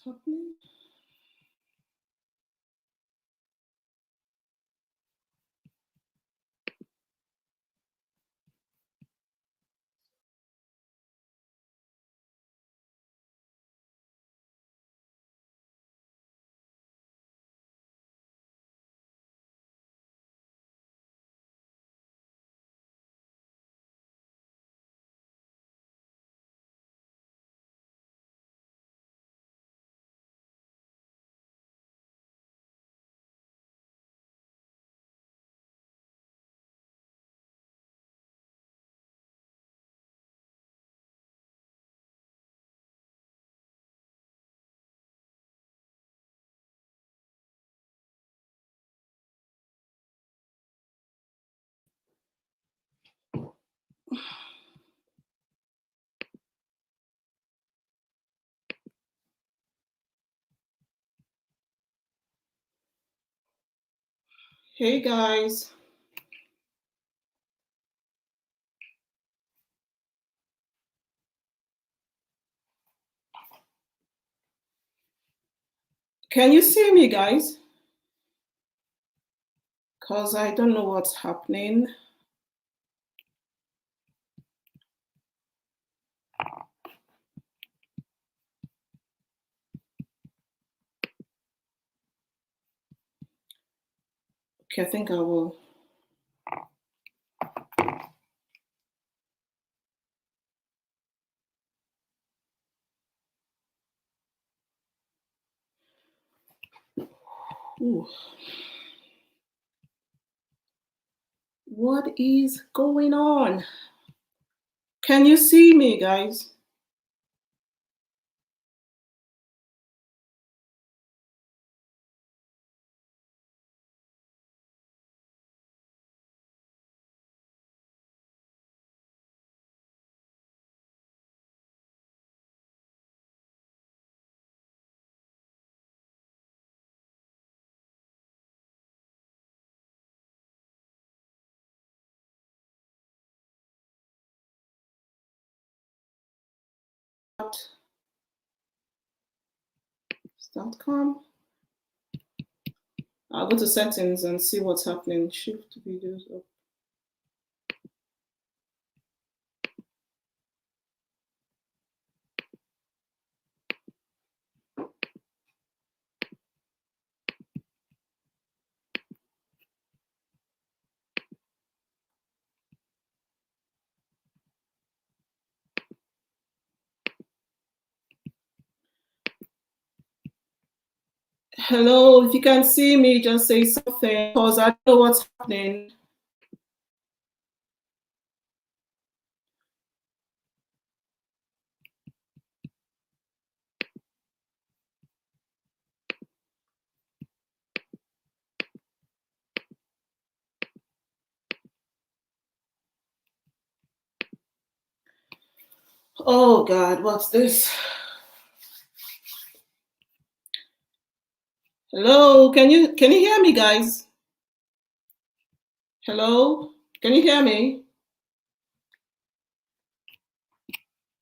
happening? Hey guys. Can you see me, guys? Because I don't know what's happening. Okay, I think I will. Ooh. What is going on? Can you see me, guys? Start.com. I'll go to settings and see what's happening. Shift videos up. Hello, if you can see me, just say something because I don't know what's happening. Oh God, what's this? Hello, can you hear me, guys? Hello, can you hear me?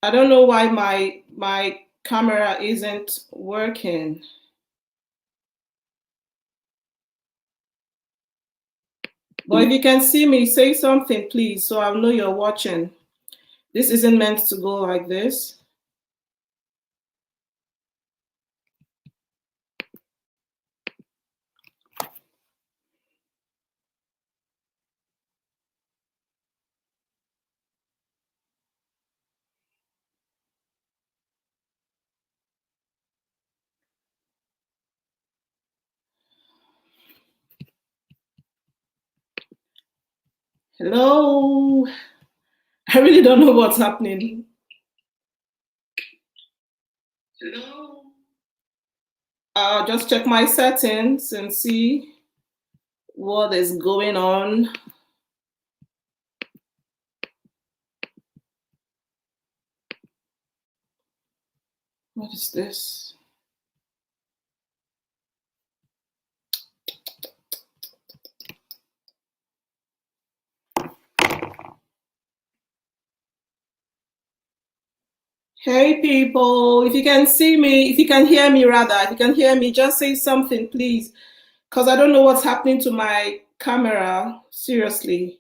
I don't know why my camera isn't working. But if you can see me, say something, please, so I'll know you're watching. This isn't meant to go like this. Hello. I really don't know what's happening. Hello. I'll just check my settings and see what is going on. What is this? Hey people, if you can see me, if you can hear me rather, if you can hear me, just say something, please. Because I don't know what's happening to my camera. Seriously.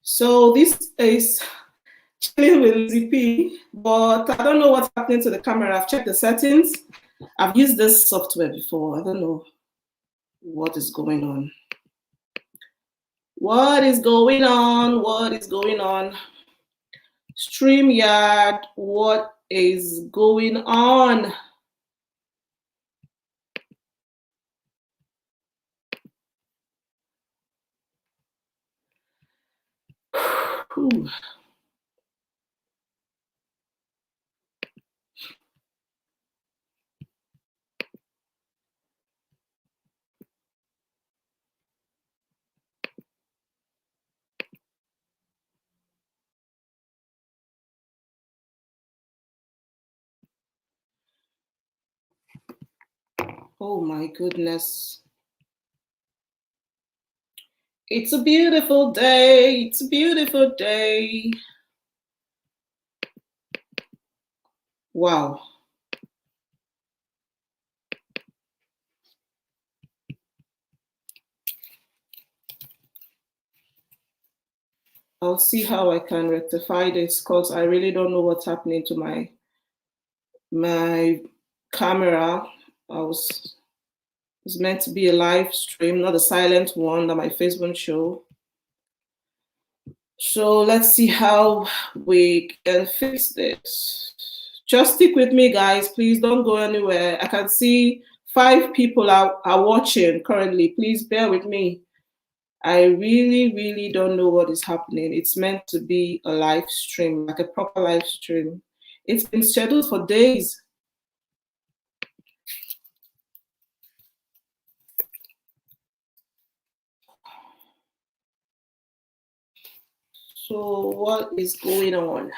So this is chilling with Lizzy P, but I don't know what's happening to the camera. I've checked the settings. I've used this software before. I don't know what is going on. What is going on? What is going on? StreamYard, what is going on? Whew. Oh my goodness. It's a beautiful day. It's a beautiful day. Wow. I'll see how I can rectify this because I really don't know what's happening to my camera. It's meant to be a live stream, not a silent one that my face won't show. So let's see how we can fix this. Just stick with me, guys. Please don't go anywhere. I can see 5 people are watching currently. Please bear with me. I really, really don't know what is happening. It's meant to be a live stream, like a proper live stream. It's been scheduled for days. So what is going on?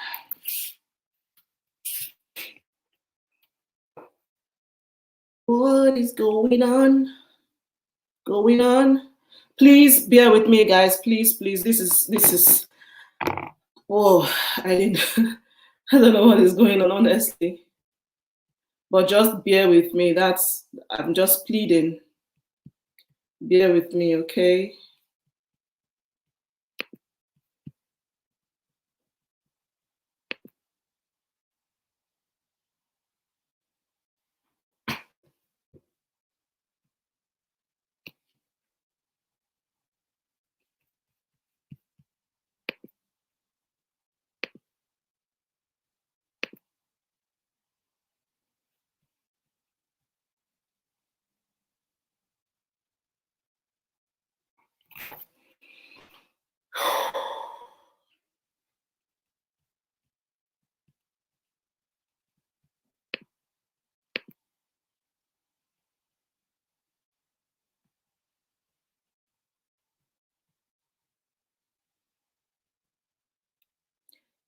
What is going on? Going on? Please bear with me, guys. Please, please. This is. Oh, I didn't. I don't know what is going on, honestly. But just bear with me. I'm just pleading. Bear with me, okay?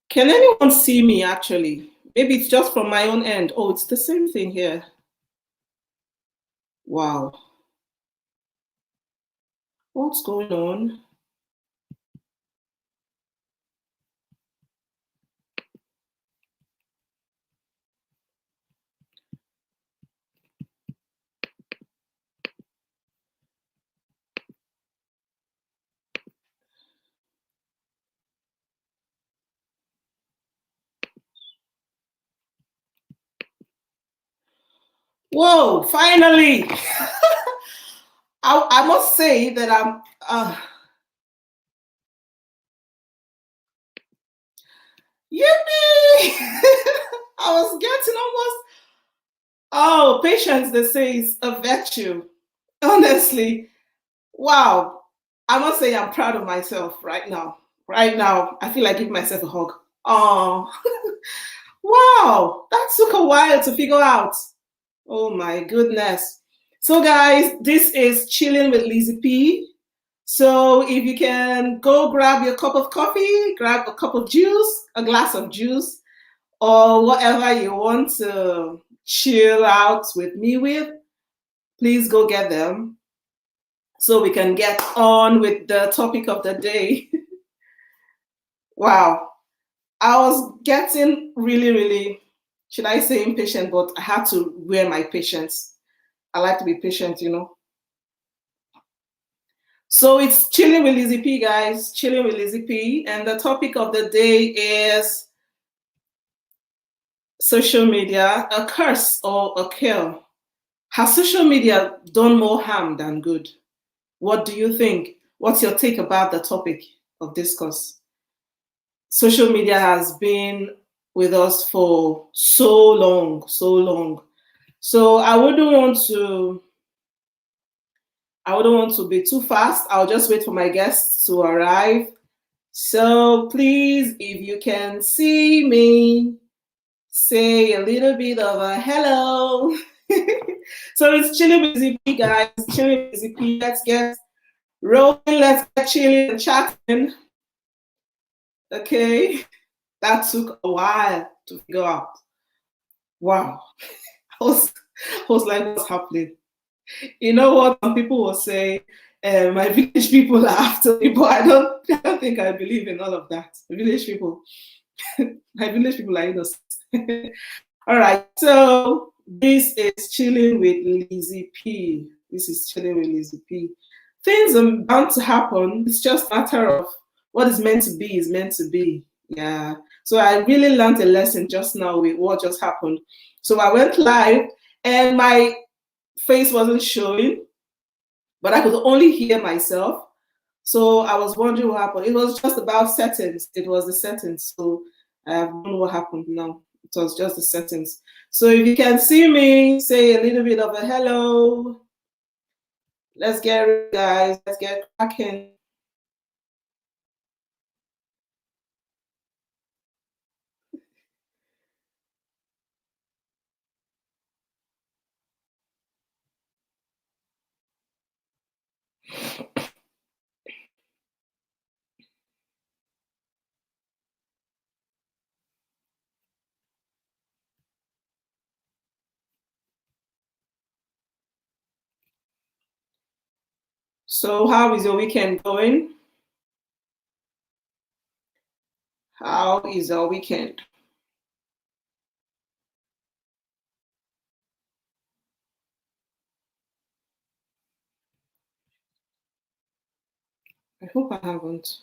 Can anyone see me actually? Maybe it's just from my own end. Oh, it's the same thing here. Wow. What's going on? Whoa, finally. I must say that I'm yippee! I was getting almost. Oh, patience, they say, is a virtue. Honestly, wow. I must say I'm proud of myself right now. Right now, I feel like giving myself a hug. Oh, wow. That took a while to figure out. Oh my goodness. So guys, this is Chilling with Lizzy P. So if you can go grab your cup of coffee, grab a cup of juice, a glass of juice, or whatever you want to chill out with me with, please go get them so we can get on with the topic of the day. Wow. I was getting really, really, should I say impatient, but I had to wear my patience. I like to be patient, you know. So it's Chilling with Lizzy P, guys. Chilling with Lizzy P. And the topic of the day is social media, a curse or a kill. Has social media done more harm than good? What do you think? What's your take about the topic of discourse? Social media has been with us for so long, so long. So I wouldn't want to be too fast. I'll just wait for my guests to arrive. So please, if you can see me, say a little bit of a hello. So it's Chilling with Lizzy P, guys. Chilling with Lizzy P. Let's get rolling. Let's get chilling and chatting. Okay. That took a while to figure out. Wow. I was like, what's happening? You know what? Some people will say, my village people are after me, but I don't think I believe in all of that. Village people, my village people are innocent. All right, so this is Chilling with Lizzy P. This is Chilling with Lizzy P. Things are bound to happen. It's just a matter of what is meant to be is meant to be. Yeah. So I really learned a lesson just now with what just happened. So I went live and my face wasn't showing, but I could only hear myself. So I was wondering what happened. It was just about settings. It was the settings. So I don't know what happened now. It was just the settings. So if you can see me, say a little bit of a hello. Let's get it, guys. Let's get cracking. So how is your weekend going? How is your weekend? I hope I haven't.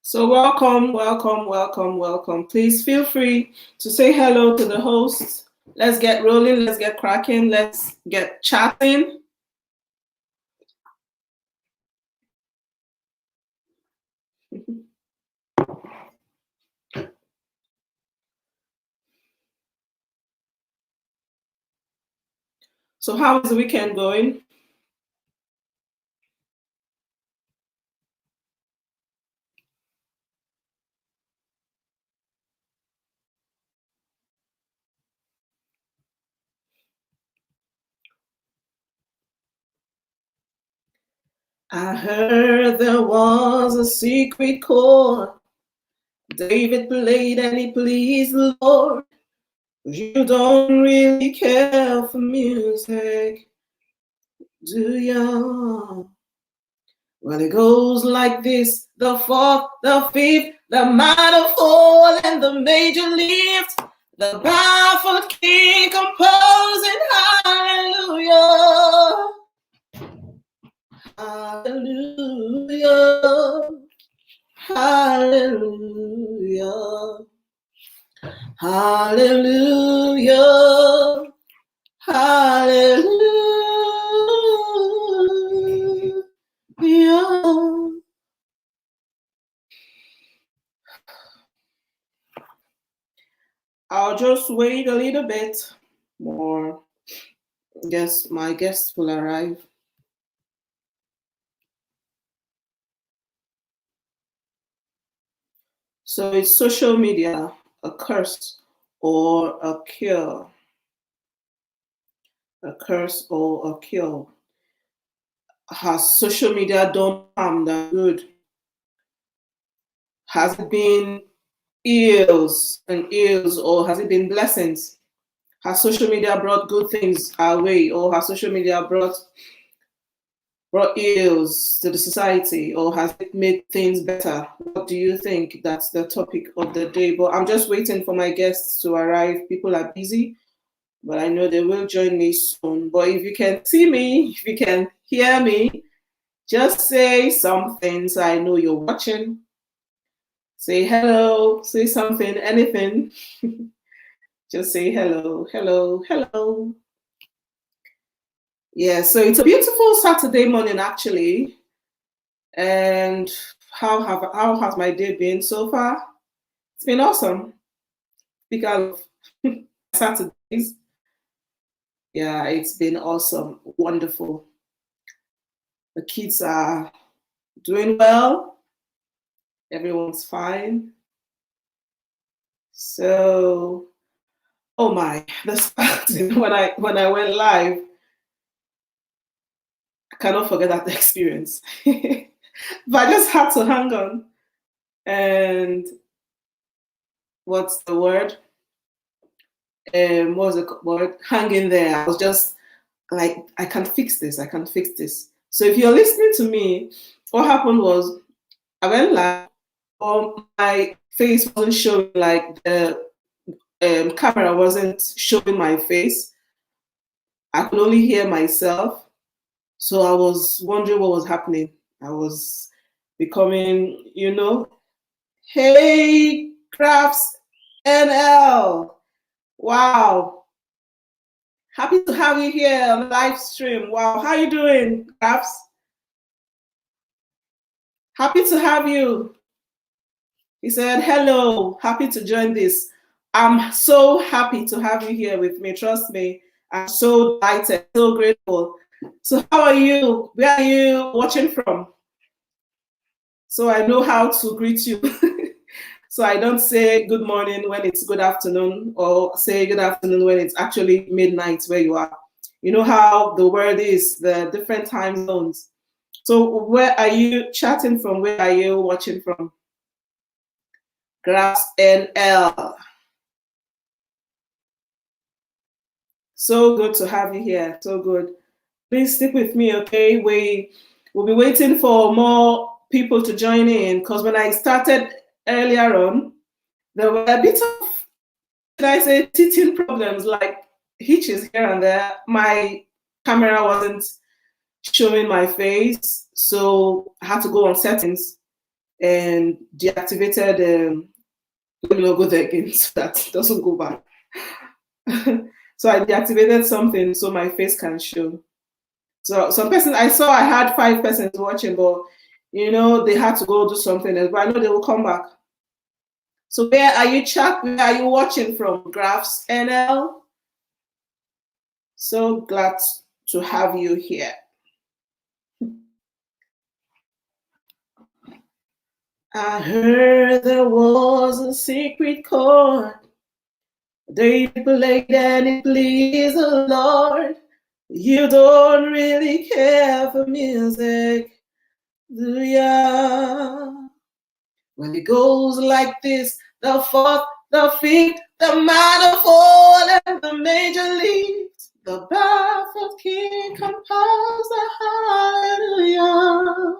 So welcome, welcome, welcome, welcome. Please feel free to say hello to the host. Let's get rolling. Let's get cracking. Let's get chatting. So how is the weekend going? I heard there was a secret chord David played and he pleased the Lord. You don't really care for music, do you? Well, it goes like this: the fourth, the fifth, the minor fall, and the major lift. The baffled king composing hallelujah, hallelujah, hallelujah, hallelujah, hallelujah. I'll just wait a little bit more. Yes, my guests will arrive. So is social media a curse or a cure? A curse or a cure? Has social media done harm than good? Has it been ills and ills, or has it been blessings? Has social media brought good things our way, or has social media brought ills to the society, or has it made things better? What do you think? That's the topic of the day. But I'm just waiting for my guests to arrive. People are busy, but I know they will join me soon. But if you can see me, if you can hear me, just say something so I know you're watching. Say hello, say something, anything. Just say hello, hello, hello. Yeah, so it's a beautiful Saturday morning actually. And how has my day been so far? It's been awesome. Because Saturdays, yeah, it's been awesome, wonderful. The kids are doing well. Everyone's fine. So, oh my, this when I went live, I cannot forget that experience. But I just had to hang on. And what's the word? What was the word? Hang in there. I was just like, I can fix this. I can fix this. So if you're listening to me, what happened was I went live, my face wasn't showing, like the camera wasn't showing my face. I could only hear myself. So I was wondering what was happening. I was becoming, hey, Crafts NL. Wow. Happy to have you here on the live stream. Wow. How you doing, Crafts? Happy to have you. He said, hello, happy to join this. I'm so happy to have you here with me. Trust me, I'm so delighted, so grateful. So how are you? Where are you watching from? So I know how to greet you. So I don't say good morning when it's good afternoon, or say good afternoon when it's actually midnight where you are. You know how the world is, the different time zones. So where are you chatting from? Where are you watching from? Grass NL. So good to have you here. So good. Please stick with me, okay? We'll be waiting for more people to join in, because when I started earlier on, there were a bit of, should I say, teething problems, like hitches here and there. My camera wasn't showing my face, so I had to go on settings and deactivated. Let me not go there again so that it doesn't go back. So I deactivated something so my face can show. So some person, I saw I had 5 persons watching, but they had to go do something else. But I know they will come back. So where are you Where are you watching from? Graphs NL. So glad to have you here. I heard there was a secret chord they played and it pleased the Lord. You don't really care for music, do ya? When it goes like this, the fourth, the fifth, the minor fall, and the major leads, the baffled king composed a hallelujah.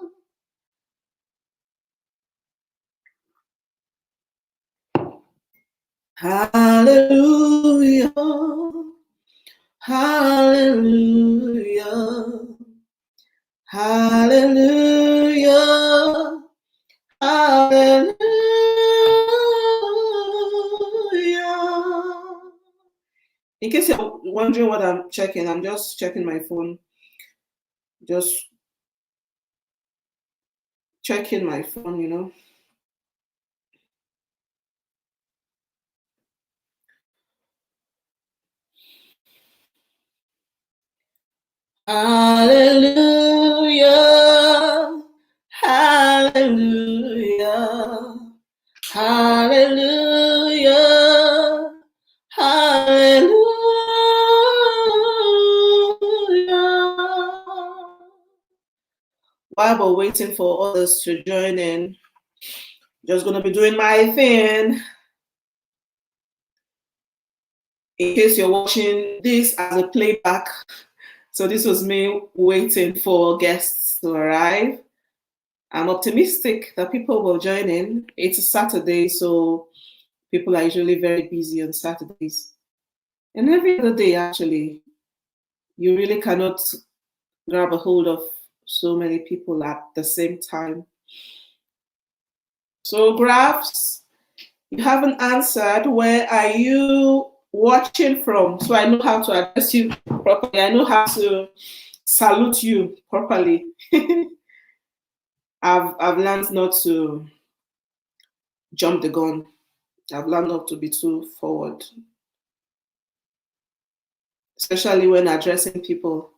Hallelujah. Hallelujah. Hallelujah. Hallelujah. In case you're wondering what I'm checking, I'm just checking my phone. Just checking my phone. Hallelujah. Hallelujah. Hallelujah. while we're waiting for others to join in, just gonna be doing my thing. In case you're watching this as a playback, so this was me waiting for guests to arrive. I'm optimistic that people will join in. It's a Saturday, so people are usually very busy on Saturdays. And every other day, actually, you really cannot grab a hold of so many people at the same time. So, Graphs, you haven't answered. Where are you watching from? So I know how to address you properly. I know how to salute you properly. I've learned not to jump the gun. I've learned not to be too forward, especially when addressing people.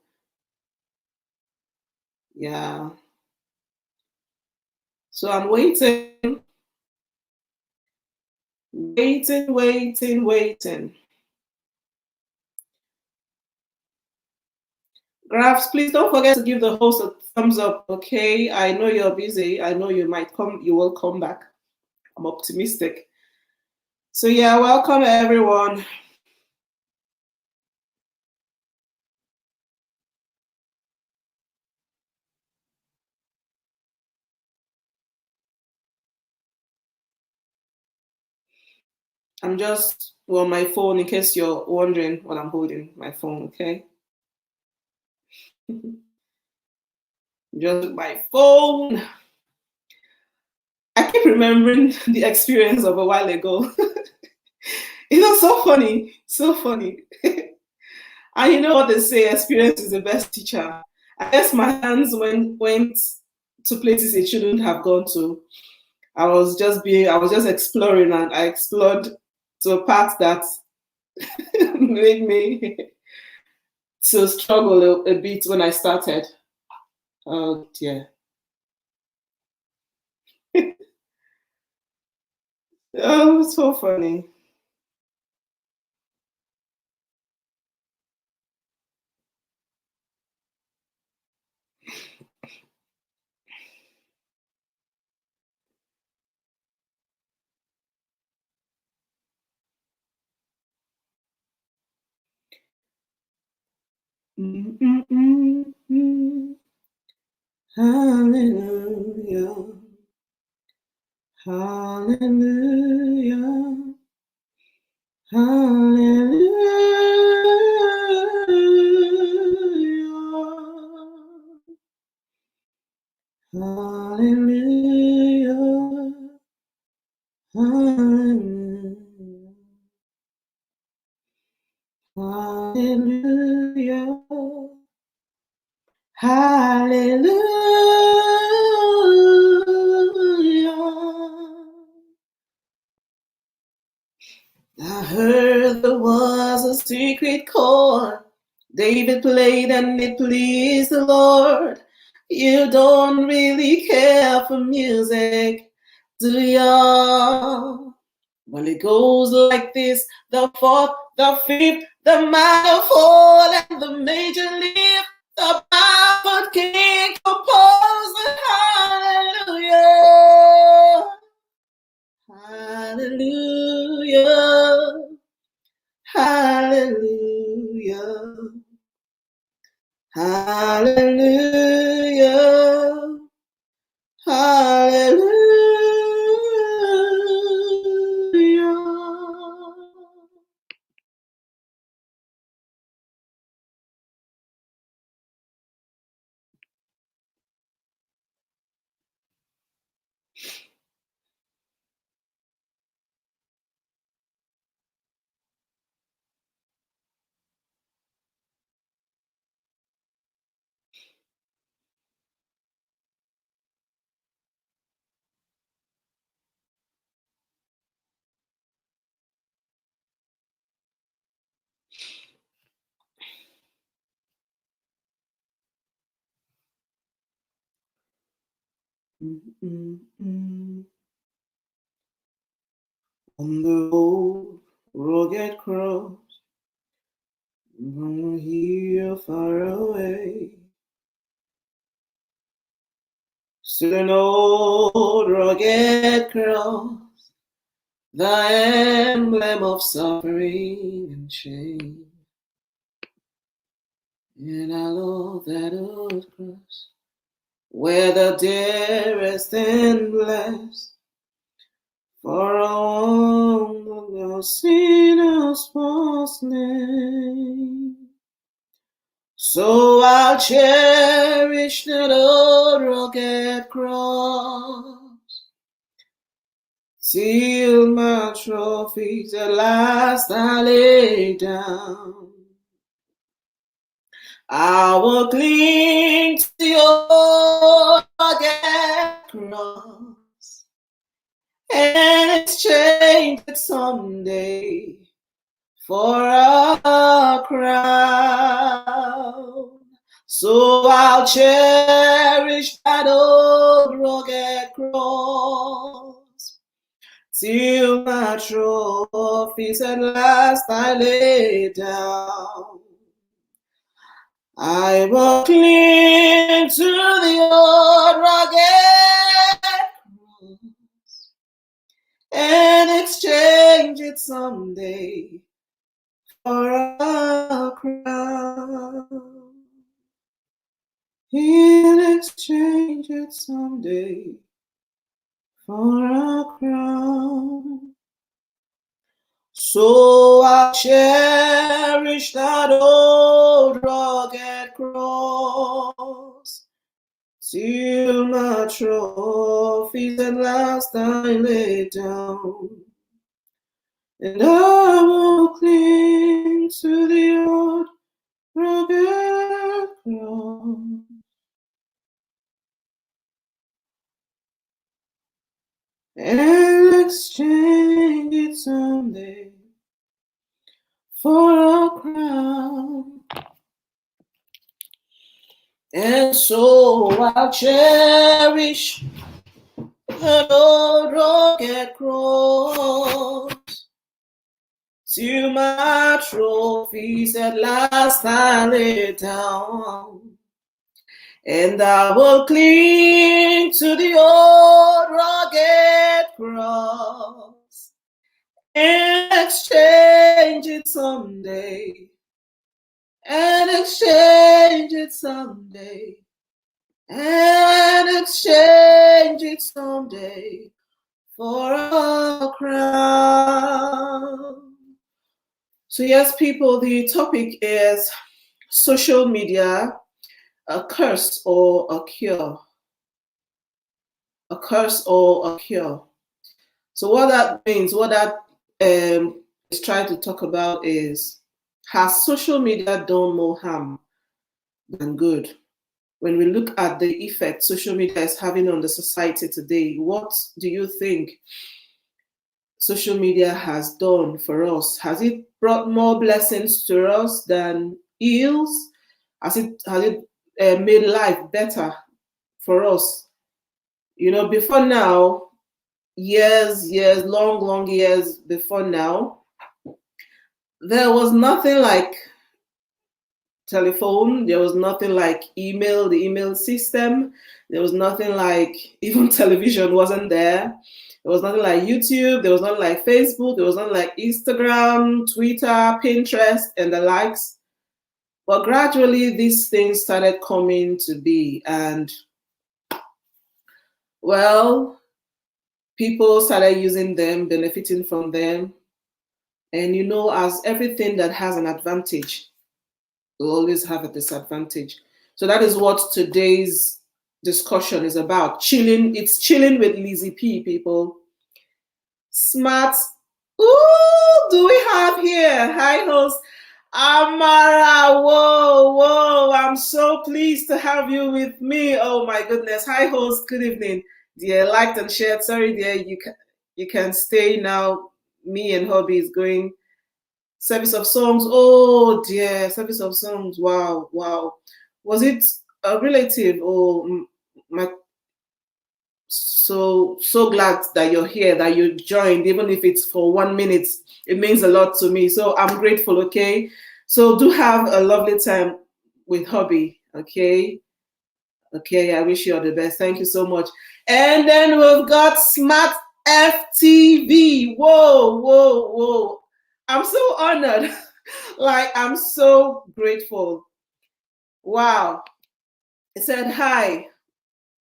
Yeah. So I'm waiting, waiting. Graphs, please don't forget to give the host a thumbs up, okay? I know you're busy. I know you will come back. I'm optimistic. So yeah, welcome everyone. I'm just on my phone in case you're wondering what I'm holding, my phone, okay? Just my phone. I keep remembering the experience of a while ago. It was so funny, so funny. And you know what they say, experience is the best teacher. I guess my hands went to places it shouldn't have gone to. I was just exploring, and I explored to a part that made me to struggle a bit when I started. Oh dear. Oh, it's so funny. Hallelujah. Hallelujah. Hallelujah. Hallelujah. Hallelujah. Hallelujah. Hallelujah. I heard there was a secret chord David played and it pleased the Lord. You don't really care for music, do ya? Well, it goes like this: the fourth, the fifth, the minor fall, and the major lift. The baffled king composed hallelujah. Hallelujah. Hallelujah. Hallelujah. Hallelujah. On the old rugged cross, from here far away, to an old rugged cross, the emblem of suffering and shame. And I love that old cross, where the dearest and blessed, for all the sinners was slain. So I'll cherish that old rugged cross, till my trophies at last I lay down. I will cling to your rugged cross and exchange it someday for a crown. So I'll cherish that old rugged cross till my trophies at last I lay down. I will cling to the old rugged cross and exchange it someday for a crown. He'll exchange it someday for a crown. So I'll cherish that old rugged cross till my trophies at last I lay down. And I will cling to the old rugged cross and exchange it someday for a crown. And so I'll cherish that old rugged cross till my trophies at last I lay down. And I will cling to the old rugged cross and exchange it someday. And exchange it someday. And exchange it someday for a crown. So yes, people, the topic is social media, a curse or a cure. A curse or a cure. So what that means, what that is trying to talk about is, has social media done more harm than good? When we look at the effect social media is having on the society today, what do you think social media has done for us? Has it brought more blessings to us than ills? Has it made life better for us? You know, before now, years, long years before now, there was nothing like telephone, there was nothing like email, the email system, there was nothing like, even television wasn't there. There was nothing like YouTube, there was nothing like Facebook, there was nothing like Instagram, Twitter, Pinterest, and the likes. But gradually these things started coming to be, and well, people started using them, benefiting from them. And you know, as everything that has an advantage will always have a disadvantage. So that is what today's discussion is about. Chilling, it's chilling with Lizzy P, people. Smart. Ooh, do we have here? Hi, host Amara. Whoa. I'm so pleased to have you with me. Oh my goodness. Hi, host. Good evening. Dear, liked and shared. Sorry, dear, you can stay now. Me and hubby is going service of songs. Oh dear, service of songs. Wow. Was it a relative or my? So glad that you're here, that you joined, even if it's for 1 minute. It means a lot to me. So I'm grateful. Okay. So do have a lovely time with hubby. Okay. Okay, I wish you all the best. Thank you so much. And then we've got Smart FTV. Whoa, whoa, whoa. I'm so honored. Like, I'm so grateful. Wow. It said, hi.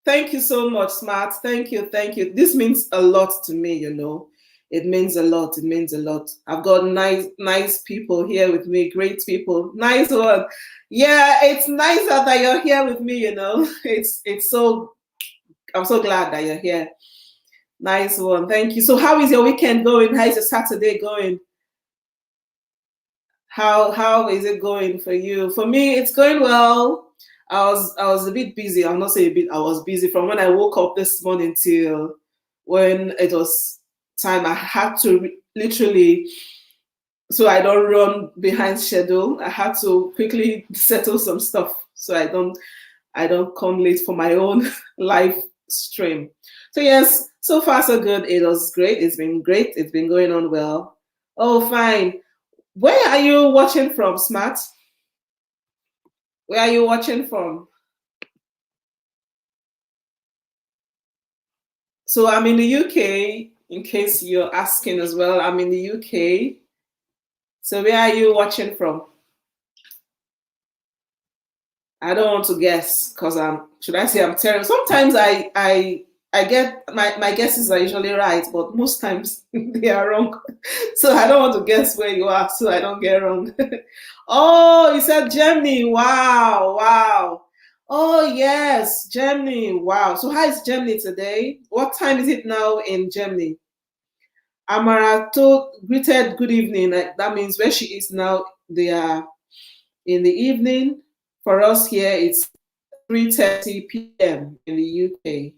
Thank you so much, Smart. Thank you, thank you. This means a lot to me, you know. It means a lot. It means a lot. I've got nice people here with me, great people. Nice one. Yeah, it's nicer that you're here with me, you know. It's so I'm so glad that you're here. Nice one. Thank you. So how is your weekend going? How is your Saturday going? How is it going for you? For me, it's going well. I was a bit busy. I'll not say a bit. I was busy from when I woke up this morning till when it was time. I had to literally, so I don't run behind schedule. I had to quickly settle some stuff so I don't come late for my own live stream. So yes, so far so good. It was great. It's been great. It's been going on well. Oh, fine. Where are you watching from, Smart? Where are you watching from? So I'm in the UK, in case you're asking as well. I'm in the UK. So where are you watching from? I don't want to guess because should I say I'm terrible? Sometimes I get my guesses are usually right, but most times they are wrong. So I don't want to guess where you are so I don't get wrong. Oh, you said Germany. Wow, wow. Oh yes, Germany. Wow. So how is Germany today? What time is it now in Germany? Amara told greeted good evening. That means where she is now, they are in the evening. For us here, it's 3:30 p.m. in the UK.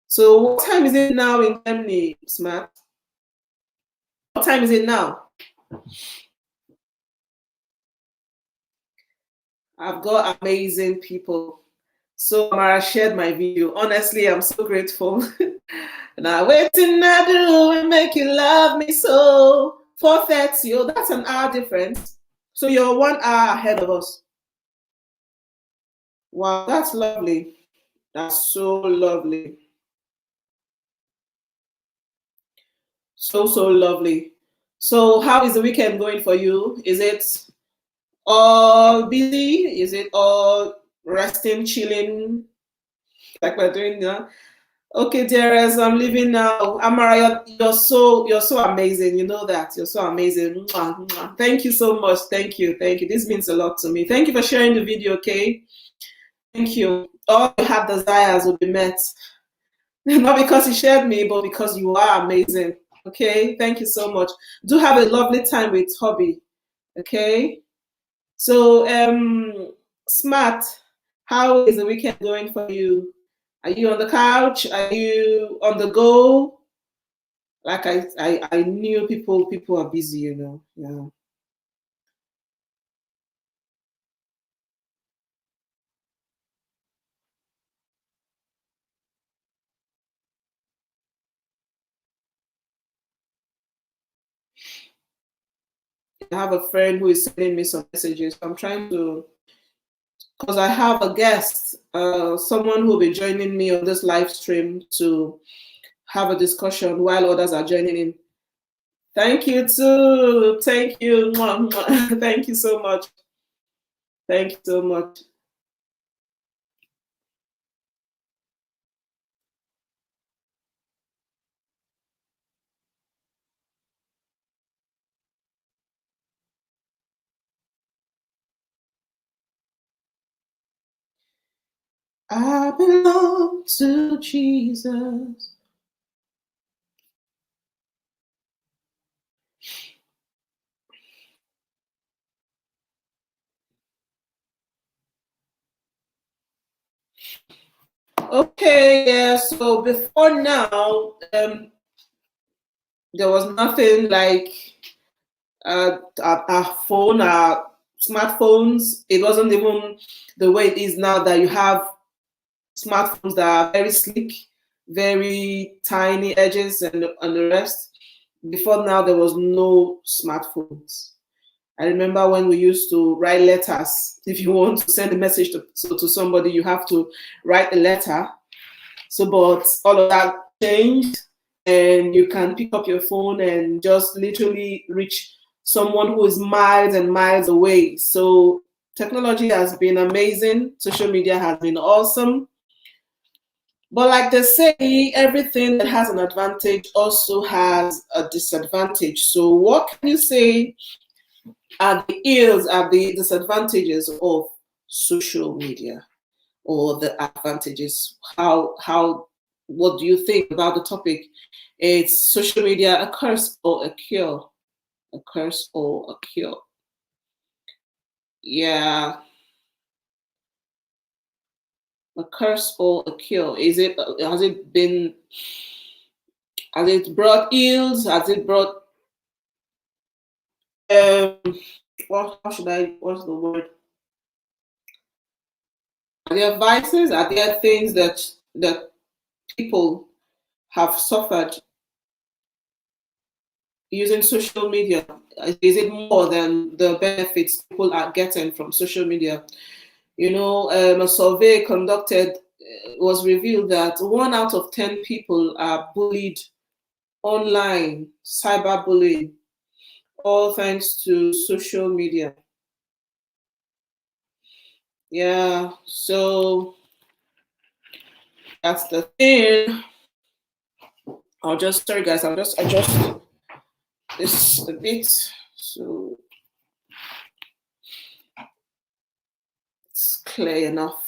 So what time is it now in Germany, Smart? What time is it now? I've got amazing people. So Mara shared my video. Honestly, I'm so grateful. Now waiting I do and make you love me so. 4:30. Oh, that's an hour difference. So you're 1 hour ahead of us. Wow, that's lovely. That's so lovely. So lovely. So how is the weekend going for you? Is it all busy? Is it all resting, chilling, like we're doing now? Okay, dearest, I'm leaving now. Amara, you're so amazing. You know that you're so amazing. Mwah, mwah. Thank you so much. Thank you, thank you. This means a lot to me. Thank you for sharing the video. Okay, thank you. All your heart desires will be met, not because you shared me, but because you are amazing. Okay, thank you so much. Do have a lovely time with hobby. Okay. So, Smart, how is the weekend going for you? Are you on the couch? Are you on the go? Like I knew people are busy, you know. Yeah. I have a friend who is sending me some messages. I'm trying to, because I have a guest, someone who will be joining me on this live stream to have a discussion while others are joining in. Thank you too. Thank you. Mwah, mwah. Thank you so much. Thank you so much. I belong to Jesus. Okay, yeah. So before now, there was nothing like our phone, our smartphones. It wasn't even the way it is now that you have smartphones that are very sleek, very tiny edges, and the rest. Before now, there was no smartphones. I remember when we used to write letters. If you want to send a message to somebody, you have to write a letter. So, but all of that changed, and you can pick up your phone and just literally reach someone who is miles and miles away. So, technology has been amazing. Social media has been awesome. But like they say, everything that has an advantage also has a disadvantage. So, what can you say are the ills, are the disadvantages of social media, or the advantages? How what do you think about the topic? It's social media a curse or a cure? A curse or a cure? Yeah, a curse or a cure. Is it, has it been, has it brought ills? Has it brought um what, how should I, what's the word? Are there vices? Are there things that people have suffered using social media? Is it more than the benefits people are getting from social media? You know, a survey conducted was revealed that 1 out of 10 people are bullied online, cyberbullying, all thanks to social media. Yeah, so that's the thing. I'll just, sorry guys, I'll just adjust this a bit so it's clear enough.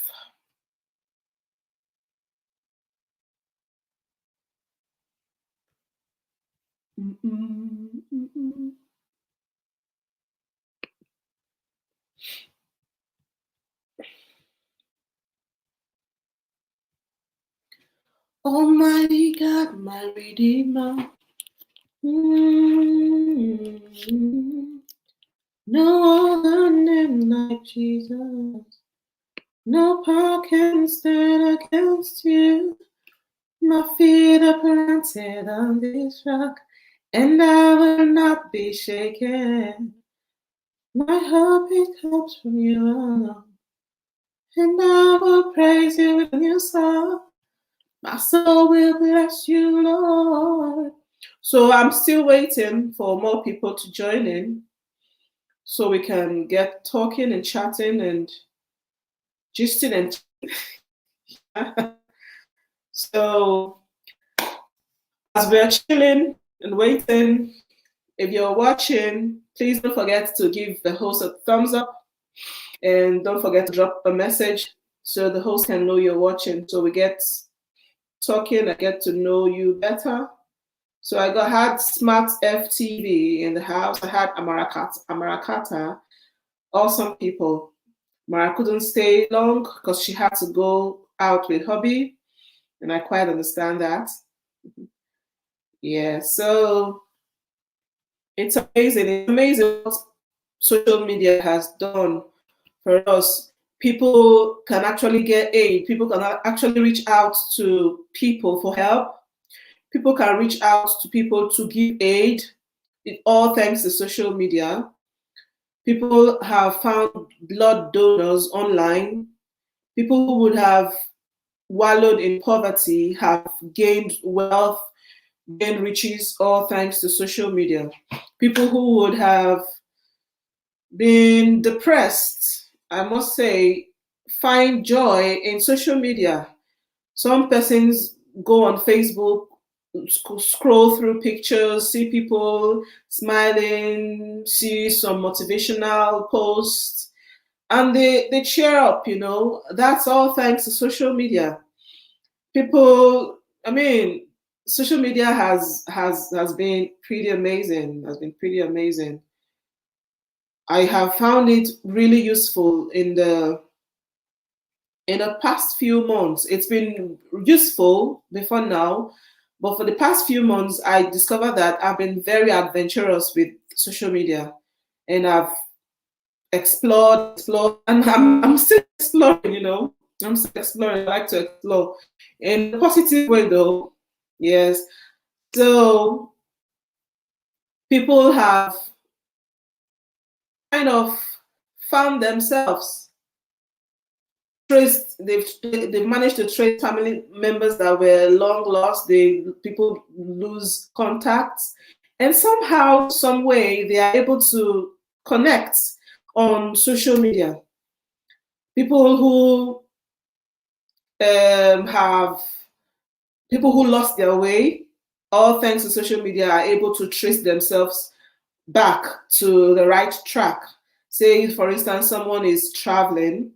Almighty God, my Redeemer. Mm. No other name like Jesus. No power can stand against you. My feet are planted on this rock, and I will not be shaken. My hope it comes from you alone, and I will praise you with a new song. My soul will bless you, Lord. So I'm still waiting for more people to join in so we can get talking and chatting and gisting and so as we're chilling and waiting, if you're watching, please don't forget to give the host a thumbs up, and don't forget to drop a message so the host can know you're watching, so we get talking, I get to know you better. So had Smart FTV in the house. I had Amarakata, awesome people. Mara couldn't stay long because she had to go out with hubby, and I quite understand that. Yeah, so it's amazing. It's amazing what social media has done for us. People can actually get aid. People can actually reach out to people for help. People can reach out to people to give aid. It all thanks to social media. People have found blood donors online. People who would have wallowed in poverty have gained wealth, gained riches, all thanks to social media. People who would have been depressed, I must say, find joy in social media. Some persons go on Facebook, scroll through pictures, see people smiling, see some motivational posts, and they cheer up, you know. That's all thanks to social media. People, I mean, social media has been pretty amazing, has been pretty amazing. I have found it really useful in the past few months. It's been useful before now, but for the past few months, I discovered that I've been very adventurous with social media, and I've explored, and I'm still exploring, you know. I'm still exploring. I like to explore in a positive way, though. Yes. So people have kind of found themselves traced. They've managed to trace family members that were long lost. People lose contacts, and somehow, some way, they are able to connect on social media. People who have people who lost their way, all thanks to social media, are able to trace themselves back to the right track. Say, for instance, someone is traveling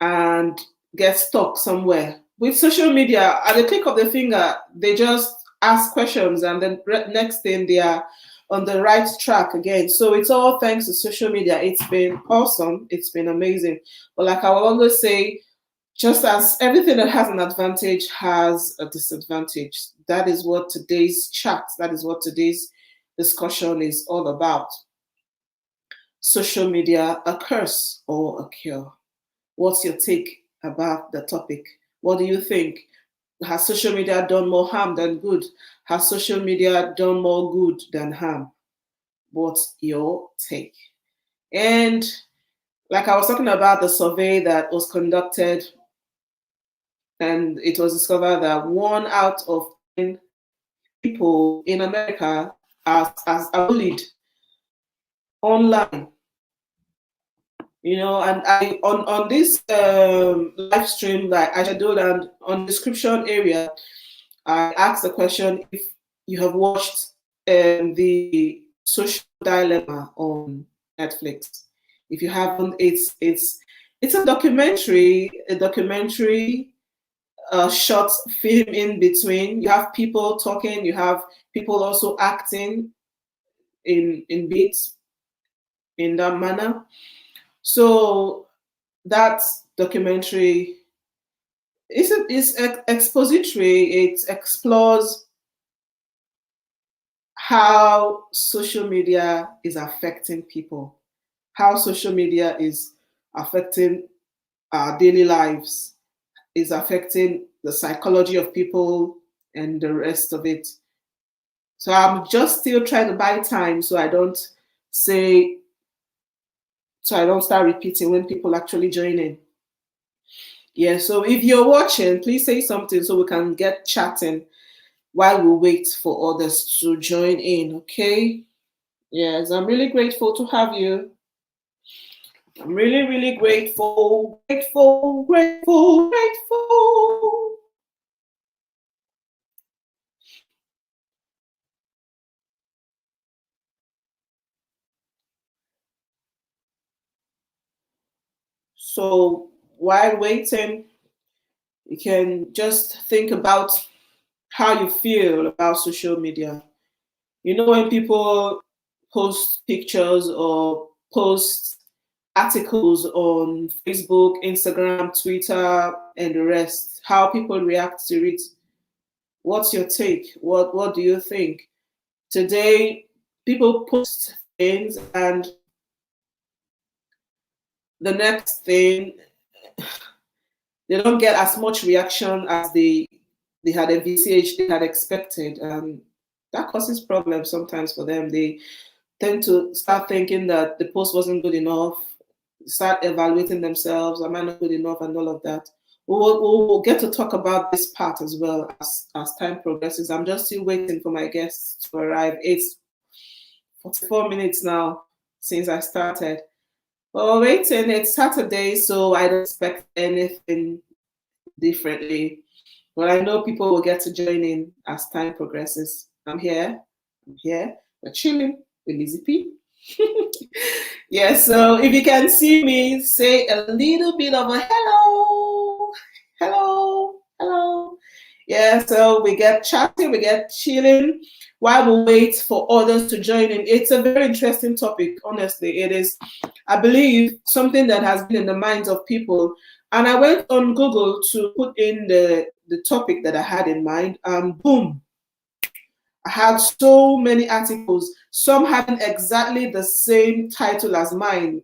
and gets stuck somewhere. With social media, at the click of the finger, they just ask questions, and then next thing they are on the right track again. So it's all thanks to social media. It's been awesome. It's been amazing. But like I will always say, just as everything that has an advantage has a disadvantage. That is what today's chat, that is what today's discussion is all about. Social media, a curse or a cure? What's your take about the topic? What do you think? Has social media done more harm than good? Has social media done more good than harm? What's your take? And like I was talking about the survey that was conducted, and it was discovered that 1 out of 10 people in America are bullied online. And I on this live stream that I scheduled, and on description area, I asked the question if you have watched the Social Dilemma on Netflix. If you haven't, it's a documentary, short film in between. You have people talking, you have people also acting in beats in that manner. So that documentary is expository. It explores how social media is affecting people, how social media is affecting our daily lives, is affecting the psychology of people and the rest of it. So I'm just still trying to buy time so say I don't start repeating when people actually join in. Yeah, so if you're watching, please say something so we can get chatting while we wait for others to join in, okay? Yes, I'm really grateful to have you. I'm really, really grateful, grateful, grateful, grateful. So while waiting, you can just think about how you feel about social media. When people post pictures or post articles on Facebook, Instagram, Twitter, and the rest, how people react to it. What's your take? What do you think? Today, people post things, and the next thing, they don't get as much reaction as they had envisaged, they had expected, and that causes problems sometimes for them. They tend to start thinking that the post wasn't good enough, start evaluating themselves, am I not good enough, and all of that. We'll get to talk about this part as well as time progresses. I'm just still waiting for my guests to arrive. It's 44 minutes now since I started. Well, waiting, it's Saturday, so I don't expect anything differently. But I know people will get to join in as time progresses. I'm here. We're chilling with Lizzy P. Yeah, so if you can see me, say a little bit of a hello, hello, hello. Yeah, so we get chatting, we get chilling while we wait for others to join in. It's a very interesting topic, honestly. It is, I believe, something that has been in the minds of people. And I went on Google to put in the topic that I had in mind, and boom, I had so many articles, some having exactly the same title as mine: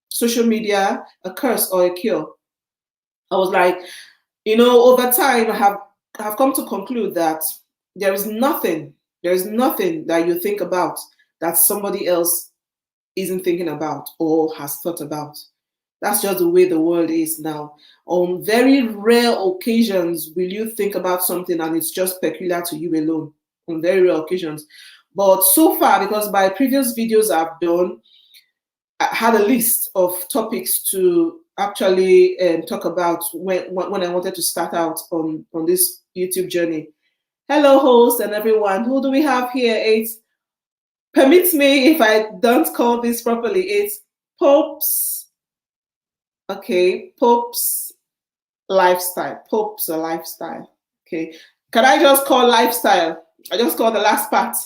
Social Media, a Curse or a Cure. I was like, over time, I have come to conclude that there is nothing that you think about that somebody else isn't thinking about or has thought about. That's just the way the world is now. On very rare occasions will you think about something and it's just peculiar to you alone. On very rare occasions. But so far, because my previous videos I've done, I had a list of topics to actually talk about when I wanted to start out on this YouTube journey. Hello, host and everyone. Who do we have here? It's permits me if I don't call this properly. It's Pope's. Okay, Pope's lifestyle. Pope's a lifestyle. Okay, can I just call lifestyle? I just call the last part.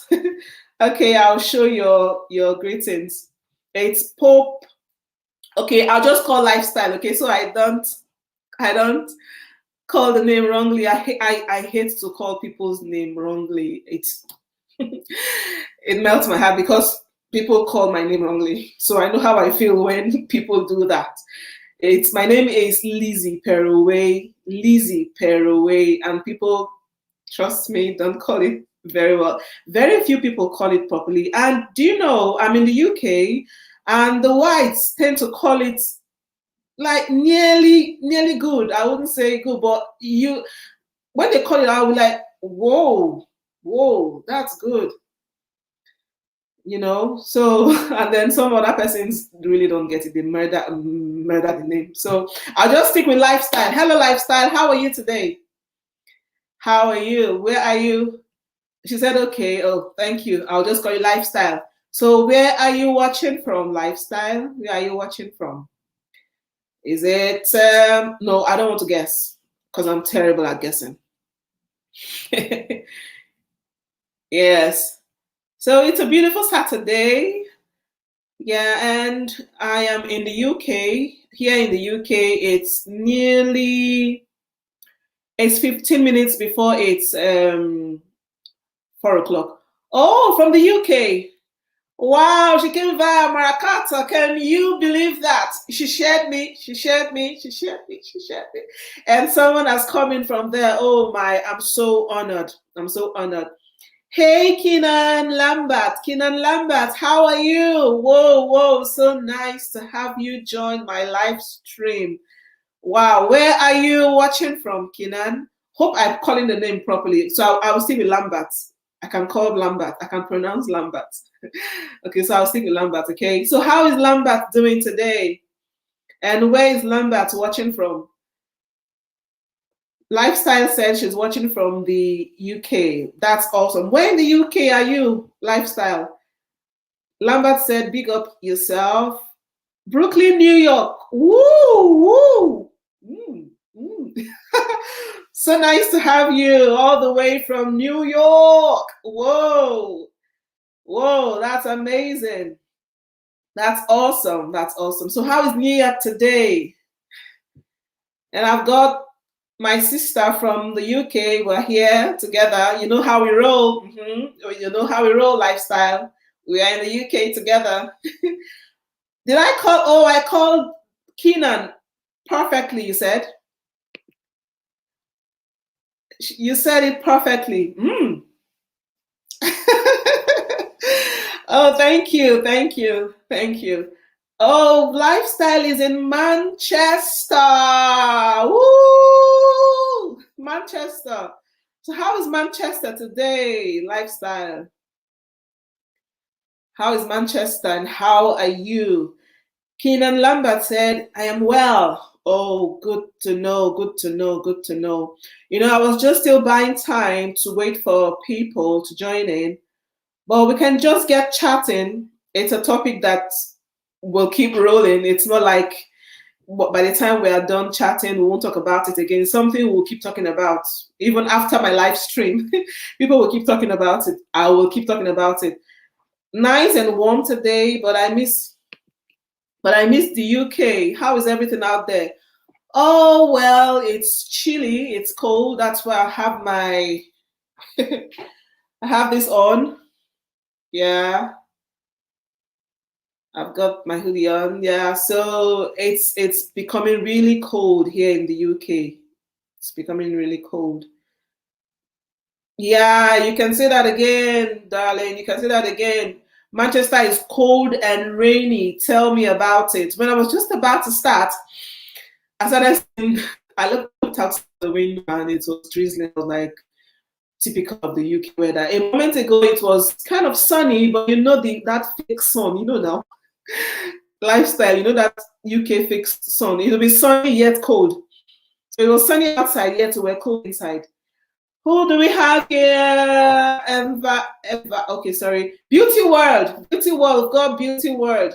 Okay, I'll show your greetings. It's Pope. Okay, I'll just call lifestyle. Okay, so I don't call the name wrongly. I hate to call people's name wrongly. It's it melts my heart because people call my name wrongly. So I know how I feel when people do that. It's my name is Lizzy Peroway, Lizzy Peroway, and people, trust me, don't call it very well. Very few people call it properly. And do you know, I'm in the UK, and the whites tend to call it like nearly good. I wouldn't say good, but when they call it, I'll be like, whoa, that's good. You know, so and then some other persons really don't get it. They murder the name. So I'll just stick with lifestyle. Hello, lifestyle. How are you today? How are you? Where are you? She said, okay. Oh, thank you. I'll just call you lifestyle. So where are you watching from, lifestyle? Where are you watching from? Is it no, I don't want to guess because I'm terrible at guessing. Yes. So it's a beautiful Saturday. Yeah, and I am in the UK. Here in the UK, it's 15 minutes before it's 4 o'clock. Oh, from the UK. Wow, she came via Maracata. Can you believe that? She shared me. And someone has come in from there. Oh my, I'm so honored. Hey, Keenan Lambert. Keenan Lambert, how are you? Whoa, so nice to have you join my live stream. Wow, where are you watching from, Keenan? Hope I'm calling the name properly. So I will stick with Lambert. I can call Lambert. I can pronounce Lambert. Okay, so I'll stick with Lambert, okay? So how is Lambert doing today? And where is Lambert watching from? Lifestyle said she's watching from the UK. That's awesome. Where in the UK are you, Lifestyle? Lambert said, big up yourself. Brooklyn, New York. Woo. So nice to have you all the way from New York. Whoa, that's amazing. That's awesome. So how is New York today? And I've got my sister from the UK. We're here together. You know how we roll. You know how we roll, Lifestyle. We are in the UK together. Did I call? Oh, I called Keenan perfectly, you said? You said it perfectly. Oh, thank you. Oh, Lifestyle is in Manchester. Woo! Manchester. So how is Manchester today, Lifestyle? How is Manchester and how are you? Keenan Lambert said, I am well. Oh, good to know. You know, I was just still buying time to wait for people to join in, but we can just get chatting. It's a topic that will keep rolling. It's not like by the time we are done chatting, we won't talk about it again. Something we'll keep talking about. Even after my live stream, people will keep talking about it. I will keep talking about it. Nice and warm today, but I miss the UK. How is everything out there? Oh, well, it's chilly, it's cold. That's why I have my I have this on. Yeah. I've got my hoodie on. Yeah. So it's becoming really cold here in the UK. It's becoming really cold. Yeah, you can say that again, darling. You can say that again. Manchester is cold and rainy. Tell me about it. When I was just about to start, I started seeing, I looked out the window and it was drizzling. I was like, typical of the UK weather. A moment ago, it was kind of sunny, but you know that fake sun, you know now. Lifestyle, you know that UK fixed sun. It'll be sunny yet cold. So it was sunny outside yet we were cold inside. Who do we have here? Eva. Okay, sorry. Beauty World. Beauty World. We've got Beauty World.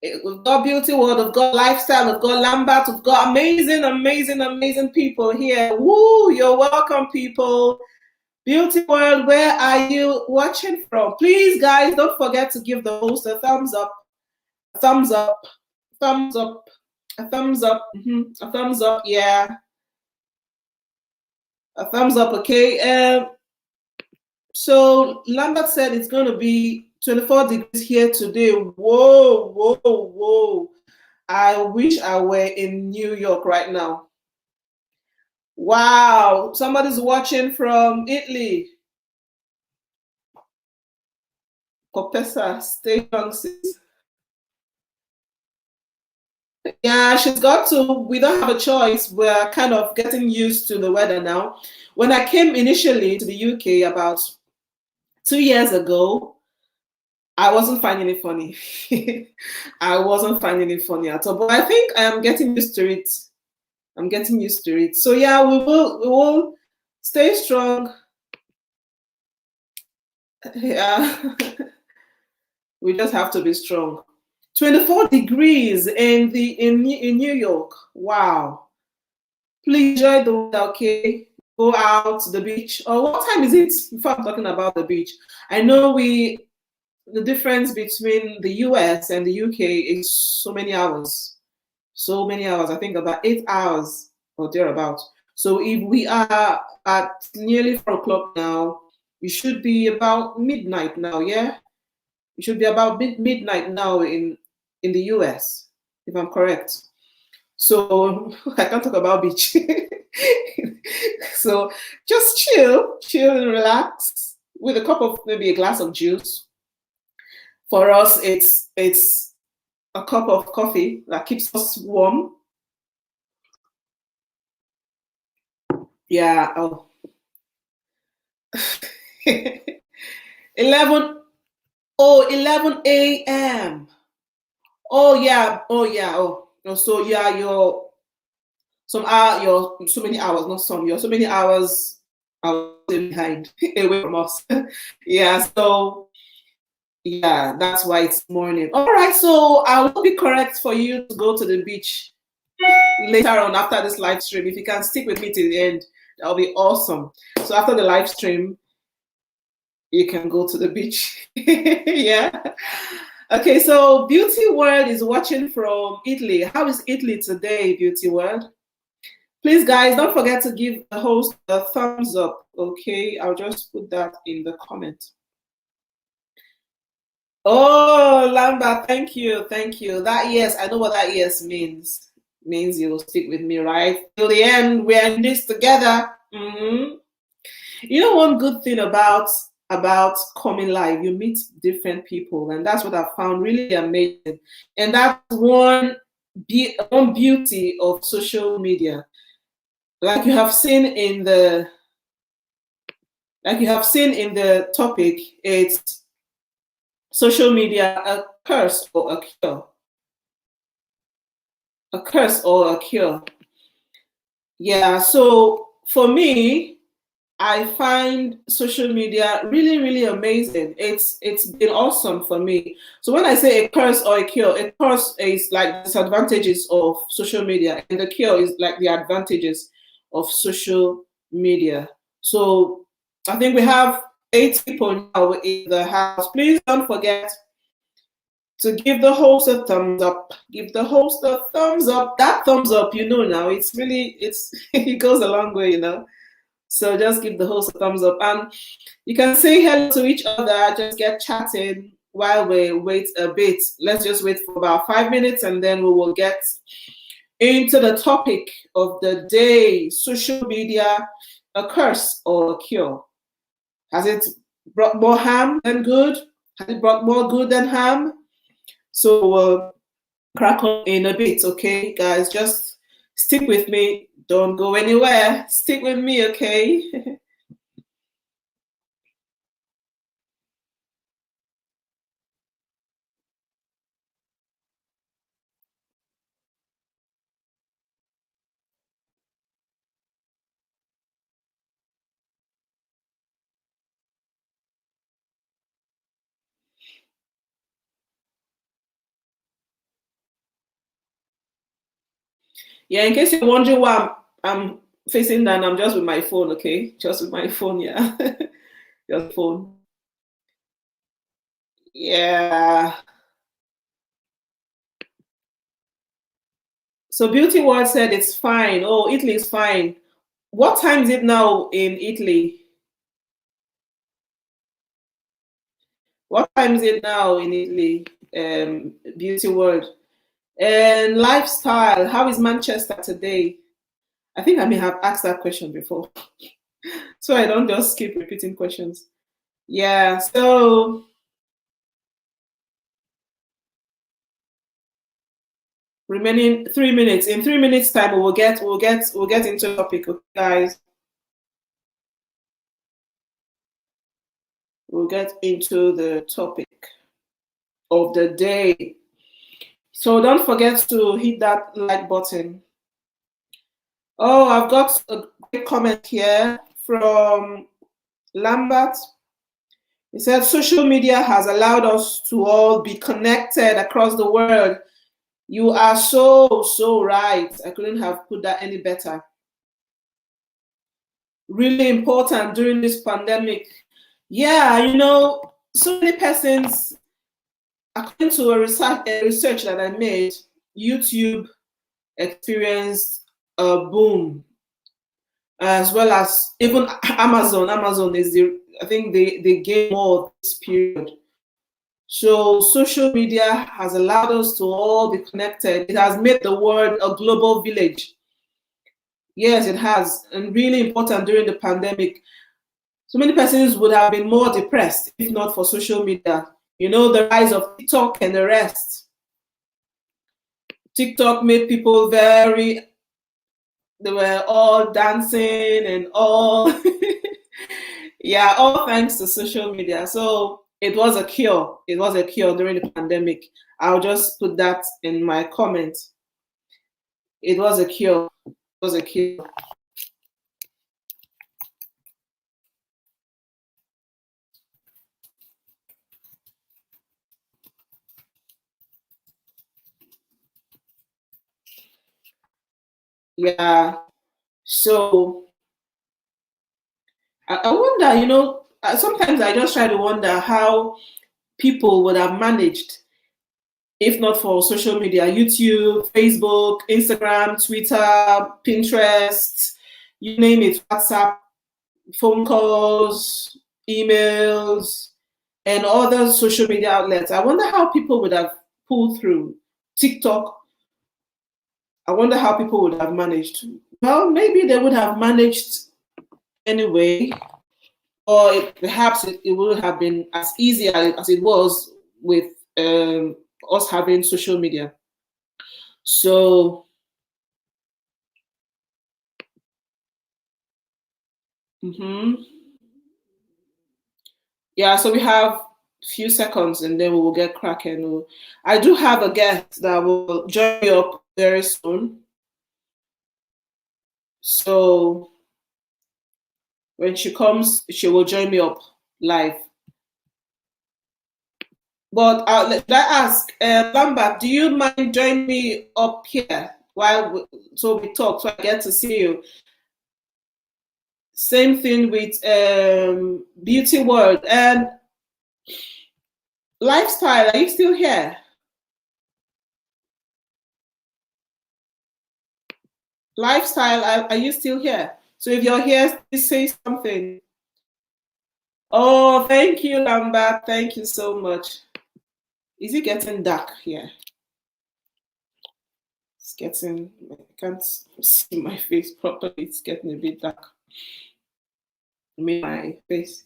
We've got Beauty World. We've got Lifestyle. We've got Lambert. We've got amazing, amazing, amazing people here. Woo! You're welcome, people. Beauty World, where are you watching from? Please, guys, don't forget to give the host a thumbs up. A thumbs up. Thumbs up. A thumbs up. A thumbs up. Yeah. A thumbs up, okay. So Lambert said it's going to be 24 degrees here today. Whoa, whoa, whoa. I wish I were in New York right now. Wow, somebody's watching from Italy. Copessa, stay young, sis. Yeah, she's got to. We don't have a choice. We're kind of getting used to the weather now. When I came initially to the UK about 2 years ago, I wasn't finding it funny. I wasn't finding it funny at all. But I think I am getting used to it. I'm getting used to it. So yeah, we will stay strong. Yeah. We just have to be strong. 24 degrees in New York. Wow. Please enjoy the weather, okay? Go out to the beach. Or what time is it? Before I'm talking about the beach, I know the difference between the US and the UK is so many hours. So many hours. I think about 8 hours or thereabouts. So if we are at nearly 4 o'clock now, we should be about midnight now, yeah? It should be about midnight now in the US, if I'm correct. So I can't talk about beach. So just chill and relax with a cup of maybe a glass of juice. For us, it's a cup of coffee that keeps us warm. Yeah. Oh. 11 a.m. Oh yeah. Oh yeah. Oh. So yeah, you're so many hours, not some, you're so many hours behind away from us. Yeah, so yeah, that's why it's morning. All right, so I will be correct for you to go to the beach later on after this live stream. If you can stick with me to the end, that'll be awesome. So after the live stream, you can go to the beach. Yeah. Okay, so Beauty World is watching from Italy. How is Italy today, Beauty World? Please, guys, don't forget to give the host a thumbs up, okay? I'll just put that in the comment. Oh, Lambert, thank you. That yes, I know what that yes means. It means you will stick with me, right? Till the end, we're in this together. You know, one good thing about coming live, you meet different people, and that's what I found really amazing. And that's one beauty of social media. Like you have seen in the topic, it's social media, a curse or a cure. A curse or a cure. Yeah, so for me, I find social media really, really amazing. It's been awesome for me. So when I say a curse or a cure, a curse is like disadvantages of social media, and the cure is like the advantages of social media. So I think we have 8 people now in the house. Please don't forget to give the host a thumbs up. Give the host a thumbs up. That thumbs up, you know now, it's it goes a long way, you know. So just give the host a thumbs up. And you can say hello to each other, just get chatting while we wait a bit. Let's just wait for about 5 minutes and then we will get into the topic of the day: social media, a curse or a cure. Has it brought more harm than good? Has it brought more good than harm? So we'll crack on in a bit, okay, guys? Just stick with me. Don't go anywhere. Stick with me, okay? Yeah, in case you're wondering why I'm facing down, I'm just with my phone, okay? Just with my phone, yeah. Just phone. Yeah. So Beauty World said it's fine. Oh, Italy is fine. What time is it now in Italy? What time is it now in Italy? Beauty World. And lifestyle. How is Manchester today? I think I may have asked that question before. So I don't just keep repeating questions. Yeah, so remaining 3 minutes. In 3 minutes time we'll get into the topic, okay, guys. We'll get into the topic of the day. So don't forget to hit that like button. Oh, I've got a great comment here from Lambert. He said social media has allowed us to all be connected across the world. You are so right. I couldn't have put that any better. Really important during this pandemic. Yeah, so many persons, according to a research that I made, YouTube experienced a boom, as well as even Amazon. Amazon is I think they gain more this period. So social media has allowed us to all be connected. It has made the world a global village. Yes, it has, and really important during the pandemic. So many persons would have been more depressed if not for social media. The rise of TikTok and the rest. TikTok made people they were all dancing and all, yeah, all thanks to social media. So it was a cure. It was a cure during the pandemic. I'll just put that in my comment. It was a cure. It was a cure. Yeah. So I wonder, sometimes I just try to wonder how people would have managed if not for social media, YouTube, Facebook, Instagram, Twitter, Pinterest, you name it, WhatsApp, phone calls, emails, and other social media outlets. I wonder how people would have pulled through. TikTok, I wonder how people would have managed. Well, maybe they would have managed anyway, or perhaps it would have been as easy as it was with us having social media. So, mhm. Yeah, so we have a few seconds and then we will get cracking. I do have a guest that will join me up very soon. So when she comes, she will join me up live. But let I ask, Lambert, do you mind joining me up here so we talk, so I get to see you? Same thing with Beauty World and Lifestyle. Are you still here? Lifestyle, are you still here? So if you're here, please say something. Oh, thank you, Lambert. Thank you so much. Is it getting dark here? It's getting, I can't see my face properly. It's getting a bit dark. I mean, my face.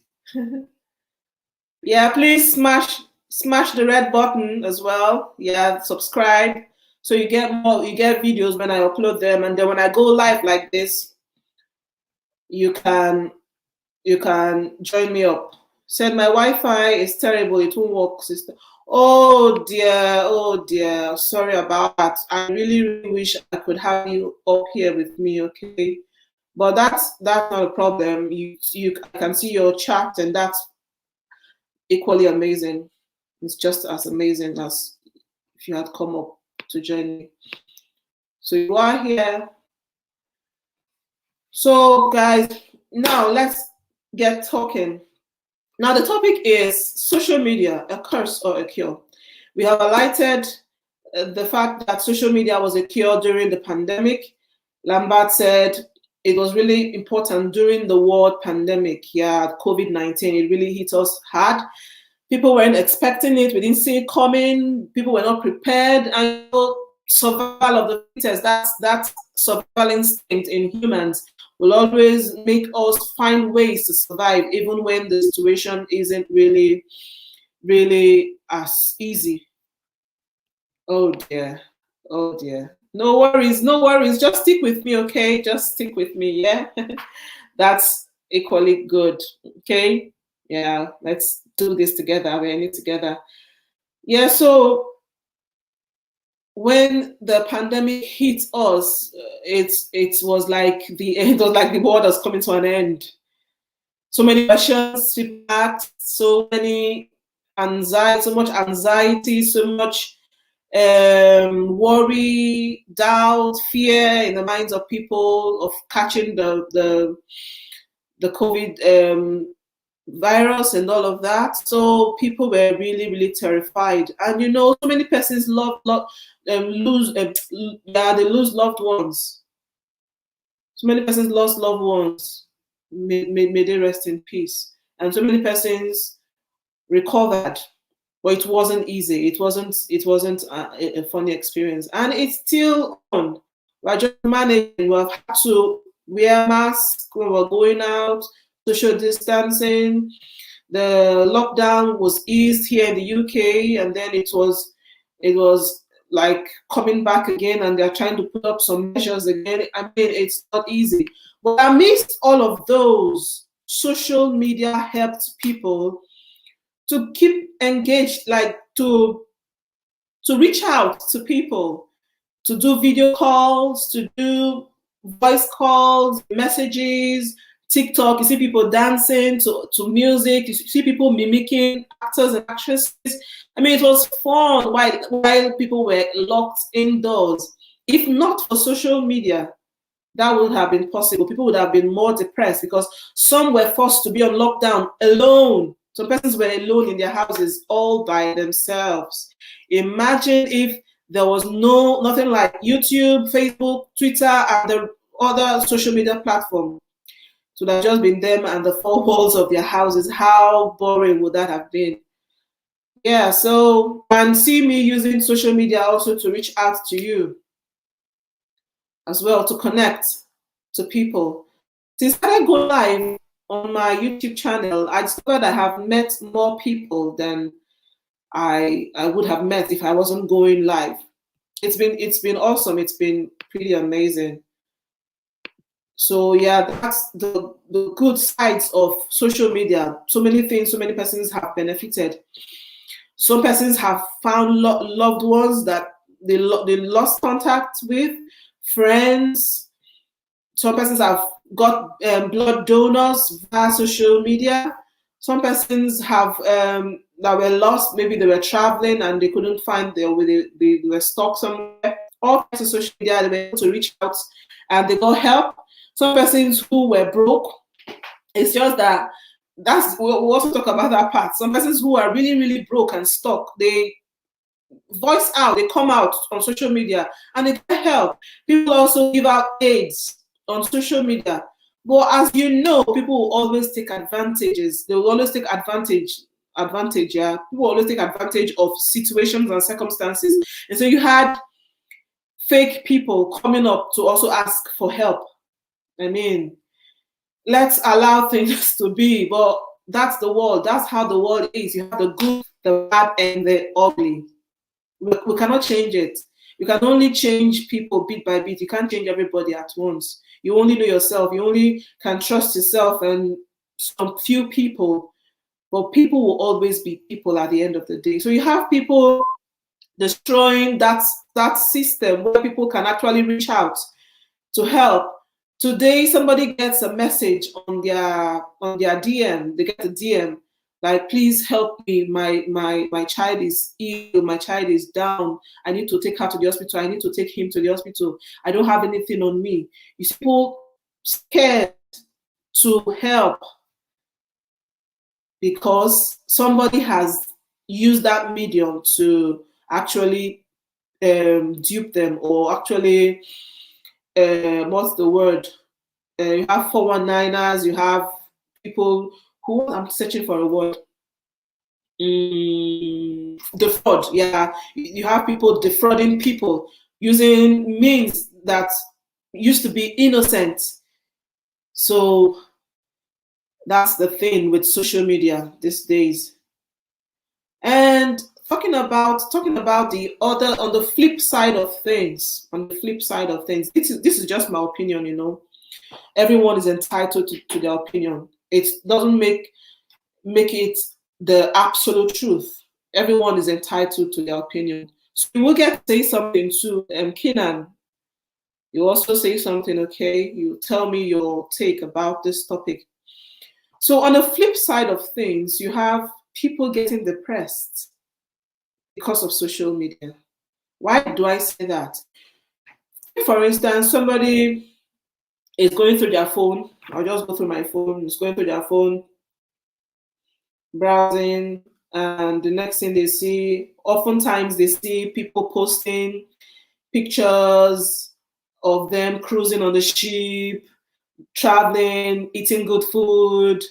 Yeah, please smash the red button as well. Yeah, subscribe so you get videos when I upload them, and then when I go live like this, you can join me up. Said my Wi-Fi is terrible, it won't work, sister. Oh dear, sorry about that. I really wish I could have you up here with me, okay? But that's not a problem. I can see your chat, and that's equally amazing. It's just as amazing as if you had come up to join me. So you are here. So guys, now let's get talking. Now the topic is social media, a curse or a cure. We have highlighted the fact that social media was a cure during the pandemic. Lambert said it was really important during the world pandemic. Yeah, COVID-19, it really hit us hard. People weren't expecting it. We didn't see it coming. People were not prepared. And survival of the fittest, that's survival instinct in humans will always make us find ways to survive, even when the situation isn't really as easy. Oh dear. Oh dear. No worries, no worries. Just stick with me, okay? Just stick with me, yeah? That's equally good. Okay? Yeah, let's do this together. We're in it together. Yeah, so when the pandemic hit us, it was like the world was coming to an end. So many questions people asked, so much anxiety, so much worry, doubt, fear in the minds of people of catching the COVID virus and all of that. So people were really terrified, and so many persons they lose loved ones. So many persons lost loved ones. May they rest in peace. And so many persons recovered, but it wasn't easy. It wasn't a funny experience, and it's still on. We're just managing. We've had to wear masks when we're going out, social distancing. The lockdown was eased here in the UK, and then it was like coming back again, and they're trying to put up some measures again. I mean, it's not easy. But amidst all of those, social media helped people to keep engaged, like to reach out to people, to do video calls, to do voice calls, messages, TikTok. You see people dancing to music. You see people mimicking actors and actresses. I mean, it was fun while people were locked indoors. If not for social media, that would have been possible. People would have been more depressed because some were forced to be on lockdown alone. Some persons were alone in their houses all by themselves. Imagine if there was nothing like YouTube, Facebook, Twitter, and the other social media platform. It would have just been them and the four walls of their houses. How boring would that have been? Yeah, so and see me using social media also to reach out to you as well, to connect to people. Since I go live on my YouTube channel, I discovered I have met more people than I would have met if I wasn't going live. It's been awesome. It's been pretty amazing. So yeah, that's the good sides of social media. So many things, so many persons have benefited. Some persons have found loved ones that they lost contact with, friends. Some persons have got blood donors via social media. Some persons have that were lost. Maybe they were traveling and they couldn't find they were stuck somewhere. All kinds of social media, they were able to reach out and they got help. Some persons who were broke. It's just that we'll also talk about that part. Some persons who are really broke and stuck, they voice out, they come out on social media and they get help. People also give out aids on social media. But as you know, people will always take advantages. They will always take advantage, yeah. People will always take advantage of situations and circumstances. And so you had fake people coming up to also ask for help. I mean, let's allow things to be. But that's the world. That's how the world is. You have the good, the bad, and the ugly. We cannot change it. You can only change people bit by bit. You can't change everybody at once. You only know yourself. You only can trust yourself and some few people. But people will always be people at the end of the day. So you have people destroying that system where people can actually reach out to help. Today, somebody gets a message on their DM. They get a DM like, "Please help me. My child is ill. My child is down. I need to take her to the hospital. I need to take him to the hospital. I don't have anything on me." You see people scared to help because somebody has used that medium to actually dupe them, or actually what's the word? You have 419ers, you have people who, I'm searching for a word. Defraud, yeah. You have people defrauding people using means that used to be innocent. So that's the thing with social media these days. And talking about the other, on the flip side of things, this is just my opinion, you know. Everyone is entitled to their opinion. It doesn't make it the absolute truth. Everyone is entitled to their opinion. So you will get to say something to Kenan. You also say something, okay? You tell me your take about this topic. So on the flip side of things, you have people getting depressed because of social media. Why do I say that? For instance, somebody is going through their phone. I'll just go through my phone. Is going through their phone, browsing, and the next thing they see, oftentimes they see people posting pictures of them cruising on the ship, traveling, eating good food,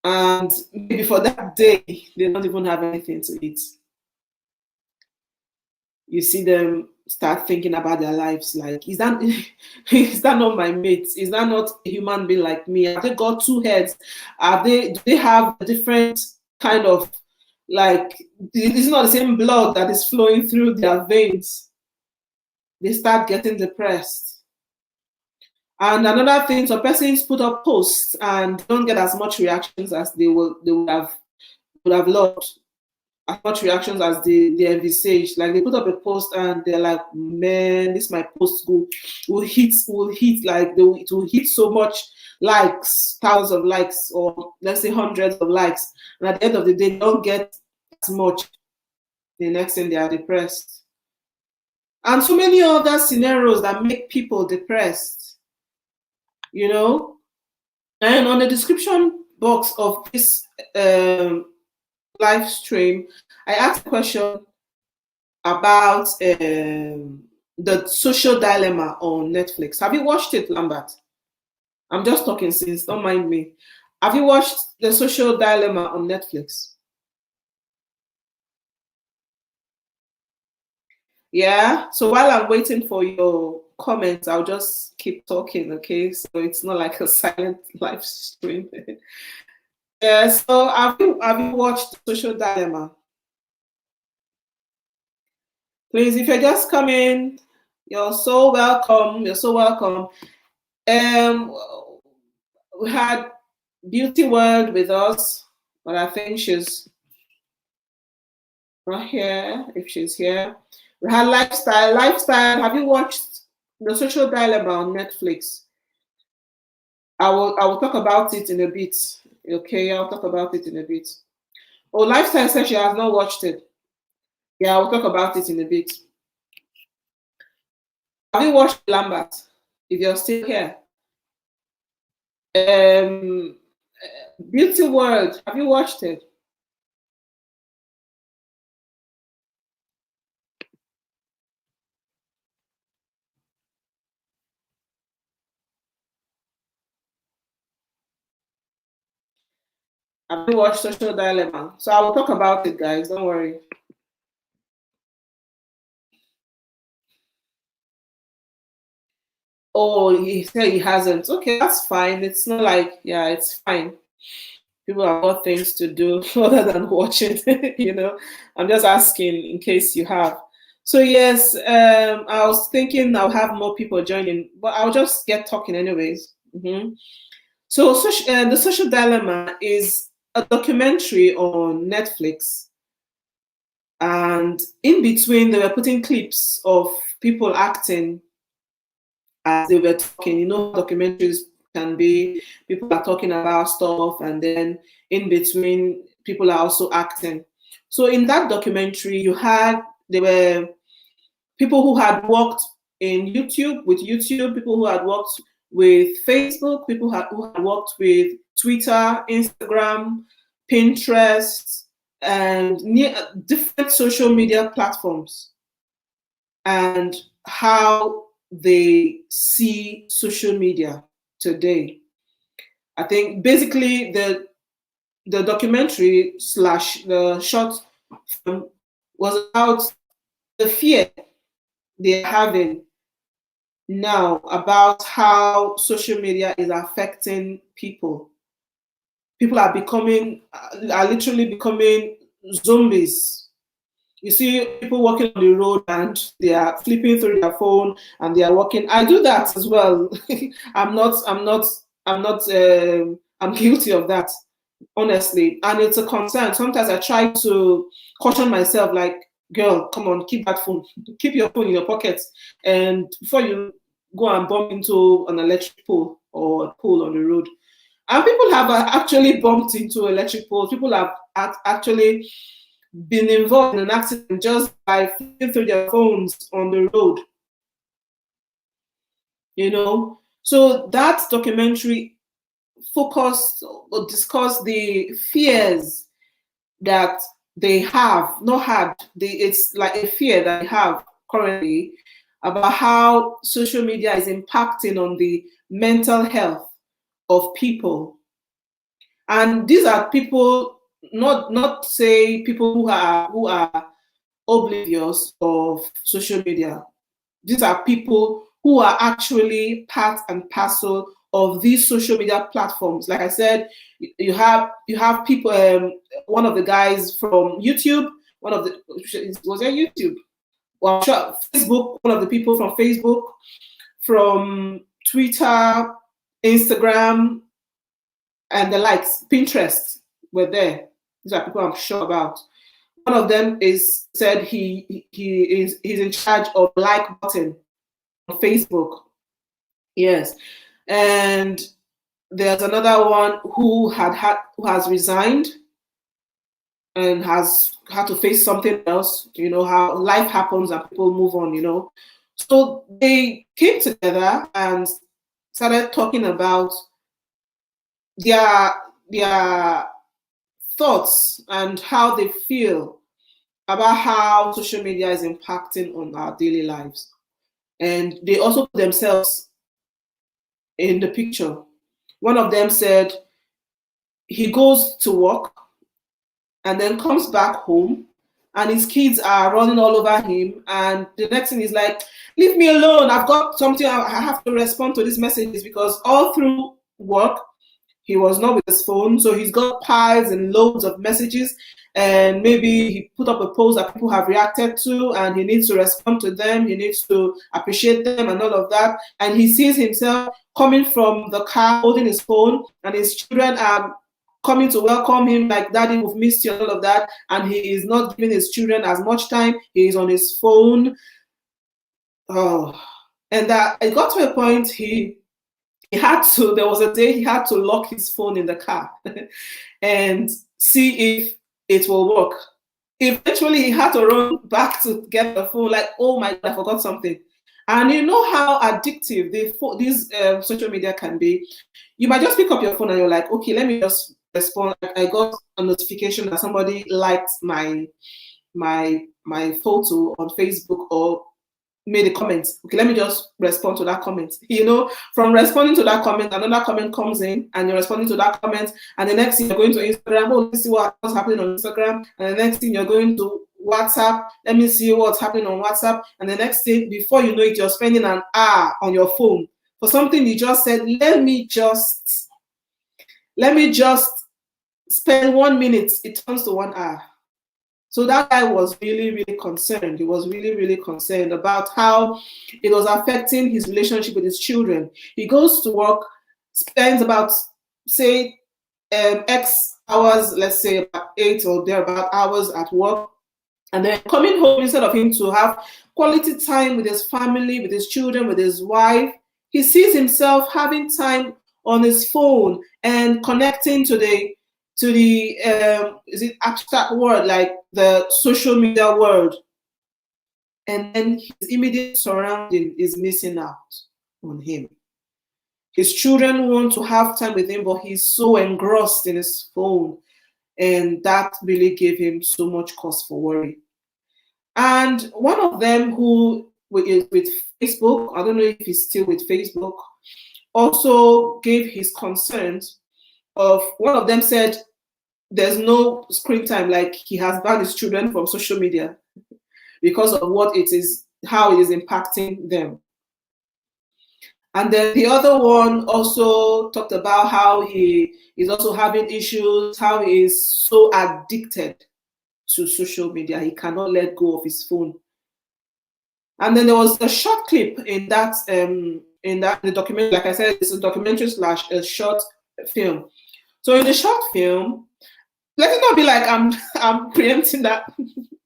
and maybe for that day they don't even have anything to eat. You see them start thinking about their lives like, is that is that not my mate? Is that not a human being like me? Have they got two heads? Do they have a different kind of, like, it's not the same blood that is flowing through their veins? They start getting depressed. And another thing, some persons put up posts and don't get as much reactions as they would have loved, as much reactions as they envisaged. Like they put up a post and they're like, man, this my post will hit, like it will hit so much likes, thousands of likes, or let's say hundreds of likes. And at the end of the day, they don't get as much. The next thing, they are depressed. And so many other scenarios that make people depressed, you know. And on the description box of this live stream, I asked a question about the social dilemma on Netflix. Have you watched it, Lambert? I'm just talking since, don't mind me. Have you watched the social dilemma on Netflix? Yeah. So while I'm waiting for your comments, I'll just keep talking, okay? So it's not like a silent live stream. Yeah. So have you watched Social Dilemma? Please, if you're just coming, you're so welcome. You're so welcome. Um, we had Beauty World with us, but I think she's not here. If she's here, we had Lifestyle. Lifestyle. Have you watched the Social Dilemma on Netflix? I will talk about it in a bit. Okay, I'll talk about it in a bit. Oh, Lifestyle said she has not watched it. Yeah, I'll talk about it in a bit. Have you watched Lambert? If you're still here. Beauty World. Have you watched it? Have you watched Social Dilemma? So I will talk about it, guys. Don't worry. Oh, he said he hasn't. Okay, that's fine. It's not like, yeah, it's fine. People have got things to do other than watching. I'm just asking in case you have. So yes, I was thinking I'll have more people joining, but I'll just get talking anyways. So the social dilemma is a documentary on Netflix, and in between they were putting clips of people acting as they were talking. Documentaries can be, people are talking about stuff, and then in between, people are also acting. So in that documentary, there were people who had worked in YouTube, people who had worked with Facebook, people who had worked with Twitter, Instagram, Pinterest, and different social media platforms, and how they see social media today. I think basically the documentary slash the short film was about the fear they're having now about how social media is affecting people. People are literally becoming zombies. You see people walking on the road and they are flipping through their phone and they are walking. I do that as well. I'm guilty of that, honestly. And it's a concern. Sometimes I try to caution myself, like, girl, come on, keep that phone. Keep your phone in your pocket. And before you go and bump into an electric pole or a pole on the road. And people have actually bumped into electric poles. People have actually been involved in an accident just by flipping through their phones on the road. So that documentary focused or discussed the fears that they have, not had. It's like a fear that they have currently about how social media is impacting on the mental health of people. And these are people, not say people who are oblivious of social media. These are people who are actually part and parcel of these social media platforms. Like I said, you have people. One of the guys from YouTube, was there YouTube? Well, sure, Facebook. One of the people from Facebook, from Twitter, Instagram, and the likes, Pinterest were there. These are people I'm sure about. One of them said he's in charge of like button on Facebook. Yes, and there's another one who has resigned and has had to face something else. You know how life happens and people move on. So they came together and started talking about their thoughts and how they feel about how social media is impacting on our daily lives. And they also put themselves in the picture. One of them said he goes to work and then comes back home and his kids are running all over him, and the next thing is like, leave me alone, I've got something, I have to respond to these messages, because all through work he was not with his phone, so he's got piles and loads of messages, and maybe he put up a post that people have reacted to and he needs to respond to them, he needs to appreciate them and all of that, and he sees himself coming from the car holding his phone, and his children are coming to welcome him like, daddy, we've missed you and all of that, and he is not giving his children as much time, he is on his phone. And that it got to a point there was a day he had to lock his phone in the car and see if it will work. Eventually, he had to run back to get the phone, like, oh my God, I forgot something. And you know how addictive these social media can be. You might just pick up your phone and you're like, okay, let me just respond. I got a notification that somebody liked my photo on Facebook or made a comment. Okay, let me just respond to that comment. From responding to that comment, another comment comes in and you're responding to that comment, and the next thing you're going to Instagram, oh, let's see what's happening on Instagram, and the next thing you're going to WhatsApp, let me see what's happening on WhatsApp, and the next thing, before you know it, you're spending an hour on your phone for something you just said, let me just spend 1 minute, it turns to 1 hour. So that guy was really, really concerned. He was really, really concerned about how it was affecting his relationship with his children. He goes to work, spends about, say, X hours, let's say about 8 or thereabout hours at work, and then coming home, instead of him to have quality time with his family, with his children, with his wife, he sees himself having time on his phone and connecting to the is it abstract world, like the social media world. And then his immediate surrounding is missing out on him. His children want to have time with him, but he's so engrossed in his phone. And that really gave him so much cause for worry. And one of them, who is with Facebook, I don't know if he's still with Facebook, also gave his concerns of, one of them said there's no screen time, like he has banned his children from social media because of what it is, how it is impacting them. And then the other one also talked about how he is also having issues, how he is so addicted to social media. He cannot let go of his phone. And then there was a short clip in the documentary. Like I said, it's a documentary slash a short film. So in the short film, let it not be like I'm preempting that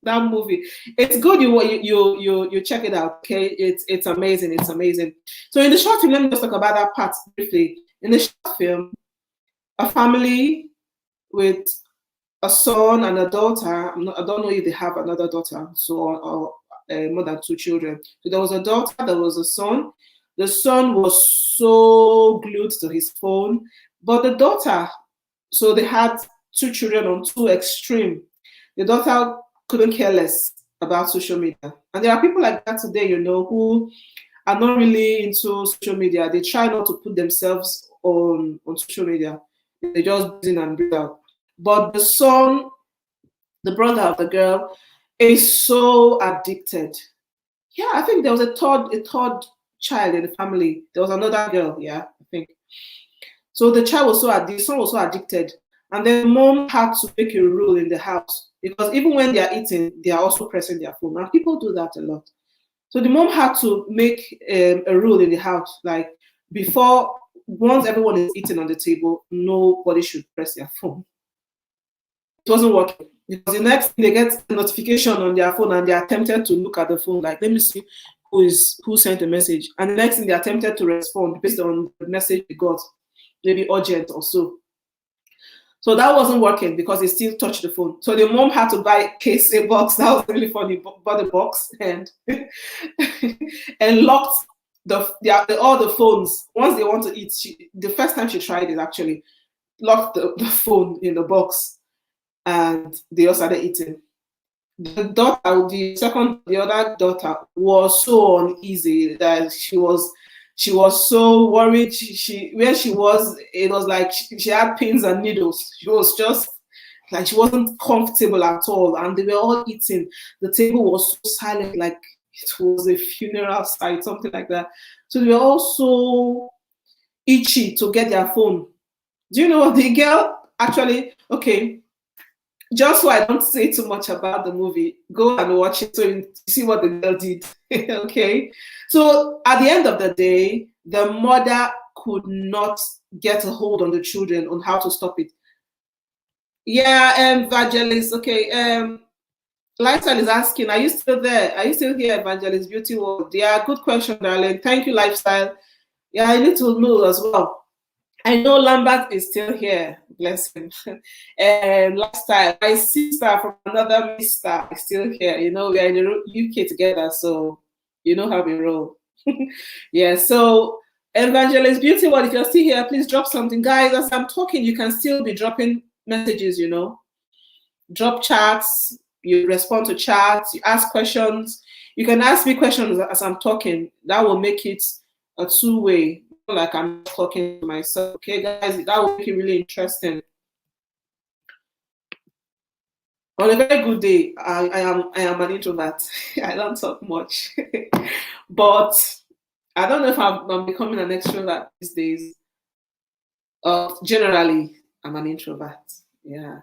movie. It's good. You check it out. Okay, it's amazing. It's amazing. So in the short film, let me just talk about that part briefly. In the short film, a family with a son and a daughter. I don't know if they have another daughter, or more than 2 children. So there was a daughter, there was a son. The son was so glued to his phone, but the daughter, so they had 2 children on 2 extreme. The daughter couldn't care less about social media. And there are people like that today, who are not really into social media. They try not to put themselves on social media. They just in and breathe out. But the son, the brother of the girl, is so addicted. Yeah, I think there was a third child in the family. There was another girl, yeah, I think. So the son was so addicted. And then mom had to make a rule in the house, because even when they are eating, they are also pressing their phone. And people do that a lot. So the mom had to make a rule in the house, like once everyone is eating on the table, nobody should press their phone. It wasn't working, because the next thing, they get a notification on their phone and they are tempted to look at the phone, like, let me see who sent a message. And the next thing, they are tempted to respond based on the message they got, maybe urgent or so. So that wasn't working because they still touched the phone. So the mom had to buy a box. That was really funny. Bought the box and and locked all the phones. Once they want to eat, the first time she tried it, actually locked the phone in the box, and they all started eating. The other daughter was so uneasy that she was so worried. Where she was, it was like she had pins and needles. She was just like, she wasn't comfortable at all. And they were all eating. The table was so silent, like it was a funeral site, something like that. So they were all so itchy to get their phone. Do you know what the girl actually? Okay, just so I don't say too much about the movie, go and watch it so you see what the girl did. Okay. So at the end of the day, the mother could not get a hold on the children on how to stop it. Yeah, Evangelist. Okay. Lifestyle is asking, are you still there? Are you still here, Evangelist Beauty World? Yeah, good question, darling. Thank you, Lifestyle. Yeah, I need to know as well. I know Lambert is still here, bless him. And Lifestyle, my sister from another mister is still here. We are in the UK together, so you know how we roll. Yeah, so Evangelist Beauty World, if you're still here, please drop something. Guys, as I'm talking, you can still be dropping messages, drop chats, you respond to chats, you ask questions. You can ask me questions as I'm talking. That will make it a two-way, like I'm talking to myself. Okay, guys, that will make it really interesting. On a very good day, I am an introvert. I don't talk much, but I don't know if I'm becoming an extrovert these days. Generally, I'm an introvert. Yeah.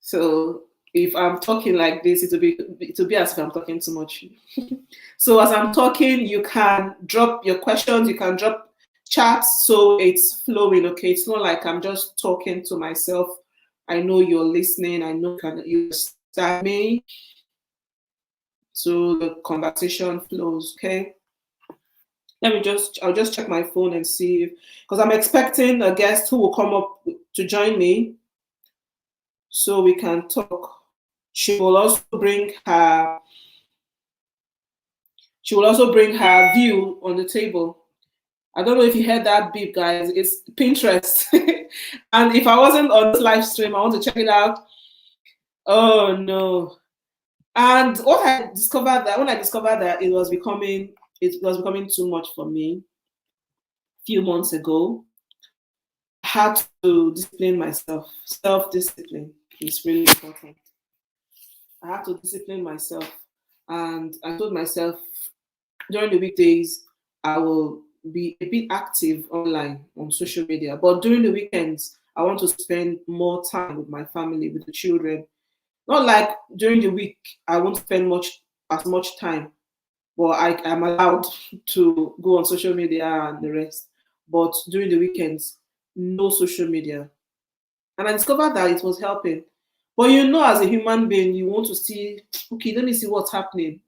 So if I'm talking like this, it'll be as if I'm talking too much. So as I'm talking, you can drop your questions, you can drop chats, so it's flowing. Okay, it's not like I'm just talking to myself. I know you're listening. I know you understand me. So the conversation flows. Okay. I'll just check my phone and see, because I'm expecting a guest who will come up to join me so we can talk. She will also bring her she will also bring her view on the table. I don't know if you heard that beep, guys. It's Pinterest. And if I wasn't on this live stream, I want to check it out. Oh no. And what I discovered that when I discovered that it was becoming too much for me a few months ago, I had to discipline myself. Self-discipline is really important. I had to discipline myself. And I told myself during the weekdays, I will be a bit active online on social media. But during the weekends, I want to spend more time with my family, with the children. Not like during the week, I won't spend as much time, but I am allowed to go on social media and the rest. But during the weekends, no social media. And I discovered that it was helping. But as a human being, you want to see, okay, let me see what's happening.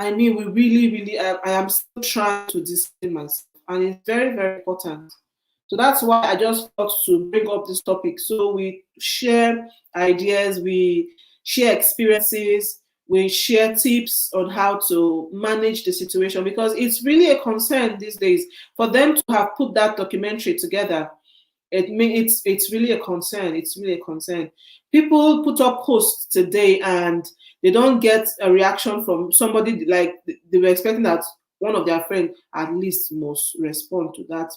I mean, we really, really, I am still trying to discipline myself, and it's very, very important. So that's why I just thought to bring up this topic. So we share ideas, we share experiences, we share tips on how to manage the situation, because it's really a concern these days for them to have put that documentary together. It's really a concern. It's really a concern. People put up posts today and they don't get a reaction from somebody, like they were expecting that one of their friends at least must respond to that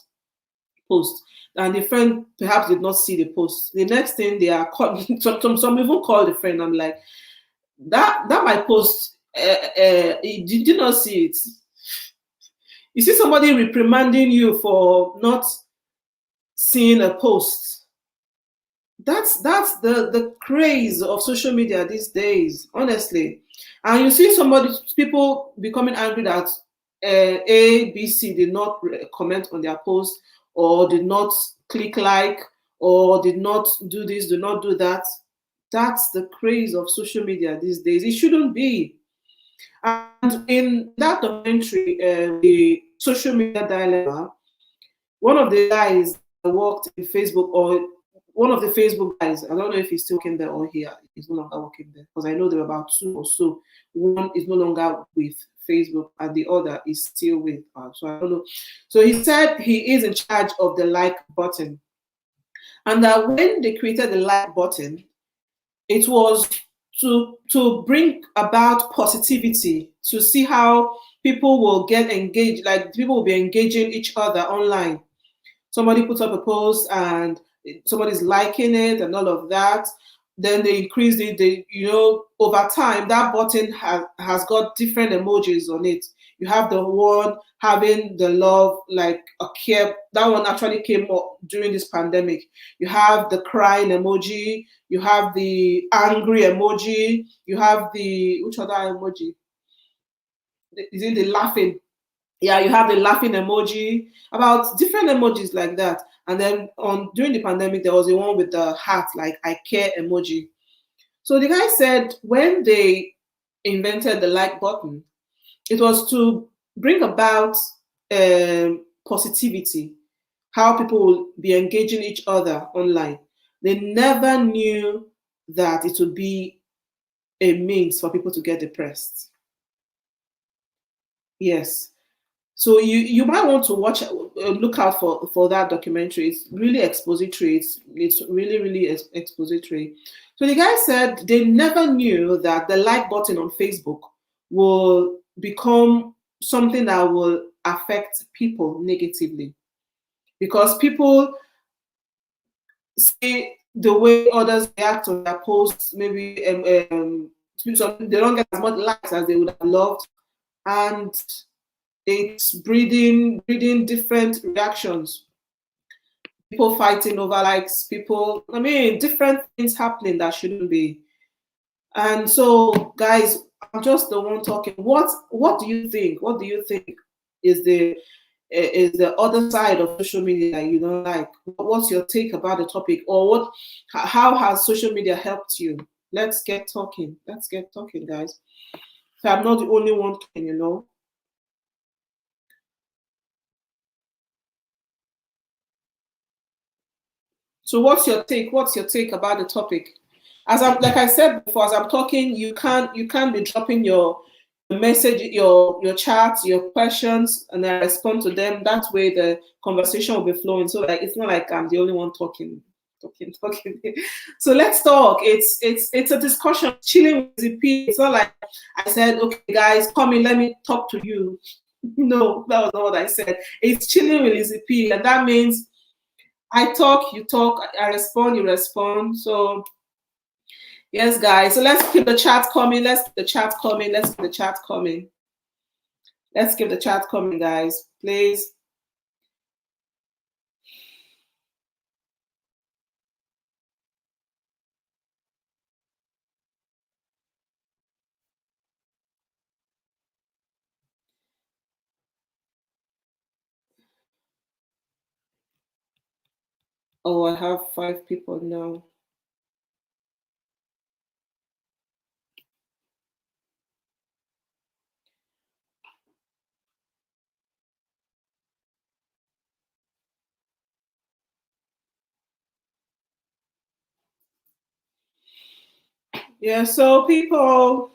post, and the friend perhaps did not see the post. The next thing they are called, some even call the friend. I'm like, that my post, did you not see it? You see somebody reprimanding you for not seeing a post. That's the craze of social media these days, honestly. And you see people becoming angry that A, B, C did not comment on their post, or did not click like, or did not do this, do not do that. That's the craze of social media these days. It shouldn't be. And in that documentary, the social media dilemma, one of the guys that worked in Facebook, or one of the Facebook guys, I don't know if he's still working there or he's no longer working there, because I know there were about two or so. One is no longer with Facebook and the other is still with us. So I don't know. So he said he is in charge of the like button. And that when they created the like button, it was to bring about positivity, to see how people will get engaged, like people will be engaging each other online. Somebody puts up a post and somebody's liking it and all of that. Then they increase it. Over time, that button has got different emojis on it. You have the one having the love, like a care. That one actually came up during this pandemic. You have the crying emoji. You have the angry emoji. You have the, which other emoji? Is it the laughing? Yeah, you have the laughing emoji, about different emojis like that. And then during the pandemic, there was the one with the heart, like I care emoji. So the guy said when they invented the like button, it was to bring about positivity, how people will be engaging each other online. They never knew that it would be a means for people to get depressed. Yes. So you might want to look out for that documentary. It's really expository. It's really really expository. So the guy said they never knew that the like button on Facebook will become something that will affect people negatively, because people see the way others react on their posts. Maybe they don't get as much likes as they would have loved, and it's breeding different reactions. people fighting over likes, people, I mean, different things happening that shouldn't be. And so, guys, I'm just the one talking. What do you think? What do you think is the other side of social media that you don't like? What's your take about the topic, or how has social media helped you? Let's get talking. Let's get talking, guys. So I'm not the only one talking, you know. So what's your take? What's your take about the topic? As I'm like I said before, as I'm talking, you can't be dropping your message, your chats, your questions, and I respond to them. That way the conversation will be flowing. So like it's not like I'm the only one talking. So let's talk. It's a discussion, chilling with the people. It's not like I said, okay, guys, come in, let me talk to you. No, that was not what I said. It's chilling with Lizzy P, and that means I talk, you talk, I respond, you respond. So yes, guys. So let's keep the chat coming. Let's keep the chat coming. Let's keep the chat coming. Let's keep the chat coming, guys. Please. Oh, I have 5 people now. Yeah, so people,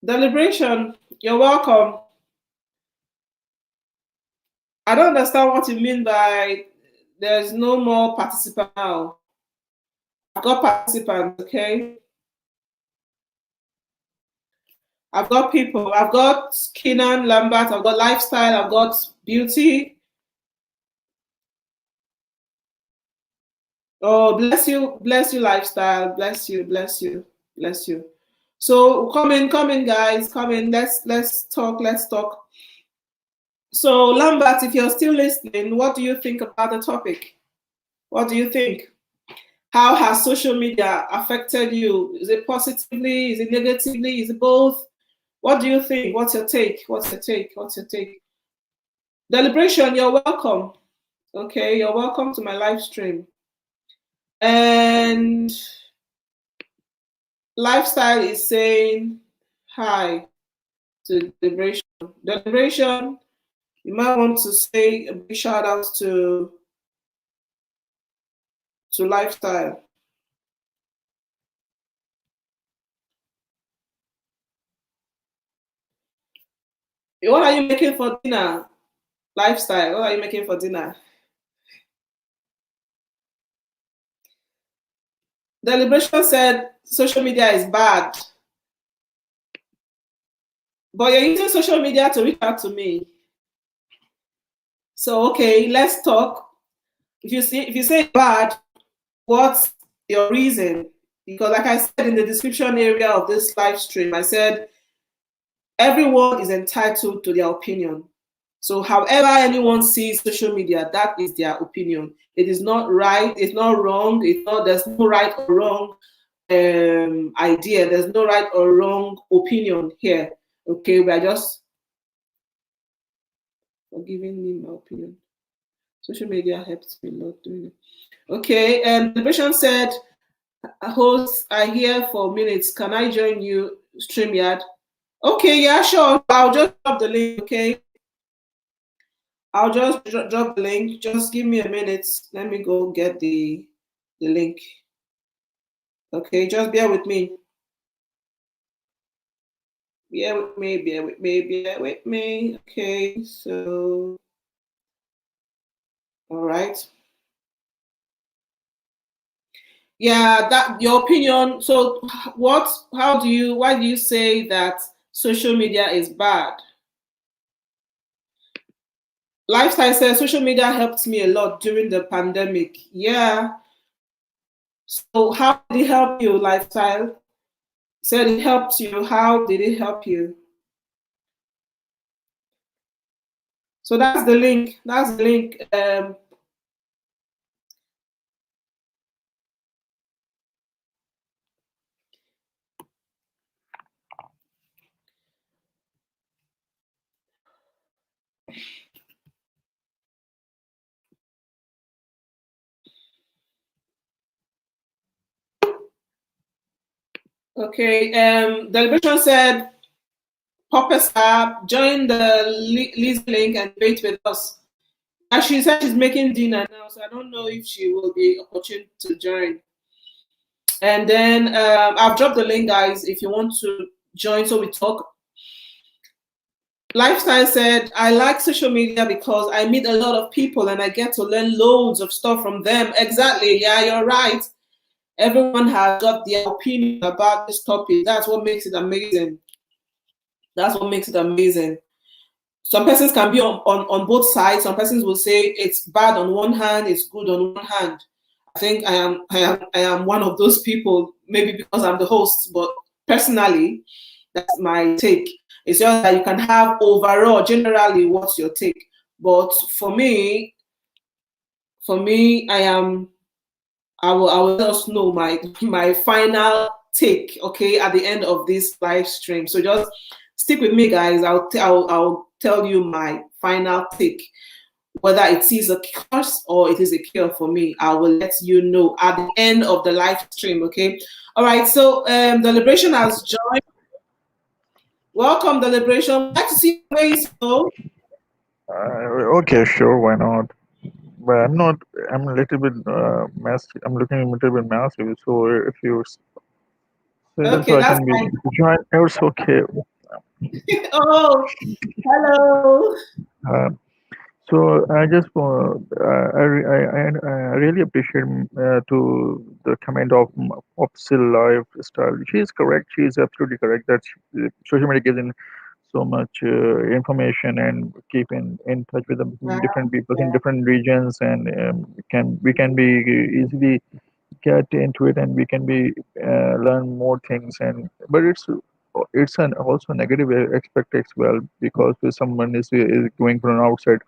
deliberation, you're welcome. I don't understand what you mean by there's no more participant now. I've got participants, okay? I've got people. I've got Kenan Lambert. I've got lifestyle. I've got beauty. Oh, bless you, lifestyle. Bless you, bless you, bless you. So come in, guys. Come in. Let's talk. Let's talk. So Lambert, if you're still listening, what do you think about the topic? What do you think? How has social media affected you? Is it positively? Is it negatively? Is it both? What do you think? What's your take? What's your take? What's your take? Deliberation, you're welcome. Okay, you're welcome to my live stream. And lifestyle is saying hi to deliberation. Deliberation, you might want to say a big shout out to lifestyle. What are you making for dinner? Lifestyle. What are you making for dinner? Deliberation said social media is bad, but you're using social media to reach out to me. So okay, let's talk. If you say bad, what's your reason? Because like I said in the description area of this live stream, I said everyone is entitled to their opinion. So however anyone sees social media, that is their opinion. It is not right, it's not wrong, there's no right or wrong idea, there's no right or wrong opinion here. Okay, we are just giving me my opinion. Social media helps me a lot doing it. Okay, the patient said, hosts are here for minutes. Can I join you, StreamYard? Okay, yeah, sure. I'll just drop the link, okay? I'll just drop the link. Just give me a minute. Let me go get the link. Okay, just bear with me. Bear with me, bear with me, bear with me. Okay, so all right. Yeah, that your opinion. So why do you say that social media is bad? Lifestyle says social media helped me a lot during the pandemic. Yeah. So how did it help you, Lifestyle? Said it helped you. How did it help you? So that's the link. That's the link. Okay. Deliberation said, Papa Star, join the Lizzy link and debate with us. And she said she's making dinner now, so I don't know if she will be opportune to join. And then I've dropped the link, guys, if you want to join so we talk. Lifestyle said, I like social media because I meet a lot of people and I get to learn loads of stuff from them. Exactly. Yeah, you're right. Everyone has got their opinion about this topic. That's what makes it amazing. That's what makes it amazing. Some persons can be on both sides. Some persons will say it's bad on one hand, it's good on one hand. I think I am one of those people, maybe because I'm the host, but personally, that's my take. It's just that you can have overall, generally, what's your take. But for me, I will let us know my final take, okay, at the end of this live stream. So just stick with me, guys. I'll tell you my final take. Whether it is a curse or it is a cure for me, I will let you know at the end of the live stream, okay? All right, so the Liberation has joined. Welcome, the Liberation. I'd like to see your face, so. Okay, sure, why not? But I'm not. I'm a little bit massive. I'm looking a little bit massive. So if you say that, so Okay, I that's can be fine. join. It's okay. Oh, hello. Uh, so I just I really appreciate to the comment of still lifestyle. She is correct. She is absolutely correct that social media gives in so much information and keep in touch with the Yeah, different people in yeah, different regions and can we can be easily get into it and we can be learn more things and but it's an also negative aspect as well because if someone is going from outside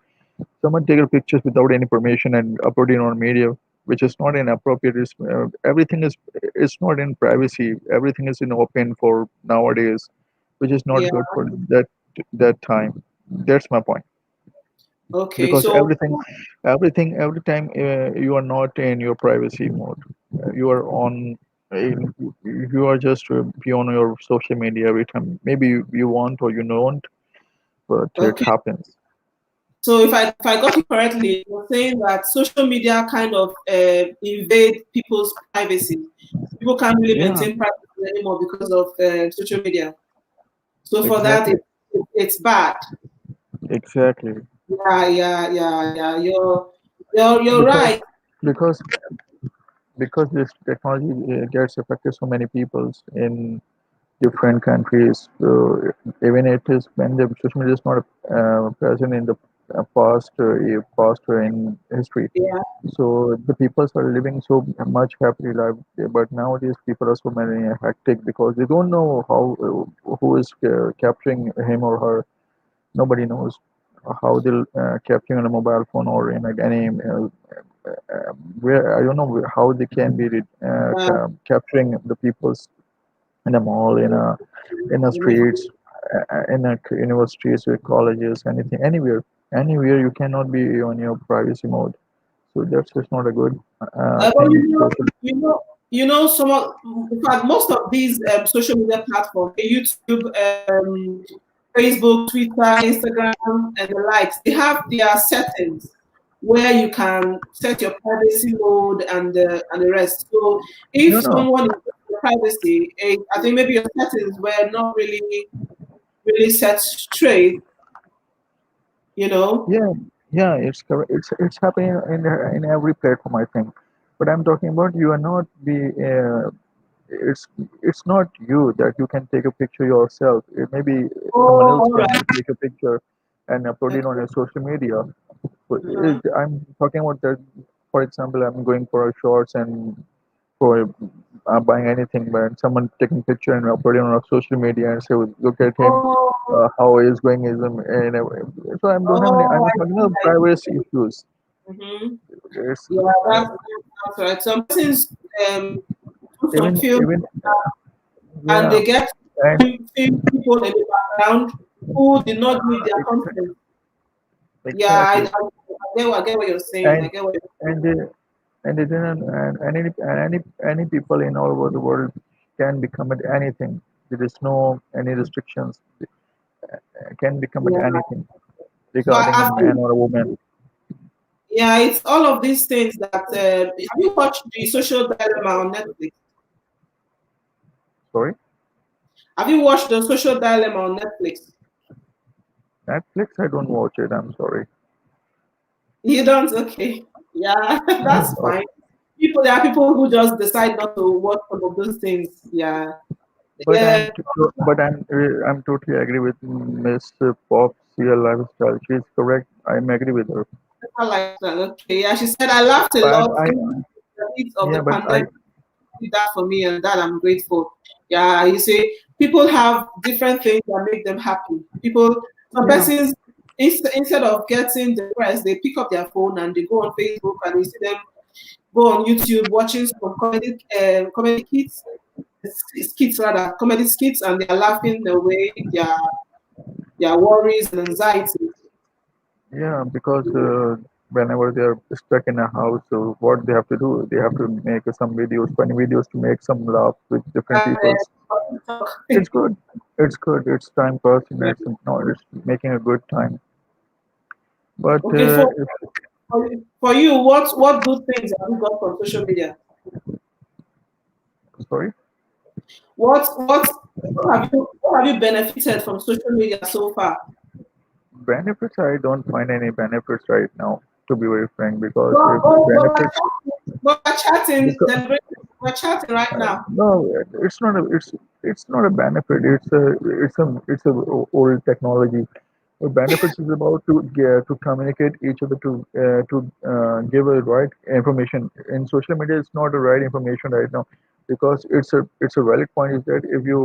someone take a pictures without any permission and upload it on media which is not inappropriate everything is it's not in privacy everything is in open for nowadays which is not yeah. good for that time that's my point Okay, because so everything every time you are not in your privacy mode you are on you are just be on your social media every time maybe you want or you don't but it okay. happens. So if I got you correctly, you're saying that social media kind of invade people's privacy. People can't really Yeah, maintain privacy anymore because of social media. So for that, exactly, it's bad. exactly, Yeah, yeah, yeah, yeah. You're because right. because because this technology gets affected so many peoples in different countries. So even it is when the social media is not present in the past in history. Yeah, So the people are living so much happy life, but nowadays people are so many hectic because they don't know how who is capturing him or her. Nobody knows how they'll capturing on a mobile phone or in like any where I don't know how they can be yeah. capturing the people's in a mall, in a streets, in a universities, or colleges, anything, anywhere you cannot be on your privacy mode. So that's just not a good But thing. Social. some of, in fact, most of these social media platforms, YouTube, Facebook, Twitter, Instagram, and the likes, they have their settings where you can set your privacy mode and the rest. So No, if no. someone is your privacy, I think maybe your settings were not really set straight, you know. Yeah, yeah. It's correct. It's happening in every platform, I think. But I'm talking about you are not the. It's it's not you that you can take a picture yourself. Maybe someone Oh, else all can right. take a picture and upload it on Okay. your social media. But Uh-huh. I'm talking about that. For example, I'm going for a shorts and for buying anything, but someone taking picture and uploading on social media and say, look at him, Oh, how he's going is in a way. So I don't have any. I'm oh, not I talking see. about privacy issues. Mm-hmm. It's Yeah, that's right. Some persons do some even film even and yeah, they get and film people in the background who did not need their exactly, consent. Yeah, exactly. I get what you're saying. I and get what and they and they didn't and any people in all over the world can become at anything. There is no any restrictions. Can become at you're yeah. anything So regarding a I man think or a woman. yeah, it's all of these things that have you watched the social dilemma on Netflix? Sorry, Have you watched the social dilemma on Netflix? Netflix. I don't watch it. I'm sorry. You don't? Okay. Yeah, that's No. fine. There are people who just decide not to watch some of those things. Yeah. But Yeah. I'm totally agree with Miss Pop's real lifestyle. She's correct. I'm agree with her. I like that. Okay. Yeah, she said I laughed a But lot in the heat of yeah, the but I pandemic. Did that for me, and that I'm grateful. Yeah, you see, people have different things that make them happy. Some yeah persons, instead of getting depressed, they pick up their phone and they go on Facebook and you see them go on YouTube watching some comedy skits rather, comedy skits, and they are laughing away their worries and anxieties. yeah because whenever they're stuck in a house, so what they have to do, they have to make some videos, funny videos to make some laugh with different And, people. talk. It's good. It's good. It's time passing. Yeah. It's making a good time. But Okay, for you, what good things have you got from social media? sorry, What have you benefited from social media so far? benefits. I don't find any benefits right now, to be very frank, because Well, if oh, benefits, we're chatting. because We're chatting right now. no, it's not a benefit. It's a old technology. The benefits is about to communicate each other to give a right information. In social media, it's not the right information right now, because it's a valid point is that if you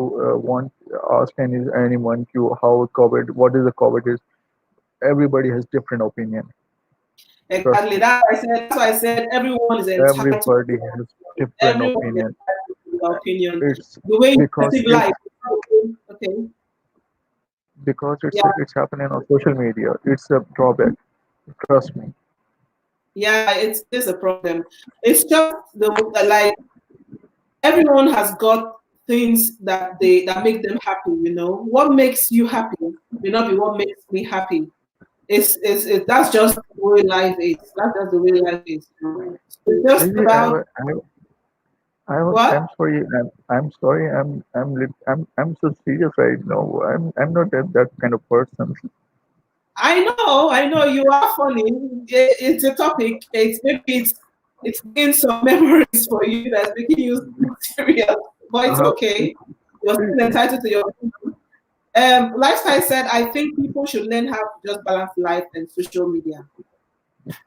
want ask anyone to how COVID, what is the COVID is, everybody has different opinion. Trust Exactly. me, That's why I said everyone is entitled. everybody has different Everyone is opinion. entitled to their opinion. It's The way you because perceive it's life. Okay. because Yeah. it's happening on social media. It's a drawback. Trust me. Yeah. It's a problem. It's just the like everyone has got things that make them happy. What makes you happy may not be what makes me happy. That's just the way life is. That's just the way life is. So it's just Lizzy, about I'm what sorry. I'm sorry. I'm so serious right now. I'm not that kind of person. I know you are funny. It's a topic. It's bringing some memories for you that's making you serious, but it's Uh, okay. You're still entitled to your opinion. Lifestyle said, I think people should learn how to just balance life and social media. balance.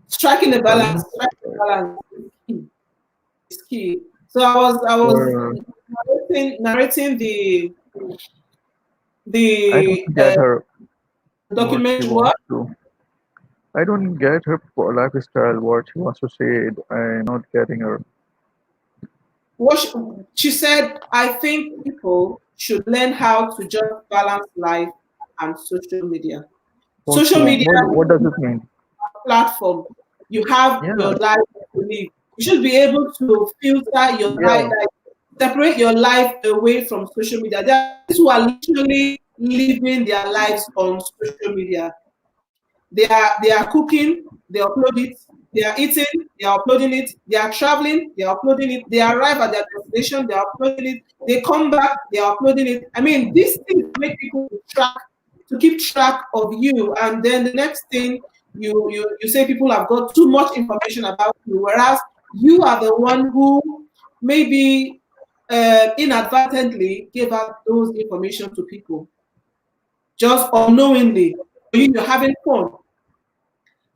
Striking the balance is key. Is key. So I was Uh, narrating I don't the get her what she documentary. What wants to. I don't get her lifestyle. What she wants to say. I'm not getting her. what she said, I think people should learn how to just balance life and social media. Social Okay. media What does it mean? platform. You have Yeah. your life to live. You should be able to filter your life, Yeah. like separate your life away from social media. There are people who are literally living their lives on social media. They are cooking, they upload it. They are eating, they are uploading it. They are traveling, they are uploading it. They arrive at their destination, they are uploading it. They come back, they are uploading it. I mean, these things make people to keep track of you. And then the next thing you say people have got too much information about you, whereas you are the one who maybe inadvertently gave out those information to people just unknowingly. You're having fun.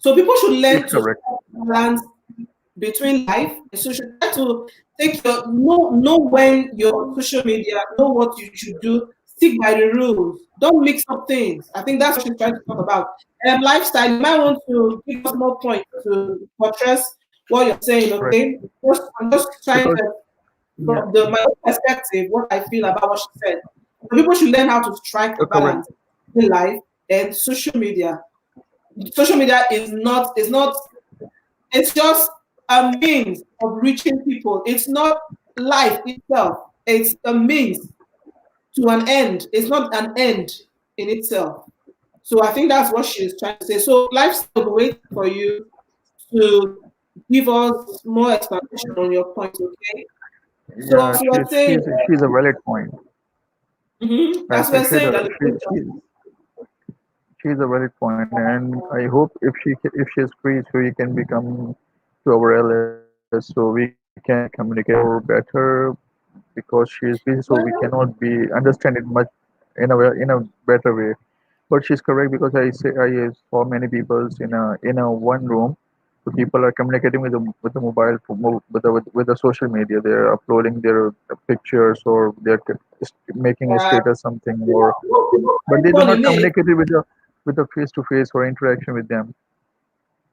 So people should It's learn to correct. balance between life and social. Try to take your know when your social media, know what you should do. Stick by the rules. Don't mix up things. I think that's what she's trying to talk about. Lifestyle. You might want to give us more points to buttress what you're saying. Right. Okay, I'm just trying Because to yeah, from my own perspective what I feel about what she said. So people should learn how to strike a correct. balance in life and social media. Social media is not it's just a means of reaching people. It's not life itself. It's a means to an end. It's not an end in itself. So I think that's what she's trying to say. So lifestyle will wait for you to give us more explanation on your point, okay? So Yeah, as you were saying, she's a valid point. I as we were appreciate saying, her. that She's a valid point, and I hope if she's free, so you can become to our LS, so we can communicate more better because she is busy, so we well, cannot be understand it much in a better way. But she's correct because I saw many people in a one room. So people are communicating with the mobile with the social media. They're uploading their pictures or they're making a uh, status something, or but they do not funny name. communicate it with the face to face or interaction with them,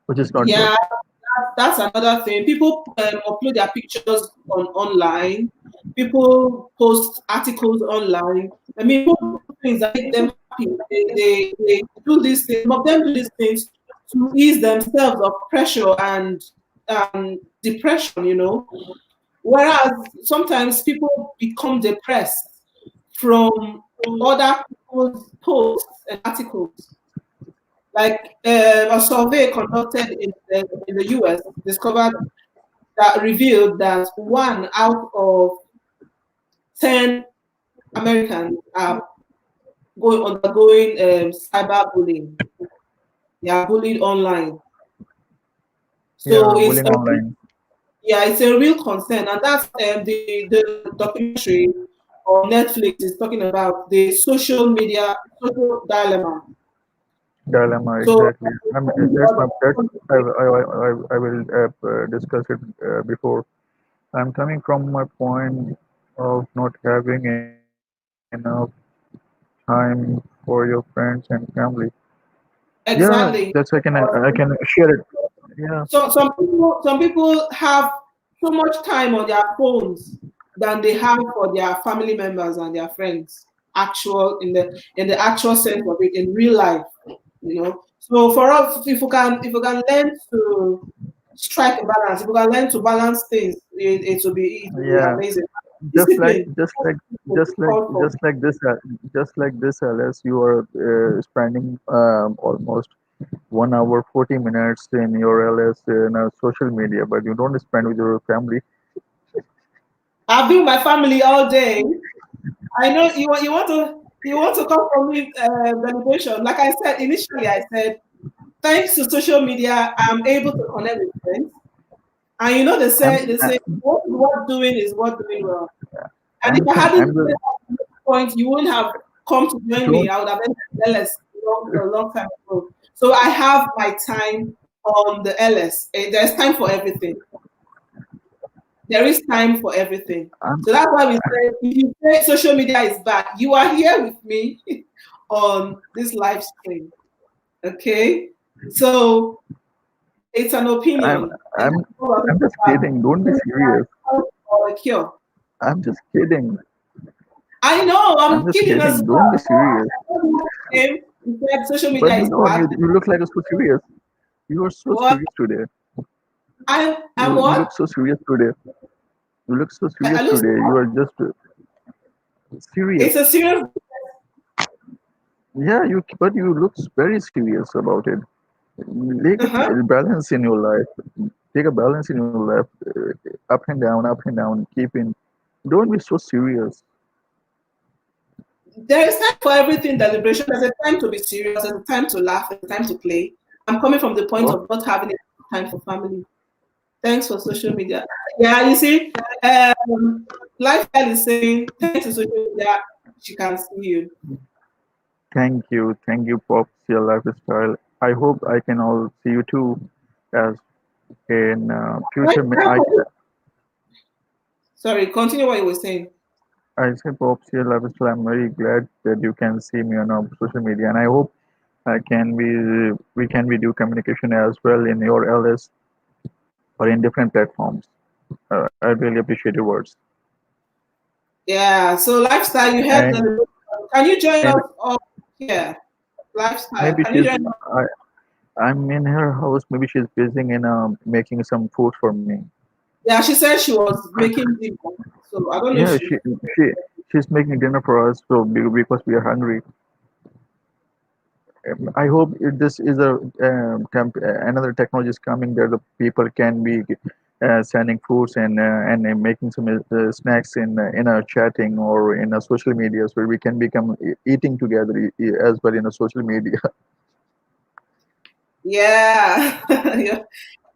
which is not good. Yeah, that's another thing. People upload their pictures online. People post articles online. I mean, people do things that make them happy. They do these things. Some of them do these things to ease themselves of pressure and depression. Whereas sometimes people become depressed from other people's posts and articles. Like a survey conducted in the US discovered that revealed that 1 out of 10 Americans are undergoing cyberbullying. They are bullied online. Yeah, So bullying online. it's a real concern, and that's the documentary on Netflix is talking about the social dilemma. Dilemma, So exactly. That's my that's I will discuss it before. I'm coming from my point of not having enough time for your friends and family. Yeah, that's exactly. I can share it. Yeah, So some people have so much time on their phones than they have for their family members and their friends. Actual in the actual sense of it in real life, So for us, if we can learn to strike a balance, if we can learn to balance things, it will be yeah. amazing. Just like Discipline just like will be called for. just like this, Alice, you are spending almost 1 hour 40 minutes in your LS in social media, but you don't spend with your family. I've been with my family all day. I know you want to come from me validation. Like I said initially, I said thanks to social media, I'm able to connect with friends. And they say I'm what is worth doing is worth doing well. And if I hadn't I'm said the at this point, you wouldn't have come to join me. don't I would have entered the LS a long time ago. So I have my time on the LS. There's time for everything. There is time for everything. I'm So that's why we say if you say social media is bad, you are here with me on this live stream. Okay? So it's an I'm opinion. And I'm that's what we're I'm talking just about. kidding. Don't be serious. Or a cure. I'm just kidding. I know, I'm I'm just kidding as kidding. Don't be well. serious. You said social But media you is know, bad. you look like so serious. You are so What? serious today. I'm You look what? so serious today. You look so I serious lose. today. You are just serious. It's a serious. Yeah, but you look very serious about it. Take Uh-huh. a balance in your life. Take a balance in your life. Up and down. Keep in. Don't be so serious. There is time for everything. Deliberation. There's a time to be serious. There's a time to laugh. There's a time to play. I'm coming from the point Oh, of not having time for family. Thanks for social media. Yeah, you see, um, lifestyle is saying thanks to social media, she can see you. thank you, Pops, your lifestyle. I hope I can all see you too, as In Right, future, right. Sorry, continue what you were saying. I say, Pops, here, Lavisla, I'm very glad that you can see me on social media, and I hope I can be we can be do communication as well in your LS or in different platforms. I really appreciate your words. Yeah, so lifestyle, you heard And the. Can you join and us up here? Lifestyle, maybe can you she's join us? I I'm in her house. Maybe she's busy in making some food for me. Yeah, she said she was making dinner, so I don't know if Yeah, she. she she's making dinner for us. So because we are hungry, I hope this is a another technology is coming that the people can be sending foods and making some snacks in a chatting or in a social medias where we can become eating together as well in a social media. Yeah,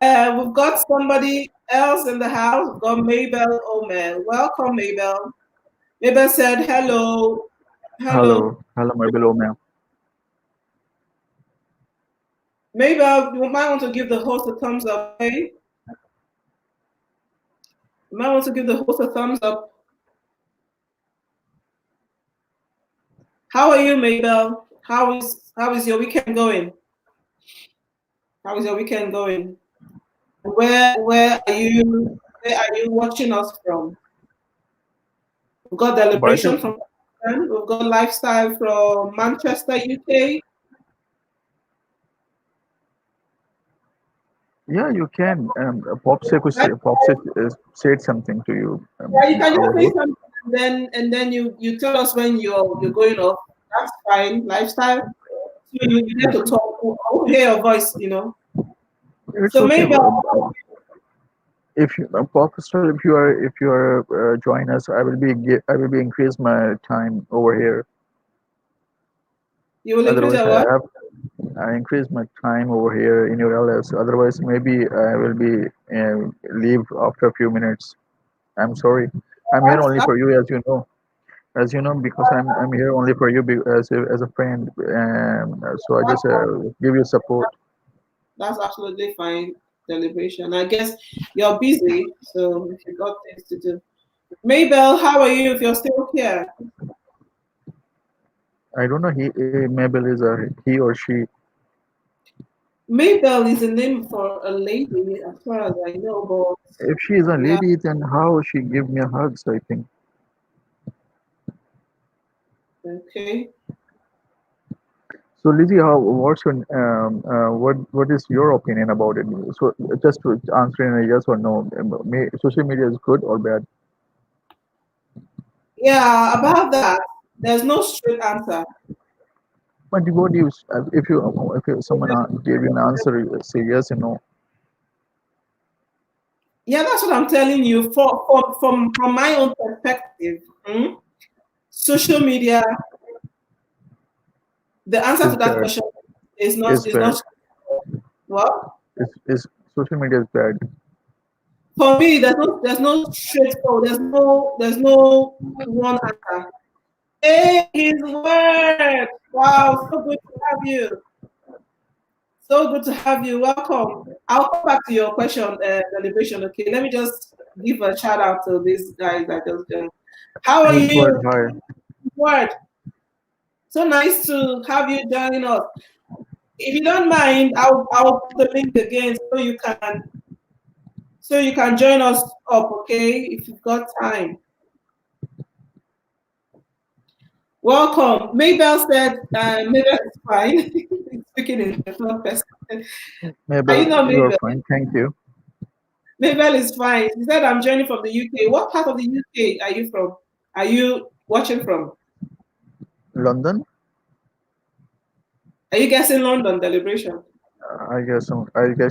yeah. We've got somebody else in the house. We've got Mabel Omer. Welcome, Mabel. Mabel said hello. Hello. Hello, hello, my below ma'am. Mabel, you might want to give the host a thumbs up, okay? You might want to give the host a thumbs up. How are you, Mabel? How is your weekend going? How is your weekend going? Where are you watching us from? We've got By the Deliberation from Japan. We've got Lifestyle from Manchester, UK. yeah, you can. Pop said something to you. Yeah, you can just Our say host. something and then you tell us when you're going off. That's fine. Lifestyle. So you get to It's talk. I want to hear your voice. it's So okay. maybe If you Pop Star, if you are join us, I will be increase my time over here. you will increase Otherwise, your what? I increase my time over here in your LS. Otherwise, maybe I will be leave after a few minutes. I'm sorry. I'm here That's, only that's, for you, as you know. As you know, because I'm here only for you as a friend. So I just that's, give you support. that's absolutely fine. Celebration. I guess you're busy, so if you got things to do. Mabel, how are you if you're still here? I don't know. Mabel is a he or she. Mabel is a name for a lady, as far as I know, If she is a but yeah, lady, then how she give me a hugs? I think. okay. So Lizzie, what's your what is your opinion about it? So just to answer in a yes or no, social media is good or bad? Yeah, about that, there's no straight answer. But what do you someone gave you an answer, you say yes or no. Yeah, that's what I'm telling you. From my own perspective, social media. The answer Is to that bad? question is Is not is bad? not well. Is social media is bad? For me, there's no straightforward. There's no one answer. Hey, his word! Wow, so good to have you. So good to have you. Welcome. I'll come back to your question, celebration. Okay, let me just give a shout out to these guys that just joined. How are Is word you? high? Word. So nice to have you joining us. If you don't mind, I'll put the link again so you can join us up, okay? If you've got time. Welcome. Mabel said, Mabel is fine. Speaking in the third person. Are you Mabel, not you are Mabel? fine. Thank you. Mabel is fine. She said, I'm joining from the UK. What part of the UK are you from? Are you watching from? London? Are you guessing London deliberation? I guess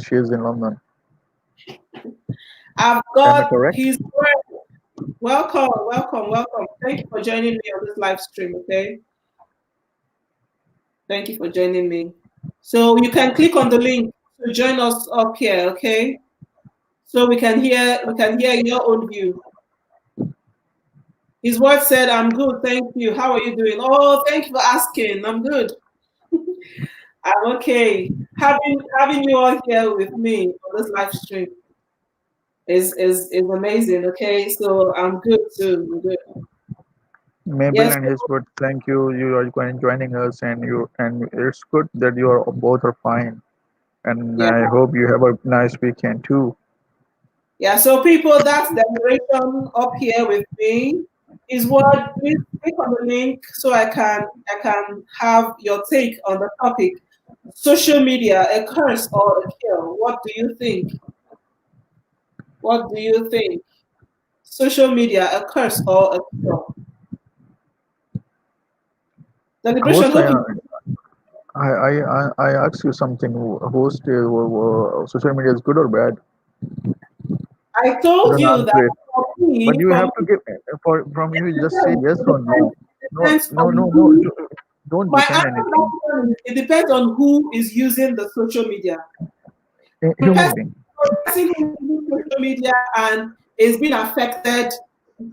she is in London. I've Am I got correct? his word. Welcome, welcome, welcome. Thank you for joining me on this live stream, okay? Thank you for joining me. So you can click on the link to join us up here, okay? So we can hear your own view. His word said, I'm good, thank you. How are you doing? Oh, thank you for asking. I'm good. I'm okay. having you all here with me on this live stream is amazing. Okay, so I'm good too. I'm good. Mabel Yes, and his word, thank you. You are joining us, and it's good that you are both are fine. And yeah, I hope you have a nice weekend too. yeah. So people, that's the narration up here with me. Is what please click on the link so I can have your take on the topic. Social media, a curse or a cure? What do you think? What do you think? Social media, a curse or a cure? Deliberation. Host, Hope you. I ask you something. Host, social media is good or bad? I You told don't you that answer it, for but me, you for have to me, give for from you. it Just say depends. yes It or depends. no. It No, depends no, on no, no. who. Don't My defend answer to anything. that question is it depends on who is using the social media. A The human person, being. the person who is using social media and is being affected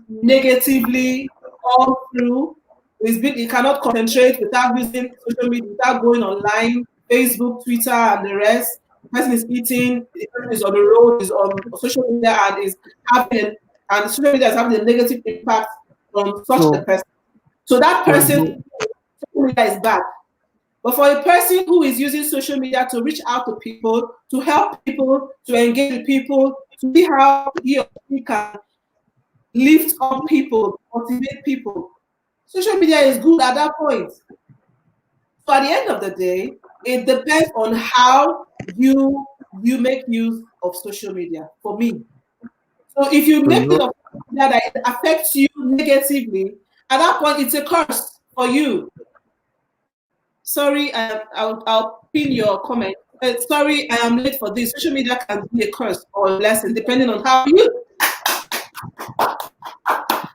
negatively all through he cannot concentrate without using social media, without going online, Facebook, Twitter, and the rest. The person is eating, the person is on the road, is on social media, and is having and social media is having a negative impact on such a So, person. So that so person, you social media is bad. But for a person who is using social media to reach out to people, to help people, to engage with people, to see how he or she can lift up people, motivate people, social media is good at that point. So at the end of the day, it depends on how you make use of social media. For me, so if you so make use you of social media that it affects you negatively, at that point it's a curse for you. Sorry, I'll pin your comment. Sorry, I am late for this. Social media can be a curse or a blessing depending on how you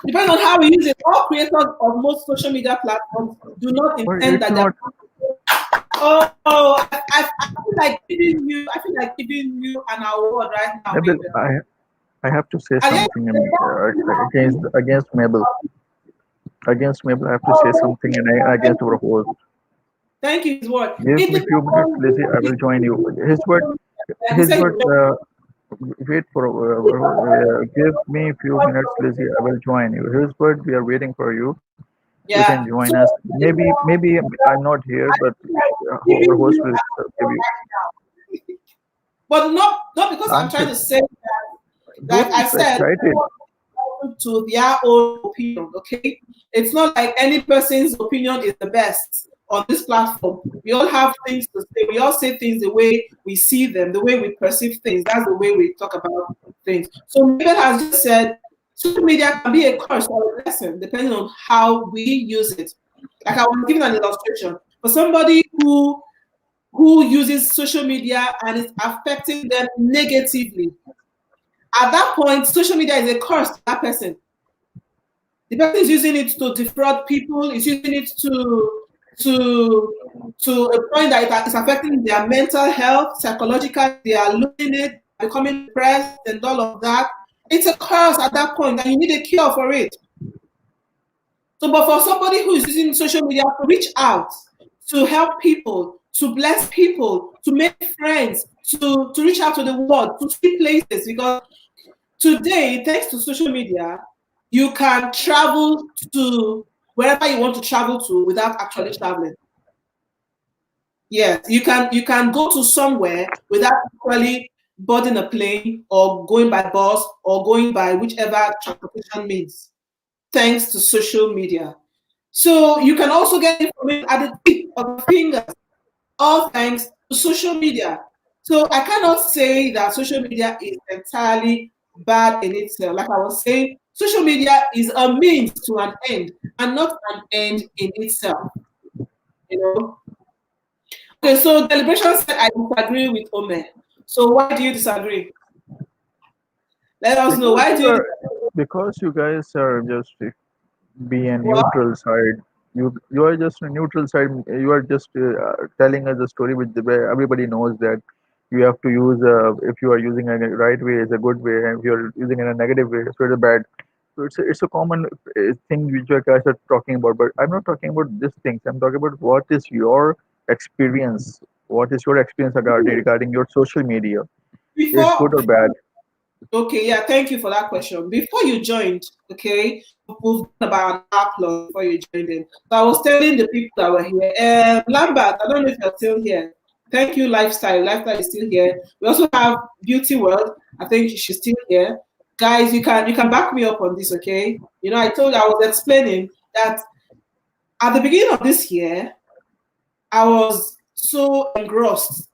depending on how we use it. All creators of most social media platforms do not but intend it's that their not. I feel like giving you an award right now, Mabel, Mabel. I have to say At the end something of the against Mabel. Against Mabel, I have to say oh, something, and against our host. thank you, his word. Give It me depends few minutes, on Lizzy. who I is will join you. he His said he word. will. Wait for. Give me few minutes, Lizzy. I will join you. His word. We are waiting for you. You can Yeah. join So us. Maybe I'm not here, but like our giving host you will an give award you. right now. But not because I'm I'm trying keep, to say that, like don't be I so said, excited. to their own opinion, okay? It's not like any person's opinion is the best on this platform. We all have things to say. We all say things the way we see them, the way we perceive things. That's the way we talk about things. So Mabel has just said social media can be a curse or a lesson depending on how we use it. Like I was giving an illustration. For somebody who uses social media and it's affecting them negatively, at that point, social media is a curse to that person. The person is using it to defraud people, is using it to to a point that it is affecting their mental health, psychological, they are losing it, they are becoming depressed and all of that. It's a curse at that point, and you need a cure for it. So, but for somebody who is using social media to reach out, to help people, to bless people, to make friends, to reach out to the world, to see places, because today, thanks to social media, you can travel to wherever you want to travel to without actually traveling. Yes, you can go to somewhere without actually boarding a plane or going by bus or going by whichever transportation means, thanks to social media. So you can also get information at the tip of your finger, all thanks to social media. So I cannot say that social media is entirely bad in itself. Like I was saying, social media is a means to an end and not an end in itself. You know. Okay, so deliberation said I disagree with Ome. So why do you disagree? Let us know. Because Why do you you are, disagree? because you guys are just be a What? neutral side. You are just a neutral side. You are just telling us a story which where everybody knows that you have to use if you are using a right way is a good way, and if you are using in a negative way, so it's a bad. So it's a common thing which you guys are talking about. But I'm not talking about these things. I'm talking about what is your experience. What is your experience regarding your social media? Is Before, good or bad? okay, yeah, thank you for that question. Before you joined, okay, we've done about an hour plus before you joined in. So I was telling the people that were here, Lambert, I don't know if you're still here. Thank you, Lifestyle. Lifestyle is still here. We also have Beauty World. I think she's still here. Guys, you can back me up on this, okay? You know, I was explaining that at the beginning of this year, I was so engrossed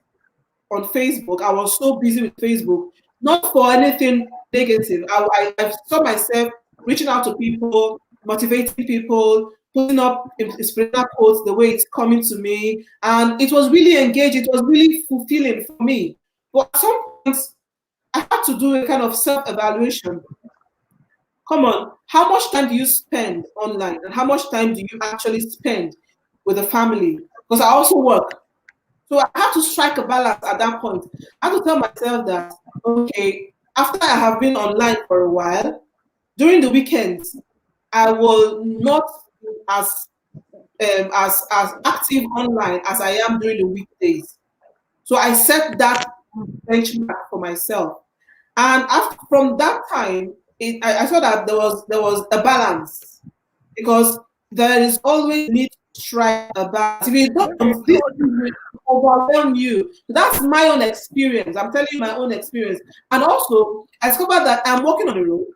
on Facebook. I was so busy with Facebook, not for anything negative. I saw myself reaching out to people, motivating people, putting up inspirational quotes the way it's coming to me. And it was really engaging, it was really fulfilling for me. But at some point, I had to do a kind of self evaluation. Come on, how much time do you spend online and how much time do you actually spend with the family? Because I also work. So I had to strike a balance at that point. I had to tell myself that, okay, after I have been online for a while, during the weekends, I will not be as active online as I am during the weekdays. So I set that benchmark for myself. And after, from that time, I saw that there was a balance because there is always need to strike a balance. If you don't, this will overwhelm you. That's my own experience. I'm telling you my own experience. And also, I discovered that I'm working on the road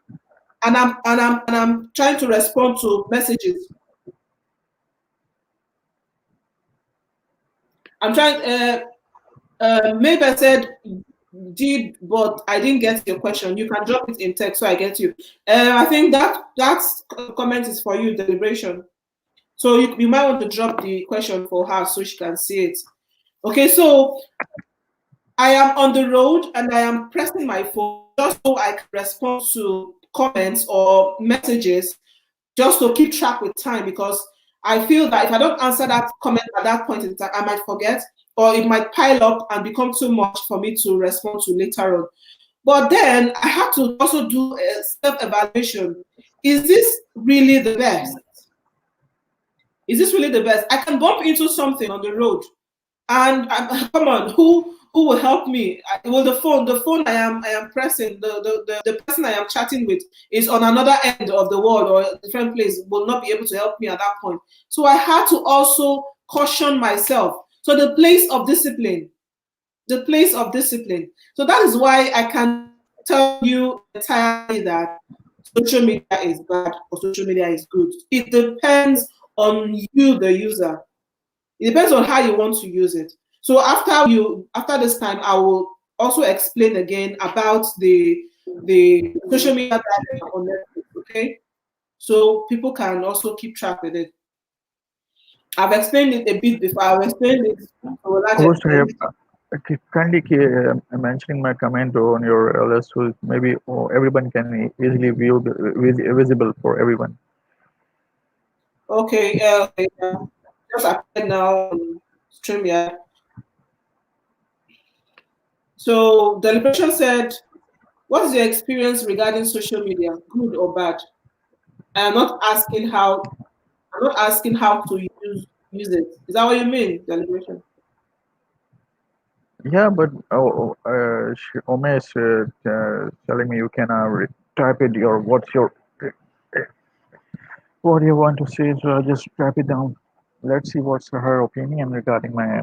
and I'm trying to respond to messages. I'm trying. Maybe I said did, but I didn't get your question. You can drop it in text so I get you. I think that comment is for you, deliberation. So you might want to drop the question for her so she can see it. Okay, so I am on the road and I am pressing my phone just so I can respond to comments or messages just to keep track with time because I feel that if I don't answer that comment at that point in time, I might forget or it might pile up and become too much for me to respond to later on. But then I have to also do a self evaluation. Is this really the best? Is this really the best? I can bump into something on the road and come on, who will help me? Well, the phone I am pressing, the person I am chatting with is on another end of the world or a different place, will not be able to help me at that point. So I had to also caution myself. So the place of discipline. So that is why I can tell you entirely that social media is bad or social media is good. It depends on you, the user. It depends on how you want to use it. So after this time, I will also explain again about the social media that are on Netflix, okay? So people can also keep track with it. I've explained it a bit before. I've explained it to a large Also, extent. kindly mentioning my comment on your LS, so maybe everyone can easily view visible for everyone. Okay, okay, just appeared now on StreamYard. So Deliberation said, what is your experience regarding social media, good or bad? I'm not asking how I'm not asking how to use it. Is that what you mean, Deliberation? Yeah, but Ome is telling me you can type it. Your what's your what do you want to say? So just type it down. Let's see what's her opinion regarding my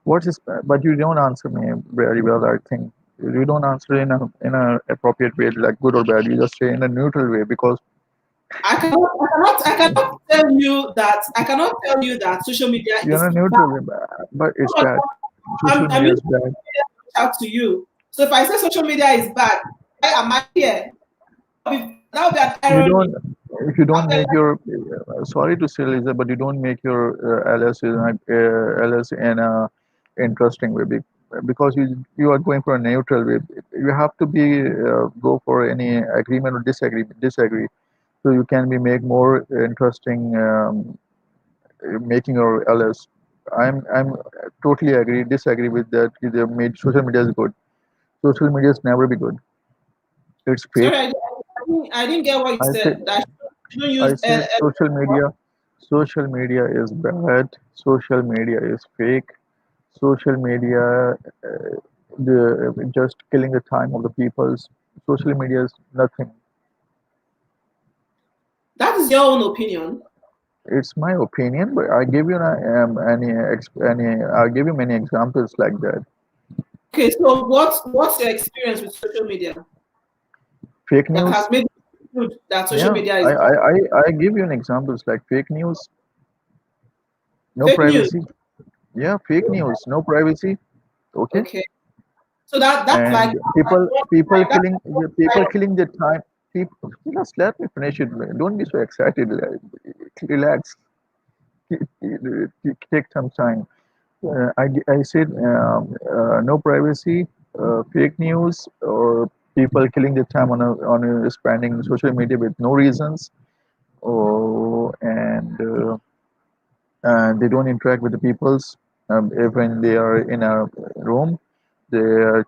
what is. But you don't answer me very well. I think you don't answer in a appropriate way, like good or bad. You just say in a neutral way because I cannot tell you that social media you're is in a bad. neutral way, but it's Come on, bad. Social I'm media using is bad. social media to out to you. So if I say social media is bad, why am I here? That would be an You irony. don't if you don't That make your sorry to say Lisa, but you don't make your LS in a interesting way because you are going for a neutral way. You have to be go for any agreement or disagree so you can be make more interesting making your LS. I'm totally agree disagree with that. They made social media is good. Social media is never be good. It's sorry, fake. I didn't get what you I say said. That you don't use I say social media is bad. Social media is fake. social media, the just killing the time of the people's. Social media is nothing. That is your own opinion. It's my opinion, but I give you I'll give you many examples like that. Okay, so what's your experience with social media Fake that has news. made you conclude that social Yeah, media I is I I, I give you an examples like fake news, no fake news? privacy. Yeah, fake news, no privacy. Okay, Okay, so that's like and people that's killing one people side of killing their time. People, just let me finish it. Don't be so excited. Relax. Take some time. I said no privacy, fake news, or people killing their time on spending social media with no reasons. Oh, and they don't interact with the peoples. If when they are in a room, they are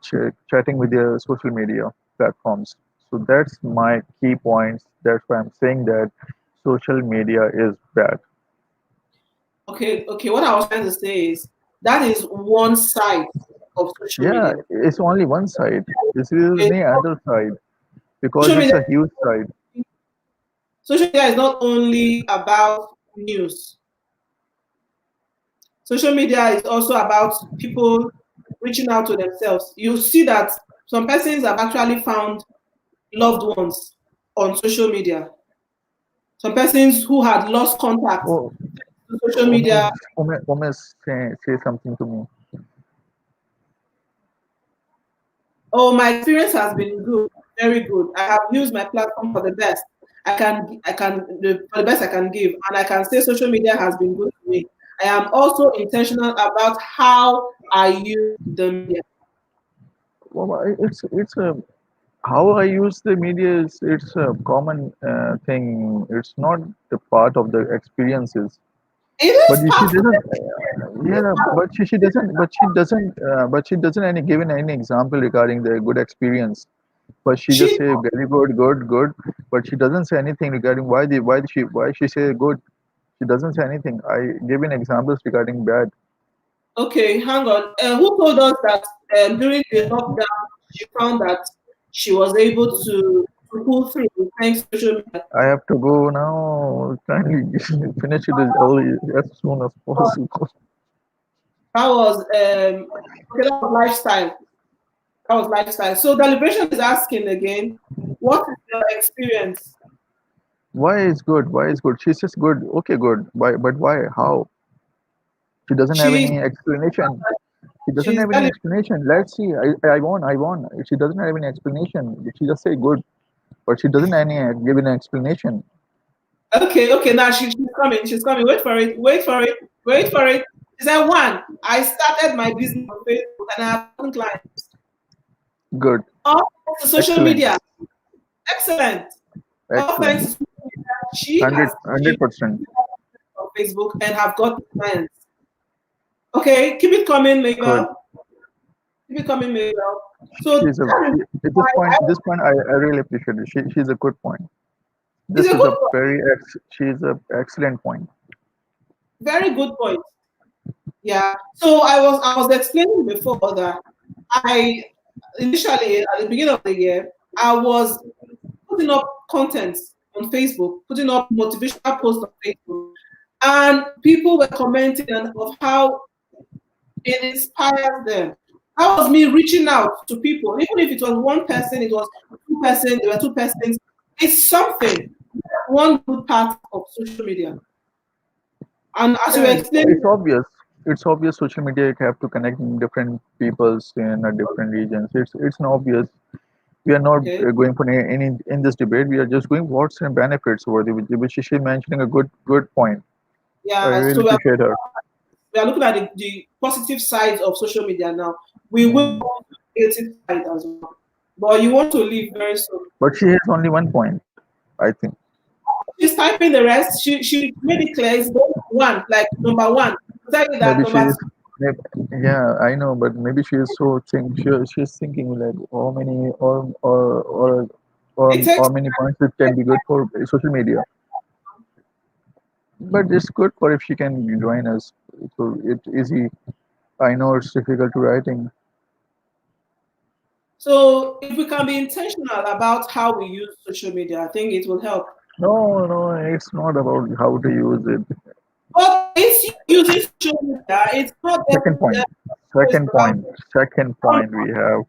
chatting with their social media platforms. So that's my key points. That's why I'm saying that social media is bad. okay. What I was trying to say is that is one side of social Yeah, media. it's only one side. This is Okay, the other side because social it's media a huge side. social media is not only about news. Social media is also about people reaching out to themselves. You see that some persons have actually found loved ones on social media. Some persons who had lost contact Oh, to social media. Say something to me. Oh, my experience has been good, very good. I have used my platform for the best. For the best I can give, and I can say social media has been good to me. I am also intentional about how I use the media. Well, it's a how I use the media is it's a common thing. It's not the part of the experiences. It But is she part of doesn't. it. It is Yeah, part but she doesn't. But she doesn't. But she doesn't any given any example regarding the good experience. But she just she say very good, good, good. But she doesn't say anything regarding why she say good. She doesn't say anything. I give in examples regarding bad. okay, hang on. Who told us that during the lockdown she found that she was able to pull through thanks to social media? I have to go now. Kindly finish it as early as soon as possible. That was okay, that was lifestyle. That was lifestyle. So Deliberation is asking again, what is your experience? Why is good? Why is good? She says good. Okay, good. Why? But why? How? She doesn't have She any explanation. She doesn't she's have any explanation. Let's see. I won. I won. She doesn't have any explanation. She just say good, but she doesn't any give an explanation. okay. Now she's coming. She's coming. Wait for it. Wait for it. Wait for it. She said, one, I started my business on Facebook and I have 1,000 clients. Good. All thanks to social Excellent. media. Excellent. All thanks to Excellent. social media. She has 100%. on Facebook and have got clients. Okay, keep it coming, Good. Mabel. Keep it coming, Mabel. So She's a that is at why this point I really appreciate it. She's a good point. it's This a is good a point, she's a excellent point. very good point. Yeah. So I was explaining before that I initially at the beginning of the year I was putting up content on Facebook, putting up motivational posts on Facebook, and people were commenting on of how it inspires them. That was me reaching out to people, even if it was one person, it was two person, there were two persons. It's something. One good part of social media. And as you Yeah, were it's explaining, obvious. It's obvious social media have to connect different peoples in a different regions. It's an obvious. We are not okay, going for any in this debate. We are just going what's the benefits over the which she mentioning a good point. I yeah, really so appreciate her. we are looking at the positive sides of social media now. We will Mm. go to the negative side as well. But you want to leave very soon. But she has only one point, I think. She's typing the rest. She made it clear it's one, like number one. I'll tell you that Maybe she number is. two. Maybe, yeah, I know, but maybe she is so she's thinking like how many It takes how many points it can be good for social media. But it's good for if she can join us. So it's easy. I know it's difficult to writing. So if we can be intentional about how we use social media, I think it will help. No, no, it's not about how to use it. But it's you using social media. It's not Second that point. always Second about. point. Second point we have.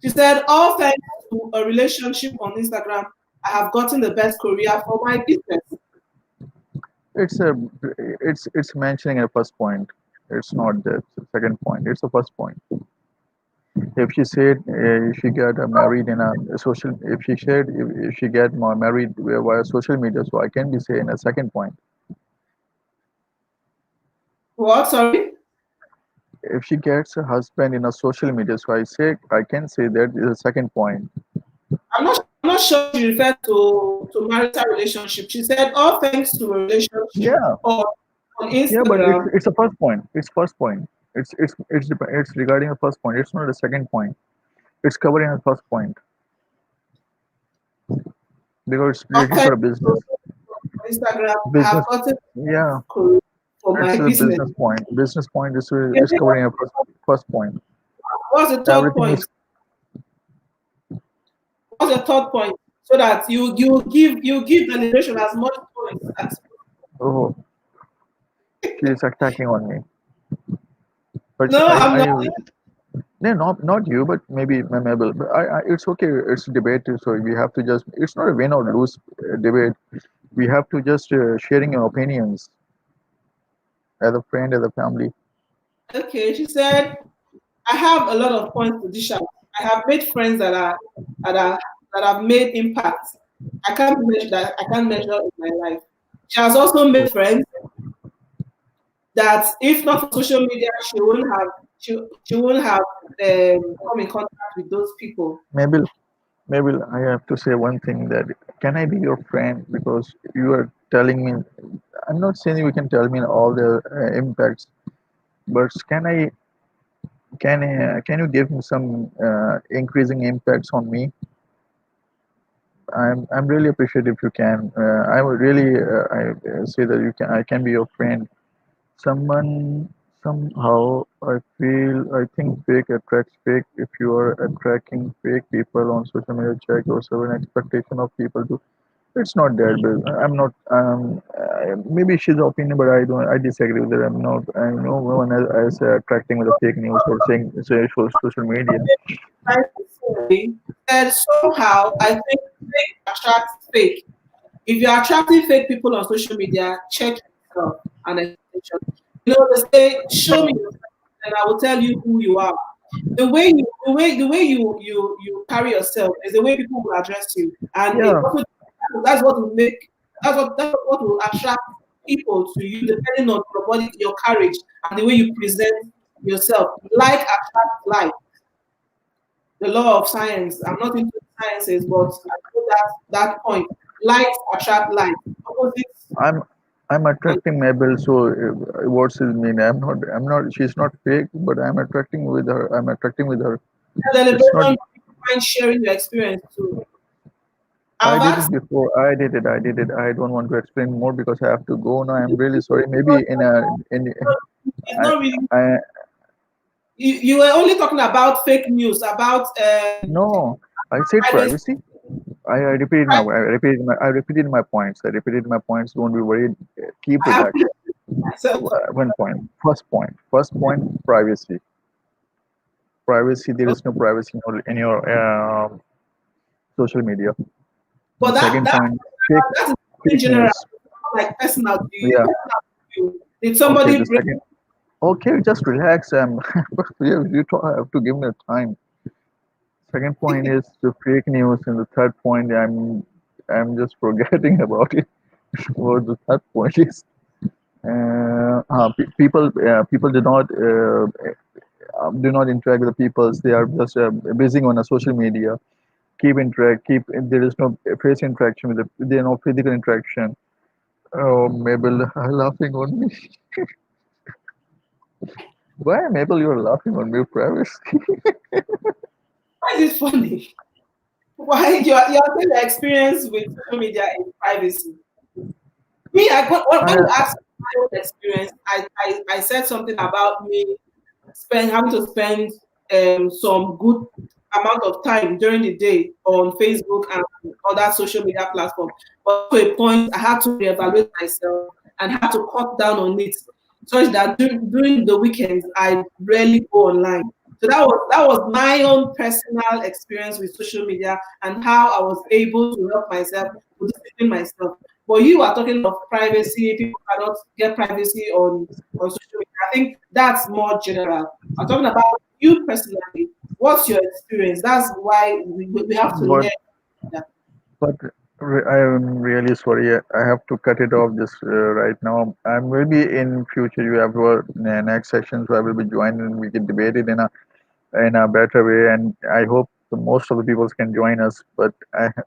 She said, all thanks to a relationship on Instagram, I have gotten the best career for my business. It's a. It's mentioning a first point. It's not the second point. It's the first point. If she said she got married in a social, if she said if she get married via social media, so I can be saying a second point. What? Sorry? If she gets a husband in a social media, so I can say that is a second point. I'm not sure she referred to marital relationship. She said, all thanks to a relationship Yeah, or on yeah, but Instagram. it's a first point. It's first point. It's regarding a first point. It's not a second point. It's covering a first point because All it's for thanks a to business. Instagram, I have Business. gotten Yeah, career for it's my a business. business point. Business point Yeah, is covering a first point. what's the third Everything point? is. What's the third point? So that you give the narration as much points as Oh, she is attacking on me. But no, I'm not. no, not you, but maybe Mabel. But it's okay. It's a debate, so we have to just. It's not a win or lose debate. We have to just sharing your opinions as a friend, as a family. Okay, she said, I have a lot of points to dish out. I have made friends that are that have made impacts. I can't measure in my life. She has also made So friends that if not for social media, she wouldn't have come in contact with those people. Mabel, Mabel, I have to say one thing that can I be your friend because you are telling me. I'm not saying you can tell me all the impacts, but can you give me some increasing impacts on me? I'm really appreciative if you can. I would really say that you can. I can be your friend. Someone somehow I feel I think fake attracts fake. If you are attracting fake people on social media, check your certain expectation of people to. It's not that big. I'm not. Maybe she's opinion, but I don't. I disagree with it. I'm not. I know one as attracting with the fake news or saying say social media. Trying to say that somehow I think fake attracts fake. If you're attracting fake people on social media, check yourself and expectation. You know, they say, show me yourself, and I will tell you who you are. The way you carry yourself is the way people will address you, and it Yeah, also that's what will make that's what will attract people to you, depending on your body, your courage, and the way you present yourself. Like attracts like the law of science. I'm not into sciences, but I know that point. Likes attract like. Opposites I'm I'm and attracting Mabel. So what's his mean? I'm not. I'm not. She's not fake, but I'm attracting with her. I'm attracting with her. It's not. celebration. You mind sharing your experience too. I I've did it asked. before. I did it. I did it. I don't want to explain more because I have to go now. I'm really sorry. Maybe in It's I not really. I You were only talking about fake news, about no. I said privacy. privacy. I repeated my points. I repeated my points. Don't be worried. Keep I relaxed. appreciate myself. One point. First point. First point. Privacy. Privacy. There is no privacy in your social media. But And second point. Fake that is in fake general, news. like personal to you. Yeah. Personal to you. Did Okay. somebody The break? second. Okay. Just relax. Have to give me time. Second point is the fake news, and the third point I'm just forgetting about it. What the third point is? People do not interact with the people. They are just busy on a social media. Keep interact. Keep there is no face interaction with the. There is no physical interaction. Oh, Mabel, laughing on me. Why, Mabel, you're laughing on me, Travis? Why is it funny? Why you're saying the experience with social media in privacy? Me, when I you ask my own experience. I said something about me having to spend some good amount of time during the day on Facebook and other social media platforms. But to a point, I had to reevaluate myself and had to cut down on it, such that during the weekends I rarely go online. So that was my own personal experience with social media and how I was able to help myself to discipline myself. But you are talking of privacy. People cannot get privacy on social media. I think that's more general. I'm talking about you personally. What's your experience? That's why we have to But learn that. but I am really sorry. I have to cut it off just right now. I'm maybe in future you have your next session, so I will be joining and we can debate it in a better way. And I hope the most of the people can join us. But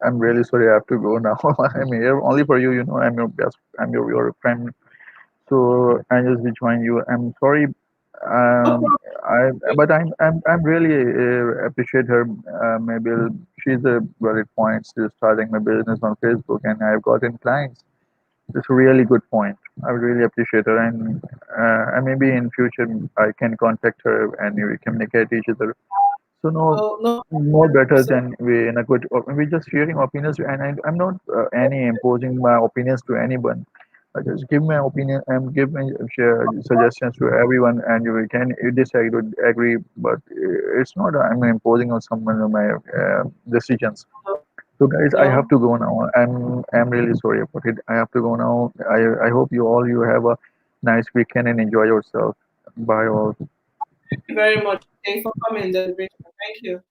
I'm really sorry. I have to go now. I'm here only for you. You know, I'm your best. I'm your friend. So I just join you. I'm sorry. No Um, I problem. but I'm really appreciate her. Maybe she's a valid point. She's starting my business on Facebook, and I've gotten clients. It's a really good point. I would really appreciate her, and maybe in future I can contact her and we communicate each other. So no, No, no. more better So, than we in a good. We just sharing opinions, and I'm not any imposing my opinions to anyone. I just give my opinion and give my share suggestions to everyone, and you can you disagree, agree, but it's not I'm imposing on someone my decisions. So guys, I have no. to go now. I'm really sorry about it. I have to go now. I hope you have a nice weekend and enjoy yourself. Bye all. Thank you very much, okay, for coming, Deliberation. Thank you.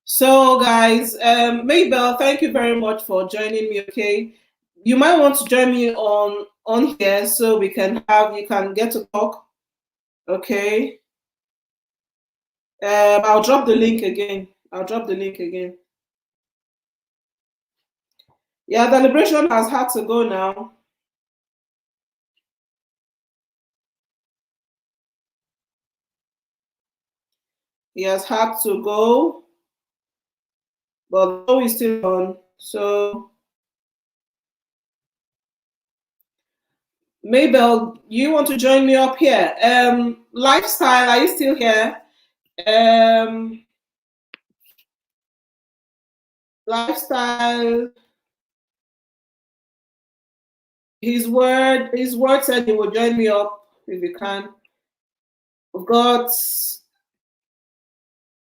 So, guys, Maybell, thank you very much for joining me. Okay, you might want to join me on here so we can have you can get to talk. Okay, I'll drop the link again. I'll drop the link again. Yeah, the liberation has had to go now. He has had to go, but the show is still on. So, Maybell, you want to join me up here? Lifestyle, are you still here? Um, Lifestyle. His word said he will join me up if he can. We've got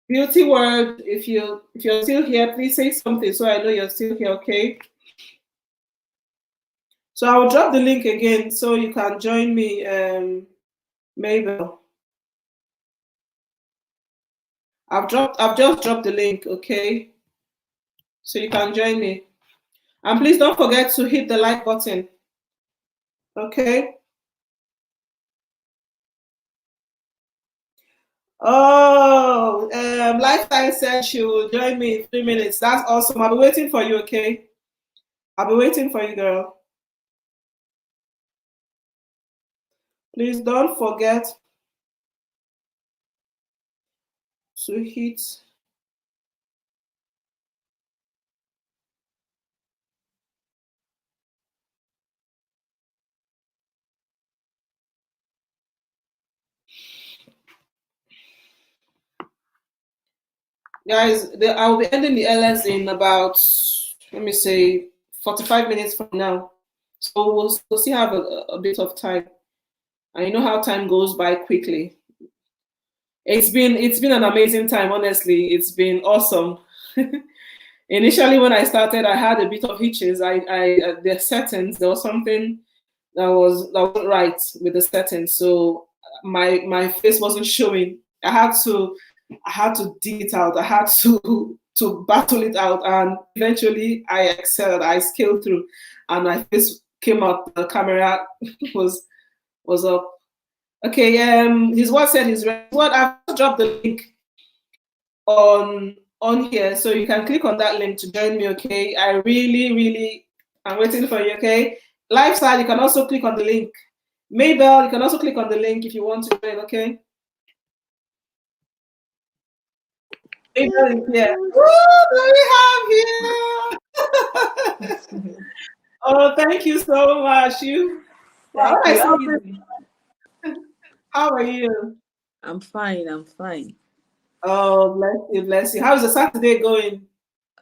Beauty Word. If you're still here, please say something so I know you're still here, okay? So I'll drop the link again so you can join me, Mabel. I've just dropped the link, okay? So you can join me. And please don't forget to hit the like button. Okay? Oh, Lifetime said she will join me in 3 minutes. That's awesome. I'll be waiting for you, okay? I'll be waiting for you, girl. Please don't forget to hit. Guys, I'll be ending the LS in about, let me say, 45 minutes from now. So we'll still have a bit of time. And you know how time goes by quickly. It's been an amazing time, honestly. It's been awesome. Initially, when I started, I had a bit of hitches. The settings, there was something that wasn't right with the settings, so my face wasn't showing. I had to dig it out. I had to battle it out, and eventually I excelled. I scaled through, and my face came out. The camera was up. Okay. His word said his what I've dropped the link on here, so you can click on that link to join me. Okay. I really, really, I'm waiting for you. Okay. Lifestyle, you can also click on the link. Maybell, you can also click on the link if you want to join. Okay. Maybell is here. Woo, we have here. Oh, thank you so much. Well, Thank when I you. saw How this, is it? how are you? I'm fine. I'm fine. Oh, bless you, bless you. How's the Saturday going?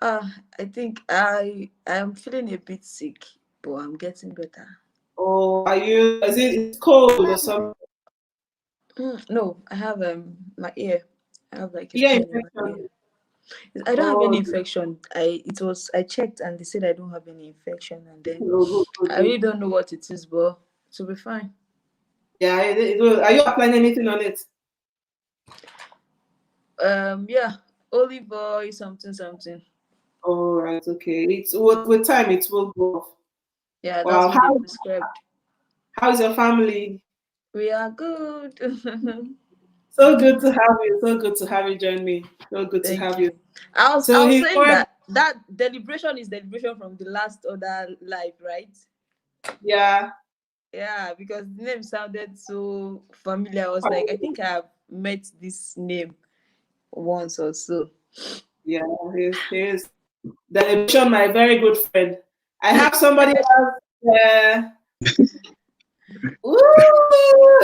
I think I am feeling a bit sick, but I'm getting better. Oh, are you? Is it cold or something? No, I have my ear. I have like a Ear pain in my ear. infection. I don't have any Oh, infection. I checked and they said I don't have any infection, and then good, good, I good. really don't know what it is, but it will be fine. Yeah, are you applying anything on it? Yeah, olive oil, something, something. All right, okay. It's with time it will go off. Yeah, that's Wow, what they prescribed. how's your family? We are good. So good to have you. So good to have you join me. So good to Thank have you. you. I So was he's saying going. that deliberation is deliberation from the last other life, right? Yeah. Yeah, because the name sounded so familiar. I was like, I think I've met this name once or so. Yeah, he's Delegation, my very good friend. I have somebody else. Woo!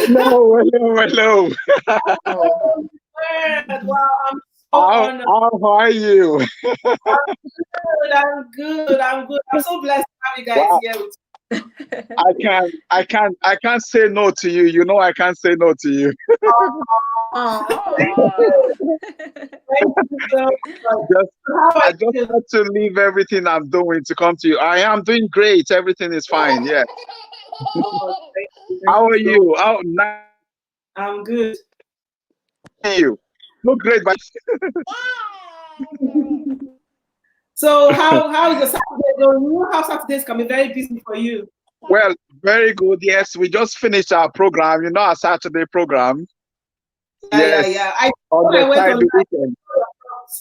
Hello, hello, hello. Oh, Wow, I'm so How, honored. how are you? I'm good. I'm good. I'm so blessed to have you guys Wow, here with I can't say no to you. You know I can't say no to you. me. oh. Thank you so much. Just, How are I just you? had to leave everything I'm doing to come to you. I am doing great. Everything is fine. Yeah. Oh, thank How you are so much. you? How nice I'm good. to see you. Look great, but So how is your Saturday going? You know how Saturdays can be very busy for you. well, very good. Yes, we just finished our program. You know our Saturday program. Yeah, yeah, Yes, yeah. I on when the I went side online, the weekend.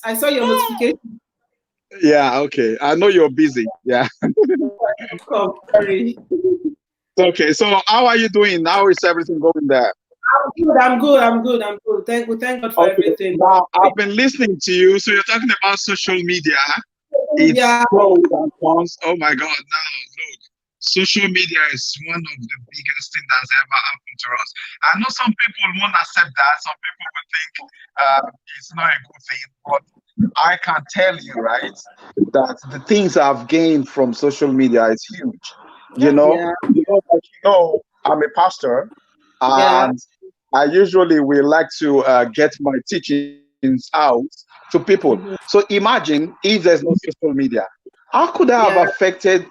I saw your notification. Yeah. Okay. I know you're busy. Yeah. Come, sorry. Okay. So how are you doing? How is everything going there? I'm good. I'm good. I'm good. I'm good. Thank God for Okay, everything. now I've been listening to you. So you're talking about social media. It's Yeah, pros and cons. Oh my God! Now look, social media is one of the biggest thing that's ever happened to us. I know some people won't accept that. Some people will think it's not a good thing, but I can tell you, right, that the things I've gained from social media is huge. yeah, Like I'm a pastor, yeah, and I usually will like to get my teachings out to people. mhm, So imagine if there's no social media, how could I have yeah, affected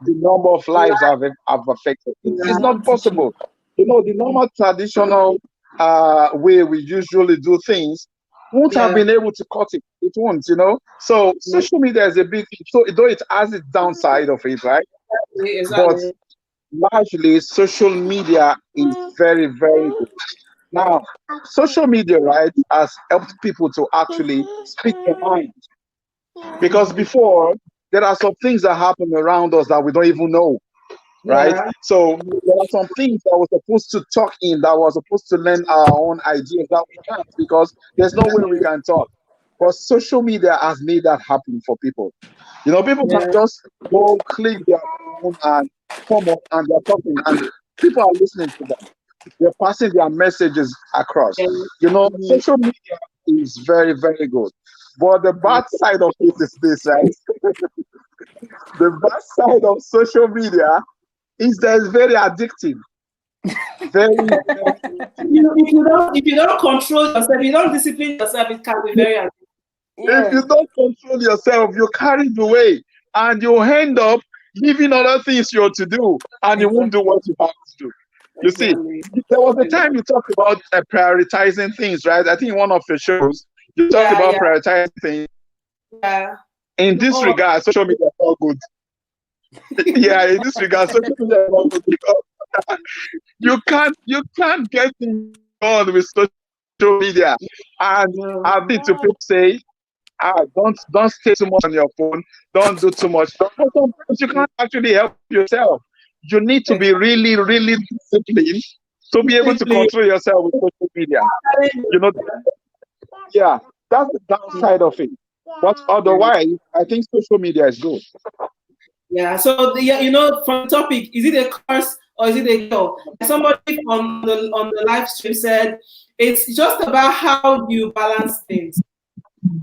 the number of lives I've affected? It's In not one teaching. possible. The normal traditional way we usually do things won't have yeah, been able to cut it. It won't. So yeah. social media is a big thing. So though it has its downside of it, right? But Exactly. largely social media is very, very good. Now, social media, right, has helped people to actually speak their mind. Because before, there are some things that happen around us that we don't even know, right? Yeah, So there are some things that we're supposed to talk in, that we're supposed to learn our own ideas that we can't because there's no way we can talk. But social media has made that happen for people. People can yeah, just go click their phone and come up and they're talking, and people are listening to them. They're passing their messages across. yeah, mhm, Social media is very, very good. But the yeah, bad side of it is this, right? The bad side of social media is that it's very addictive. Very, very if you don't control yourself, if you don't discipline yourself, it can be very addictive. if Yeah, you don't control yourself, you carry the way and you end up leaving other things you're to do and you won't do exactly. what you have to do. You see, Exactly. there was a time Exactly. you talked about prioritizing things, right? I think in one of your shows, you talked Yeah, about yeah, prioritizing things. yeah. In this Oh, regard, social media is not good. Yeah, in this regard, social media is not good because you can't get things done with social media. And I've no. been to people say, don't stay too much on your phone, don't do too much. But sometimes you can't actually help yourself. You need to be Exactly. really, really disciplined to be able to Discipline. control yourself with social media. You know, yeah, that's the downside of it. But Yeah. otherwise, I think social media is good. Yeah. So, from the topic, is it a curse or is it a girl? Somebody on the live stream said it's just about how you balance things.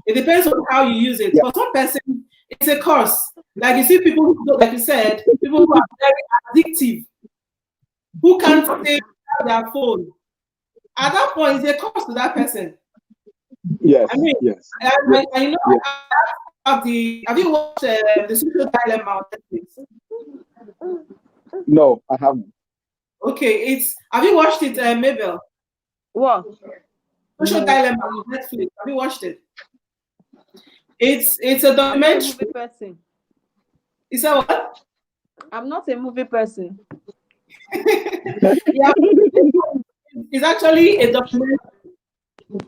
It depends on how you use it. Yeah. For some person, it's a curse. Like you see people who, like you said, people who are very addictive, who can't stay without their phone. At that point, it's a curse to that person. Yes. I mean, Yes. you know, Yes. have you watched the Social Dilemma on Netflix? No, I haven't. Okay, have you watched it, Mabel? What? Social No. Dilemma on Netflix. Have you watched it? It's a I'm not a documentary. movie person. Is that what? I'm not a movie person. Yeah, it's actually a documentary.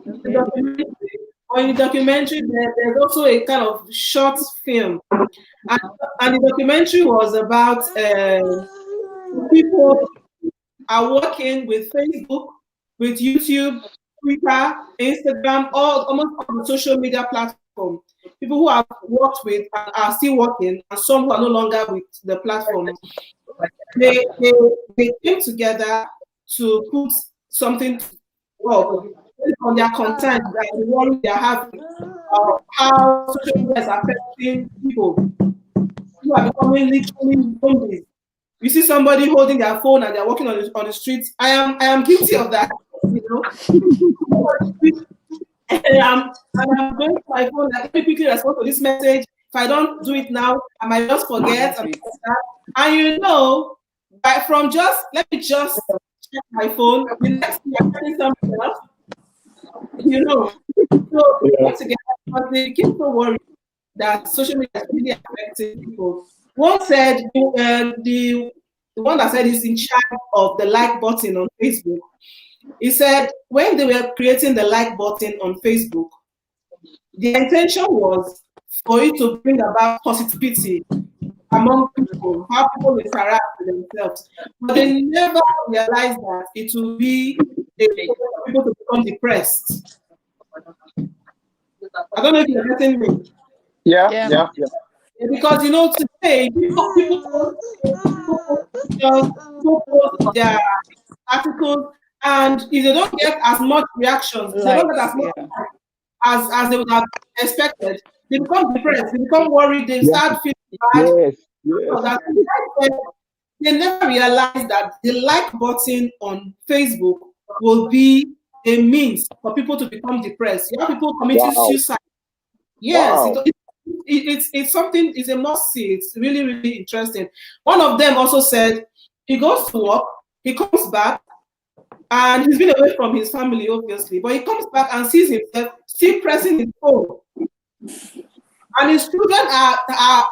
It's a documentary. Or in the documentary, there's also a kind of short film, and the documentary was about people are working with Facebook, with YouTube, Twitter, Instagram, almost all the social media platforms. People who have worked with and are still working, and some who are no longer with the platform. They came together to put something well on their content that the worry they are having, how social media is affecting people who are becoming literally zombies. You see somebody holding their phone and they're walking on the streets. I am guilty of that, you know. And I'm going to my phone, like, let me quickly respond to this message. If I don't do it now, I might just forget. And you know, from just let me just check my phone, the next thing I'm getting something else, you know. So they Yeah. came together because they became so worried that social media is really affecting people. One said the one that said he's in charge of the like button on Facebook. He said when they were creating the like button on Facebook, the intention was for it to bring about positivity among people, how people interact with themselves. But they never realized that it will be a way for people to become depressed. I don't know if you're getting me. Yeah. Yeah. Yeah. Yeah. Because you know today people post their articles, and if they don't get as much reactions, they don't get Likes, as much yeah. as they would have expected, they become depressed, they become worried, they Yeah. start feeling bad. Yes. Yes. That they never realize that the like button on Facebook will be a means for people to become depressed. You have people committing Wow. suicide. Yes, Wow. it's something, it's a must see. It's really, really interesting. One of them also said he goes to work, he comes back, and he's been away from his family, obviously, but he comes back and sees himself still pressing his phone. And his children are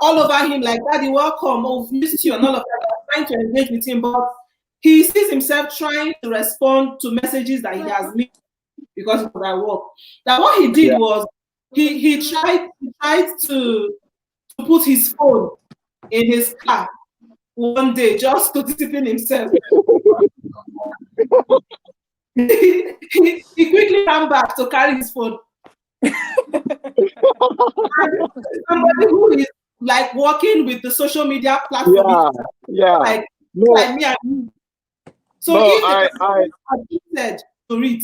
all over him, like, Daddy, welcome, oh, we've missed you, and all of that, trying to engage with him. But he sees himself trying to respond to messages that he has missed because of that work. That what he did Yeah. was he tried to put his phone in his car one day just to discipline himself. He quickly ran back to carry his phone. Somebody who is like working with the social media platform, Yeah. Yeah. like No. like me and you. So No. if the I. person is addicted to it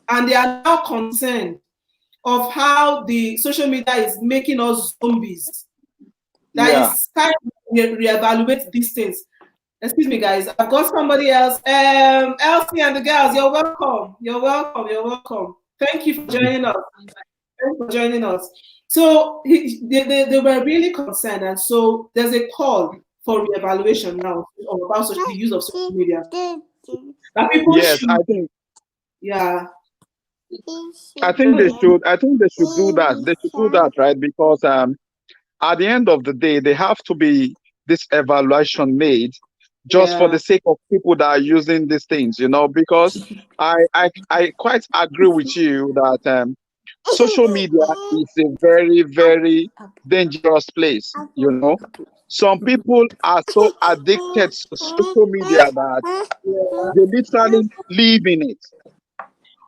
and they are now concerned of how the social media is making us zombies, that Yeah. is time to reevaluate these things. Excuse me, guys. I've got somebody else. Elsie and the girls, you're welcome. You're welcome. You're welcome. Thank you for joining us. Thanks for joining us. So they were really concerned, and so there's a call for reevaluation now about the use of social media. That people Yes. should, I think. yeah. I think they should. I think they should do that. They should do that, right? Because at the end of the day, there have to be this evaluation made just for Yeah. the sake of people that are using these things, because I quite agree with you that social media is a very, very dangerous place. Some people are so addicted to social media that they literally live in it.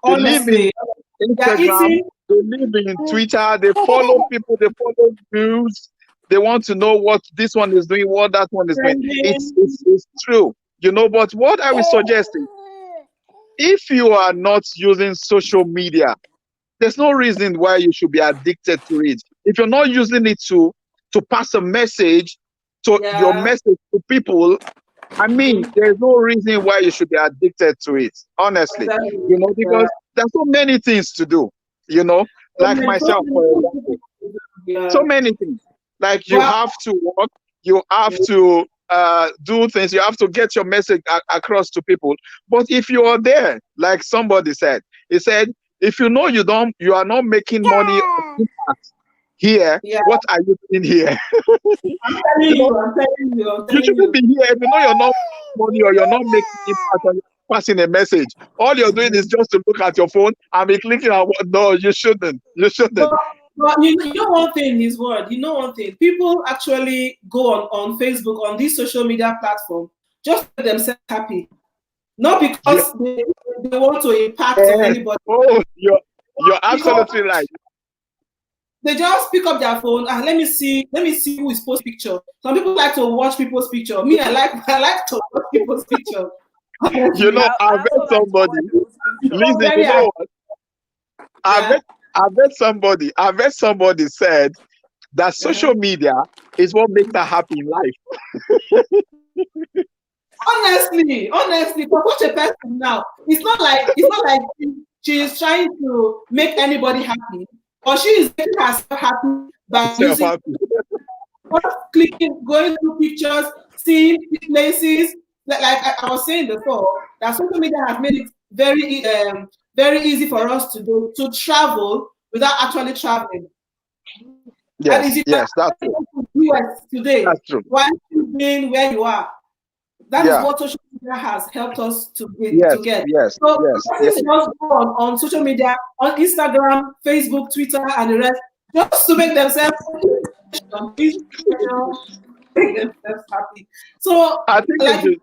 They live in Honestly, they're Instagram, eating. they live in Twitter, they follow people, they follow news, they want to know what this one is doing, what that one is doing. It's Trending. it's, it's true. But what I will suggest is, if you are not using social media, there's no reason why you should be addicted to it. If you're not using it to pass a message, to your Yeah. message to people, I mean, Mhm. there's no reason why you should be addicted to it, honestly. Exactly. Yeah. Because there's so many things to do, you know, So like many, so myself, many, for so many example. people. Yeah. So many things. Like you But have to work, you have to do things, you have to get your message across to people. But if you are there, like somebody said, he said, if you know you are not making money or impact here, yeah, what are you doing here? I'm telling you know, you, I'm telling you, I'm you telling shouldn't you. be here if you know you're not making money or you're not making impact or you're passing a message. All you're doing is just to look at your phone and be clicking on what. No, you shouldn't. You shouldn't. But you know one thing, his word. You know one thing. People actually go on Facebook, on this social media platform, just to make themselves happy, not Yeah. because they want to impact on anybody. Oh, you're Because absolutely right. they just pick up their phone and let me see who is posting picture. Some people like to watch people's picture. Me, I like to watch people's picture. Honestly, I've I met also like to somebody, watch people's picture. Lizzy, very what? I've yeah. met, I've met somebody said that Uh-huh. social media is what makes her happy in life. Honestly, for such a person now, it's not like she is trying to make anybody happy, or she is making herself happy by Self using happy. clicking, going through pictures, seeing places. Like I was saying before, that social media has made it very easy for us to do to travel without actually traveling. And if Yes, you are yes, that's true. going to the US today, That's true. why you being where you are? That is Yeah. what social media has helped us to Yes, get. yes, So yes, persons yes. just go on social media, on Instagram, Facebook, Twitter, and the rest, just to make themselves make themselves happy. So, I think it's like, the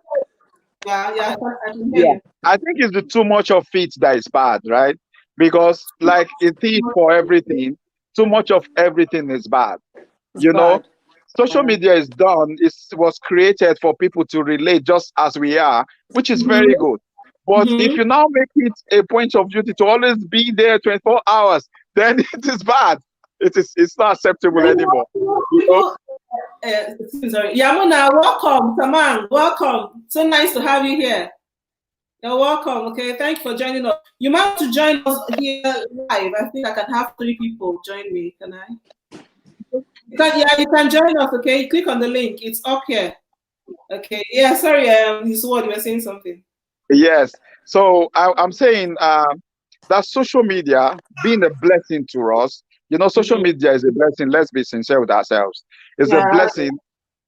yeah, I can hear yeah. you. I think it's the too much of it that is bad, right? Because like it is for everything, too much of everything is bad. It's You know, bad. social Yeah. media is done, it was created for people to relate just as we are, which is very Mm-hmm. good. But if Mm-hmm. you now make it a point of duty to always be there 24 hours, then it is bad. It's not acceptable anymore. You know? People, sorry, Yamuna, welcome, Tamang, welcome. So nice to have you here. You're welcome. Okay, thank you for joining us. You might want to join us here live. I think I can have 3 people join me. Can I? Yeah, you can join us. Okay, you click on the link. It's up here. Okay. Yeah. Sorry. His word. You were saying something. Yes. So I'm saying that social media being a blessing to us, social Mhm. media is a blessing. Let's be sincere with ourselves. It's a Yeah. blessing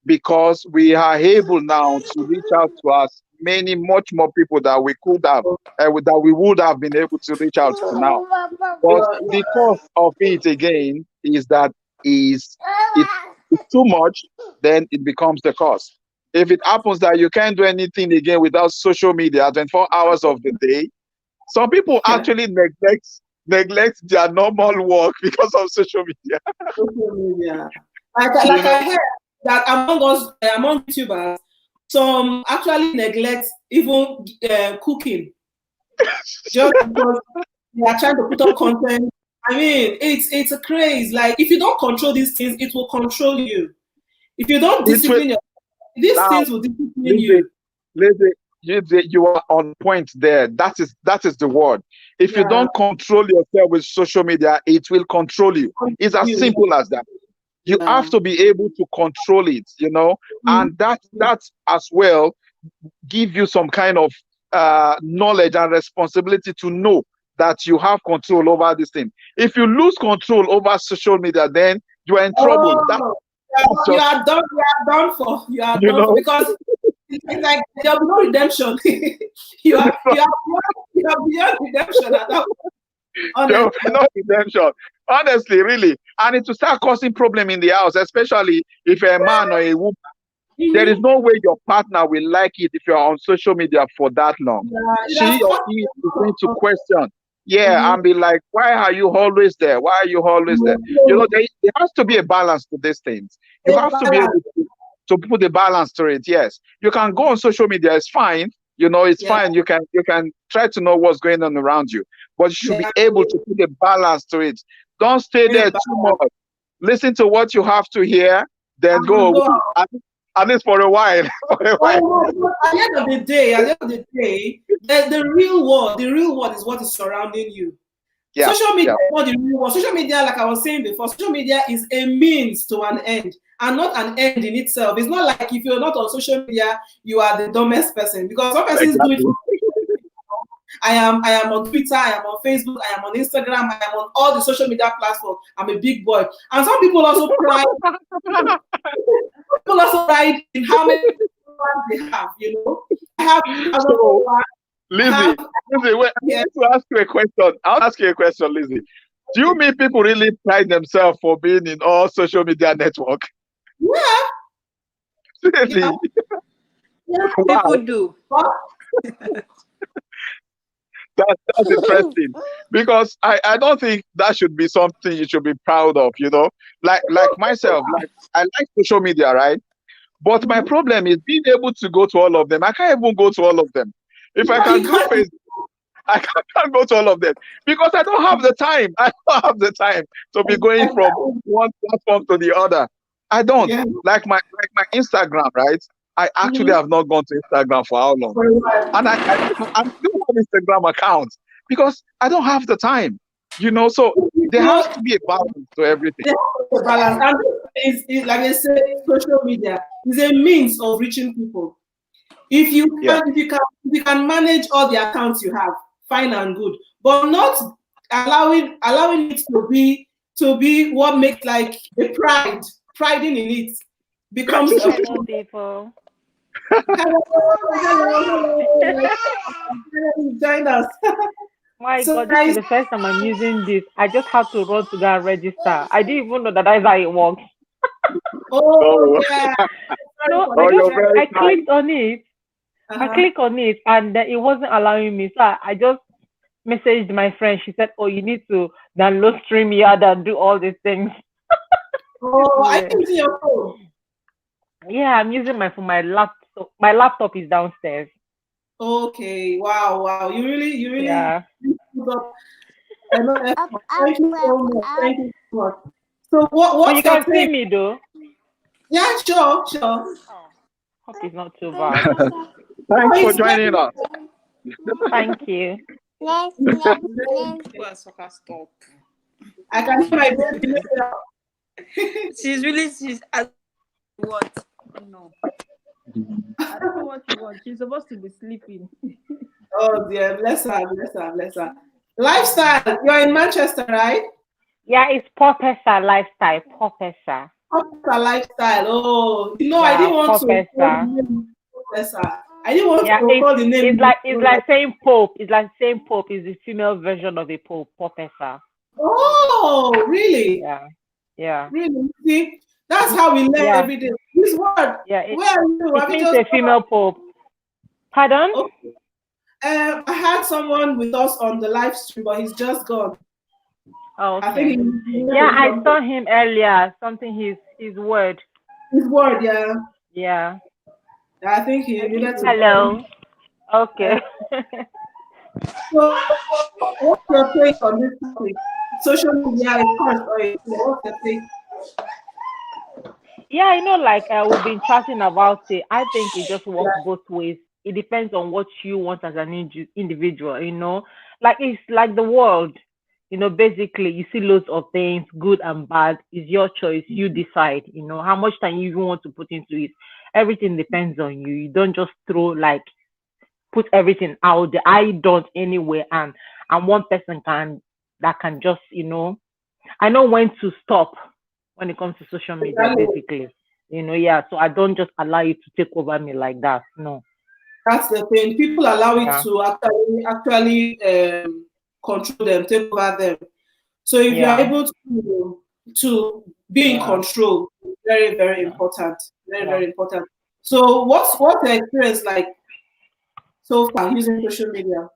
because we are able now to reach out to us many, much more people that we could have, that we would have been able to reach out to now. But Yeah. the cost of it again is that is it it's too much, then it becomes the cost. If it happens that you can't do anything again without social media 24 hours of the day, some people Yeah. actually neglect their normal work because of social media. Social media. Like You like know, I heard that among YouTubers, some actually neglect even cooking just because they are trying to put up content. I mean, it's a craze. Like if you don't control these things, it will control you. If you don't it will discipline yourself, these now, things will discipline Lizzie, you. you are on point there. That is the word. If you Yeah, don't control yourself with social media, it will control you. It's as you. simple as that. You have Yeah. to be able to control it, Mhm. and that as well give you some kind of knowledge and responsibility to know that you have control over this thing. If you lose control over social media, then you are in trouble. Oh, That's you just, are done. You are done for. You are you done for know, because it's like there'll be no redemption. You are beyond redemption at that point, there will honestly. be no redemption. Honestly, really. And it will start causing problem in the house, especially if you're a man or a woman. There is Mm-hmm. no way your partner will like it if you're on social media for that long. Yeah, it has She or cost he a is lot going to of question, yeah, mhm. and be like, why are you always there? Why are you always there? So, There has to be a balance to these things. You a have to be able balance. to to put a balance to it. Yes, you can go on social media. It's fine. It's Yeah, fine. You can try to know what's going on around you, but you should be yeah. able to put a balance to it. Don't stay Very there bad. too much. Listen to what you have to hear, then go And go away. out. At least for a while. For a while. Oh, but at the end of the day, the real world is what is surrounding you. Yeah, Social media yeah, is not the real world. Social media, like I was saying before, social media is a means to an end and not an end in itself. It's not like if you're not on social media, you are the dumbest person because some persons do it exactly. for. I am on Twitter, I am on Facebook, I am on Instagram, I am on all the social media platforms. I'm a big boy. And some people also pride in how many followers they have, I have 2,000 So, followers. I Lizzy, have Wait, I yeah, want to ask you a question. I'll ask you a question, Lizzy. Do you mean people really pride themselves for being in all social media network? yeah, yeah, Really? yeah. People Wow, do. But that's interesting. Because I don't think that should be something you should be proud of, Like myself, like I like social media, right? But my problem is being able to go to all of them. I can't even go to all of them. If I no, you can do can't. Facebook, I can't go to all of them because I don't have the time. I don't have the time to be going from one platform to the other. I don't Yeah. like my Instagram, right? I actually Mhm. have not gone to Instagram for how long, For a while. and I don't have Instagram account because I don't have the time. So You there has know, to be a balance to everything. they have to balance. And is like I said, social media is a means of reaching people. If you Yeah, can, if you can, if you can manage all the accounts you have, fine and good. But not allowing it to be what makes like a priding in it becomes a Hello, problem. people. Hello, hello, hello, join us. My So God, this is guys, the first time I'm using this. I just had to run to go and register. I didn't even know that that's how it works. oh oh, yeah, sorry So for I oh, the just you're guys. very I kind. clicked on it. I Uh-huh. clicked on it, and then it wasn't allowing me. So I just messaged my friend. She said, "Oh, you need to download StreamYard and do all these things." This is Oh, I weird. can see your phone. Yeah, I'm using my phone. My laptop. My laptop is downstairs. Okay, wow, wow. You really Yeah. put up enough effort. Thank you so much. Thank you so much. So But you what's your can see take? me though. Yeah, sure, sure. Oh, hope it's not too bad. No, Thanks for it's joining us. Thank you. Go and soccer stop. I can hear my baby. She's what? No. I don't know what you want. She's supposed to be sleeping. Oh dear, bless her, bless her, bless her. Lifestyle, you're in Manchester, right? Yeah, it's Popesa lifestyle. Popesa. Professor lifestyle. Oh, I Yeah, didn't want to call the Popesa. name Professor. I didn't want Yeah, to it's call the it's name. like it's like saying Pope. It's like saying Pope is the female version of a Pope. Popesa. Oh, really? Yeah, yeah, Really? See, that's how we learn yeah, every day. This word, yeah. where are you? It Have you means just a female Pope. Pardon? okay. I had someone with us on the live stream, but he's just gone. Oh, I think okay. he Yeah, needed I something. saw him earlier. Something his word. His word, yeah. Yeah. I think he needed to go. Hello. Okay. So, what's your take on this topic? Social media is course, or what's your take? Yeah, like we've been chatting about it. I think it just works both ways. It depends on what you want as an individual. Like it's like the world. Basically, you see loads of things, good and bad. It's your choice. You decide. How much time you even want to put into it. Everything depends on you. You don't just put everything out there. I don't anyway, and one person can just I know when to stop when it comes to social media, Exactly. basically. Yeah. So I don't just allow you to take over me like that. No. That's the thing. People allow it Yeah. to actually control them, take over them. So if you are Yeah. able to be in Yeah. control, very very Yeah. important, very Yeah. very important. So what's your experience like so far using social media?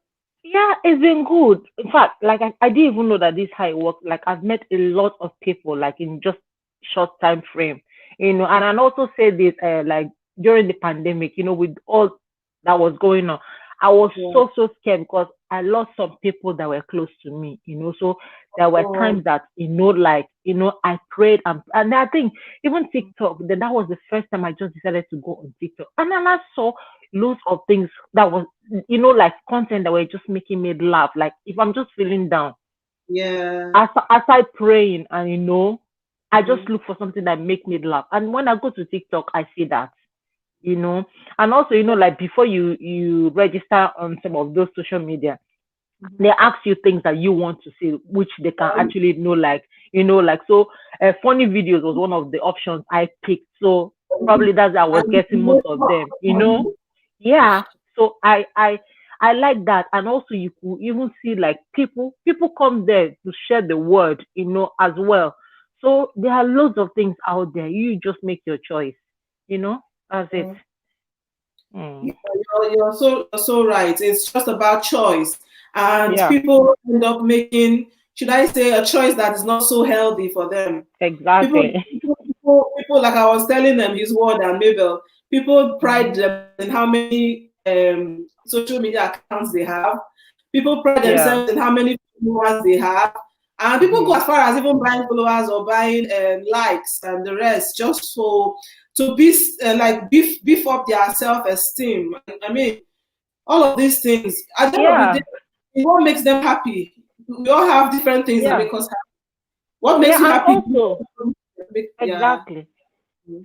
Yeah, it's been good. In fact, like I didn't even know that this how it works. Like I've met a lot of people like in just short time frame. And I also say this, like during the pandemic, with all that was going on, I was Yeah. so scared because I lost some people that were close to me. So there were Oh, times that, like, I prayed, and I think even TikTok, then that was the first time I just decided to go on TikTok. And then I saw loads of things that was, like content that were just making me laugh. Like if I'm just feeling down, yeah. aside praying, and I just Mhm. look for something that make me laugh. And when I go to TikTok, I see that, and also, like before you register on some of those social media, they ask you things that you want to see, which they can actually know, like, so funny videos was one of the options I picked. So probably that's how I was And getting most of them. Yeah. So I like that. And also you could even see like people come there to share the word, as well. So there are loads of things out there. You just make your choice, that's it. yeah, Mm. you're so right. It's just about choice, and Yeah, people end up making, should I say, a choice that is not so healthy for them. People, exactly. people, like I was telling them, his word and Mabel. People pride Mhm. themselves in how many social media accounts they have. People pride Yeah. themselves in how many followers they have, and people go Mhm. as far as even buying followers or buying likes and the rest, just so to be like beef up their self-esteem. I mean, all of these things. At the end of the day, Yeah. what makes them happy? We all have different things that Yeah. make us happy. What makes Yeah, you and happy? also Yeah. exactly.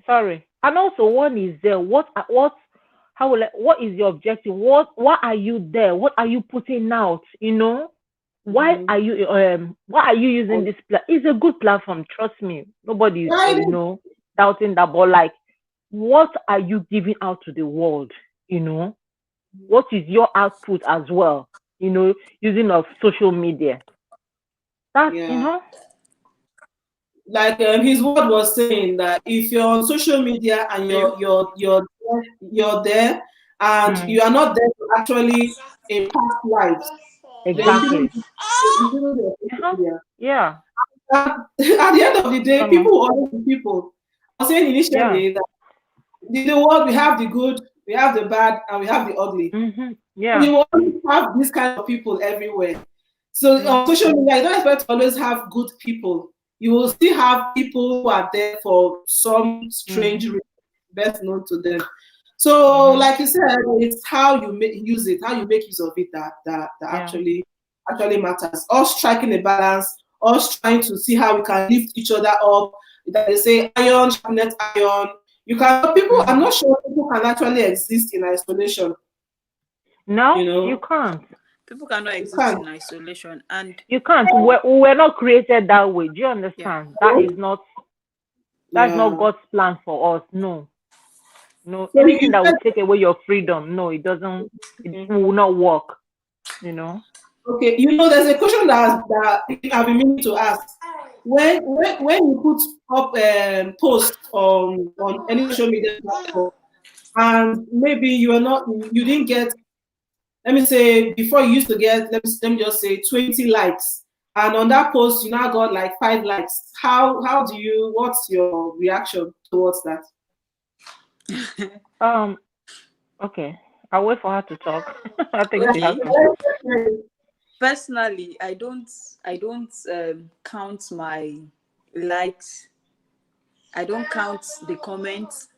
Sorry. And also one is there. What is your objective? Why are you there? What are you putting out? Mm-hmm. Why are you using this it's a good platform, trust me. Nobody's Yeah, it is. doubting that, but like what are you giving out to the world? You know? What is your output as well? Using of social media. That's Yeah. Like his word was saying that if you're on social media and you're there and mm, you are not there to actually impact lives, then exactly. you shouldn't be on social Uh-huh. media. Yeah. At the end of the day, Come on. people will always be people. I was saying Yeah. initially that the world, we have the good, we have the bad, and we have the ugly. Yeah. You will always have these kind of people everywhere. So on Mm-hmm. social media, you don't expect to always have good people. You will still have people who are there for some Mm-hmm. strange reason, best known to them. So, Mm-hmm. like you said, it's how you use it, how you make use of it that Yeah. actually matters. Us striking a balance, us trying to see how we can lift each other up. That they say iron sharpeneth iron. You can people. I'm Mm-hmm. not sure people can actually exist in isolation. No, You you know, can't. People cannot you exist can't. in isolation. And You can't. We're not created that way. Do you yeah, understand? That's not Yeah. God's plan for us. No. No. So Anything you that will said, take away your freedom, no, it doesn't, it will not work, you know. okay, there's a question that I've been meaning to ask. When you put up posts on any social media platform, and maybe you didn't get, let me say, before you used to get, let me just say 20 likes, and on that post you now got like 5 likes. What's your reaction towards that? Um, okay. I'll wait for her to talk. I think she has okay. something. Personally, I don't count my likes. I don't count the comments.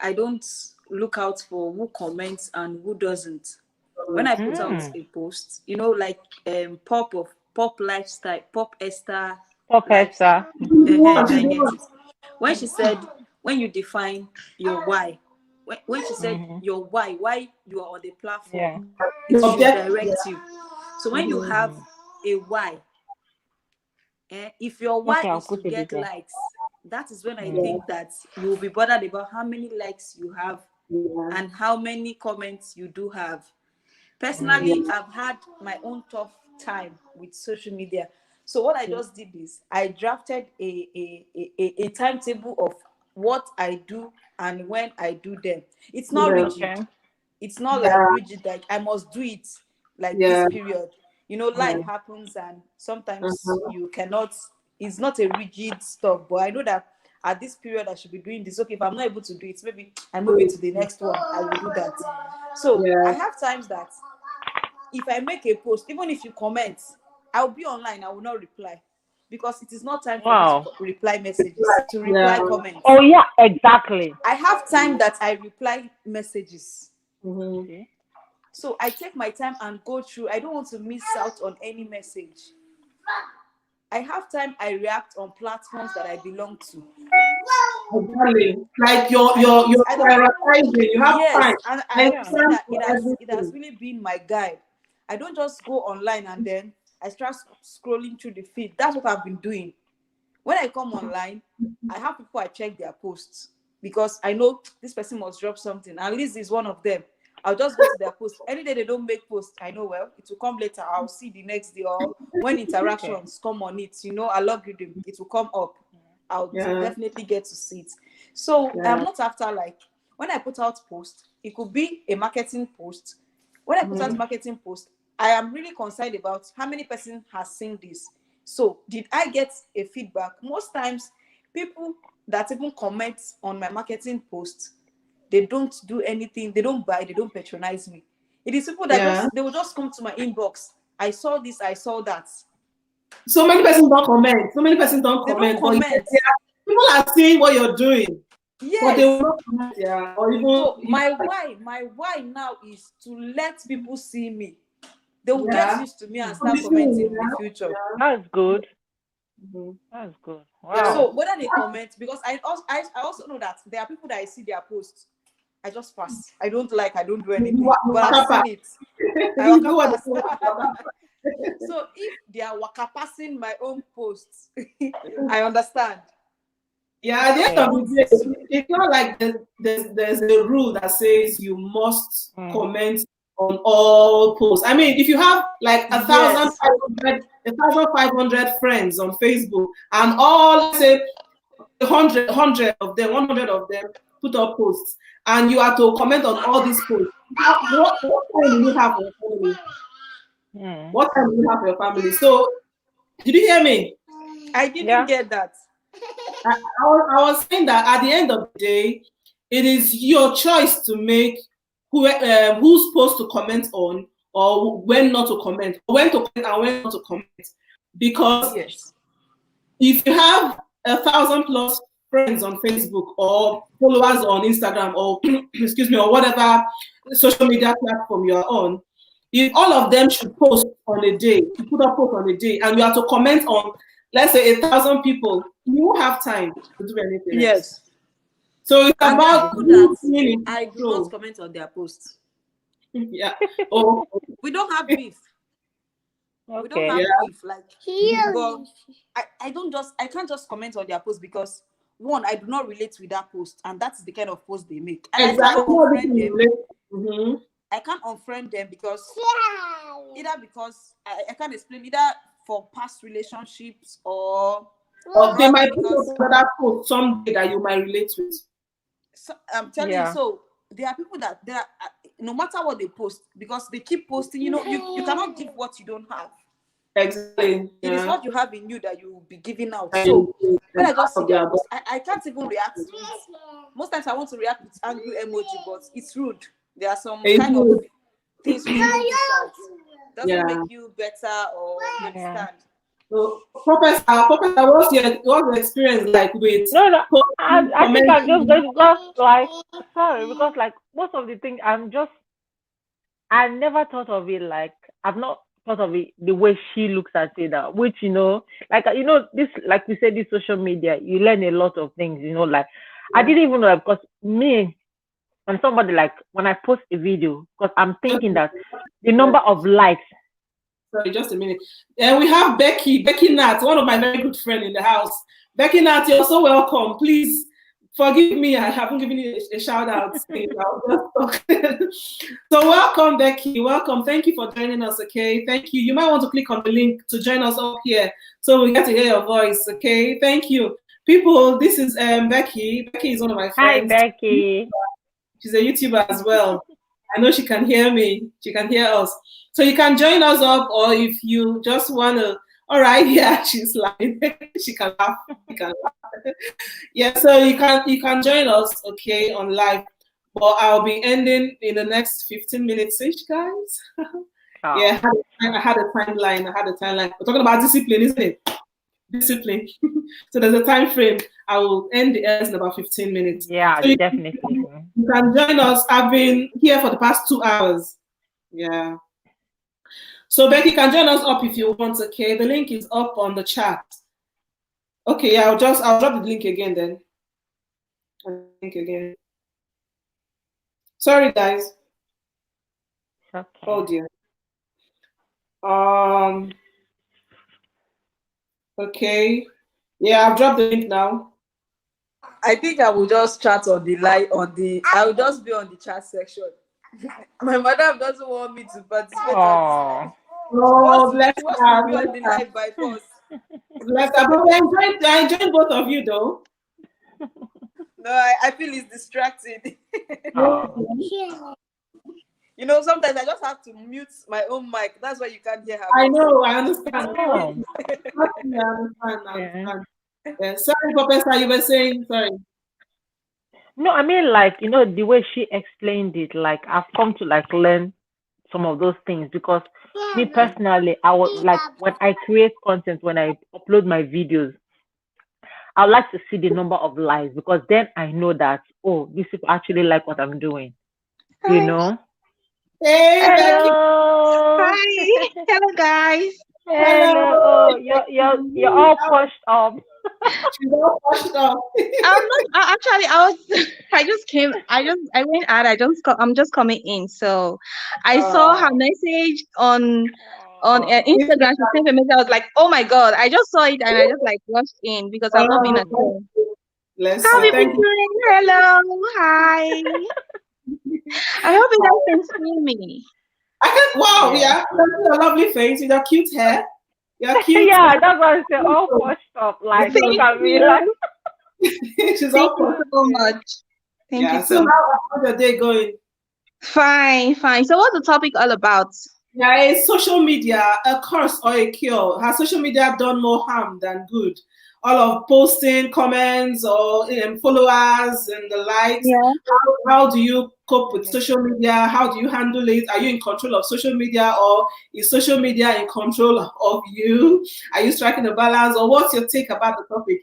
I don't look out for who comments and who doesn't. When I put out Mm. a post, like pop lifestyle, pop Esther lifestyle. Professor. Do you Mm-hmm. get it? When she said, when you define your why, when she said Mm-hmm. your why you are on the platform, Yeah. it The should object, yeah. direct you. So when you Mhm. have Mm-hmm. a why, if your why Okay, I'll is to put it this get way. likes, that is when I Mm. think that you will be bothered about how many likes you have Yeah. and how many comments you do have. Mm. Personally, I've had my own tough time with social media. So what I just did is I drafted a timetable of what I do and when I do them. It's not Yeah. rigid. Okay. It's not like Yeah. rigid, like I must do it like this Yeah. period. Yeah. Life happens and sometimes Uh-huh. you cannot, it's not a rigid stuff, but I know that at this period I should be doing this. Okay, if I'm not able to do it, maybe I move it to the next one. I will do that. So I have times that if I make a post, even if you comment, I'll be online. I will not reply because it is not time for me to reply messages, to reply comments. Oh yeah, exactly. I have time that I reply messages. Okay. So I take my time and go through. I don't want to miss out on any message. I have time I react on platforms that I belong to. Exactly. Like you're prioritizing. You have time. And I would say that it has really been my guide. I don't just go online and then I start scrolling through the feed. That's what I've been doing. When I come online, I have people I check their posts because I know this person must drop something. And Lizzy is one of them. I'll just go to their post. Any day they don't make posts, I know, well, it will come later. I'll see the next day, or when interactions come on it, algorithm, it will come up. I'll definitely get to see it. So I'm not after, like, when I put out post, it could be a marketing post. When I put out marketing post, I am really concerned about how many person has seen this. So did I get a feedback? Most times, people that even comment on my marketing post, they don't do anything, they don't buy, they don't patronize me. It is people that they will just come to my inbox. I saw this, I saw that. So many persons don't comment. They don't comment. People are seeing what you're doing. Yes. But they will not comment, or even, so my why now is to let people see me. They will get used to me and start commenting in the future. That's good. That's good. Wow. So whether they comment, because I also know that there are people that I see their posts, I just pass. I don't do anything. But I've seen it. So if they are waka passing my own posts, I understand. Yeah, at the end of the day, it's not like there's a rule that says you must comment on all posts. I mean, if you have like 1,500 friends on Facebook and all, say, 100 of them, 100 of them put up posts, and you are to comment on all these posts, what time do you have for your family? What time do you have for your family? So, did you hear me? I didn't get that. I was saying that at the end of the day, it is your choice to make who's supposed to comment on, or when not to comment, or when to comment and when not to comment. Because if you have 1,000+ friends on Facebook or followers on Instagram or excuse me, or whatever social media platform you are on, if all of them should post on a day, to put up post on a day, and you have to comment on, let's say, 1,000 people, you won't have time to do anything. Yes. So it's about that I do not comment on their posts. Yeah. We don't have beef. We don't have beef. Like, but I can't just comment on their post because, one, I do not relate with that post, and that's the kind of post they make. And exactly. I can't unfriend them because either because I can't explain, either for past relationships or they might put another post someday that you might relate with. So, I'm telling you, so there are people that no matter what they post, because they keep posting, you cannot give what you don't have. Exactly. It is what you have in you that you will be giving out. So when I just see their post, I can't even react to it. Most times I want to react with angry emoji, but it's rude. There are some kind of things you can do out. Doesn't make you better, or you understand. So, Professor, what's your experience like with? No, I think I'm just going to go because like most of the things I never thought of it, like I've not thought of it the way she looks at it, which this, like we said, this social media, you learn a lot of things, like I didn't even know, because me and somebody, like when I post a video, because I'm thinking that the number of likes. Sorry, just a minute. And we have Becky Nat, one of my very good friends in the house. Becky Nat, you're so welcome. Please forgive me, I haven't given you a shout out. So welcome, Becky. Welcome. Thank you for joining us, okay? Thank you. You might want to click on the link to join us up here so we get to hear your voice, okay? Thank you. People, this is Becky. Becky is one of my friends. Hi, Becky. She's a YouTuber as well. I know she can hear me. She can hear us. So you can join us up, or if you just want to All right, yeah, she's lying. She can laugh. She can laugh. Yeah, so you can join us, okay, on live. But I'll be ending in the next 15 minutes ish, guys. Yeah, Oh, I had a timeline. We're talking about discipline, isn't it? Discipline. So there's a time frame. I will end the airs in about 15 minutes. yeah, So definitely. you can join us. I've been here for the past 2 hours. Yeah. So Becky, you can join us up if you want, okay? The link is up on the chat. Okay, yeah, I'll drop the link again then. Link again. Sorry guys. Okay. Oh dear. Okay. Yeah, I've dropped the link now. I think I will just chat on the live I will just be on the chat section. My madam doesn't want me to participate on this live. Oh, bless She wants her. to be on the live by force. Bless her. But I enjoyed both of you though. No, I feel it's distracting. Oh. You know, sometimes I just have to mute my own mic. That's why you can't hear her. I know, I understand. Oh. I understand. Yeah. Sorry, Professor, you were saying, sorry. No, I mean, like, the way she explained it, like, I've come to, like, learn some of those things because me personally, I would, like, when I create content, when I upload my videos, I would like to see the number of likes because then I know that, oh, these people actually like what I'm doing, you know? Hey, Becky. Hello. Hi. Hello, guys. Hello. Oh, you're all pushed up. She's all washed up. I'm not actually. I was. I just came. I went out. I'm just coming in. So, I saw her message on Instagram. She sent a message. I was like, oh my god! I just saw it and I just like rushed in because I've not been at home. Bless How you. people Thank you. doing? Hello. Hi. I hope you guys can see me. Wow, Yeah. yeah. A lovely face with your cute hair. You're cute. Yeah, that's what I said. All pushed up. Like, look Thank at me. you. Like, She's Thank all you washed. so much. Thank you Yeah. so So much. how's your day going? Fine, fine. So what's the topic all about? Yeah, is social media a curse or a cure? Has social media done more harm than good? All of posting, comments, or followers and the likes. Yeah. How do you cope with social media? How do you handle it? Are you in control of social media, or is social media in control of you? Are you striking a balance, or what's your take about the topic?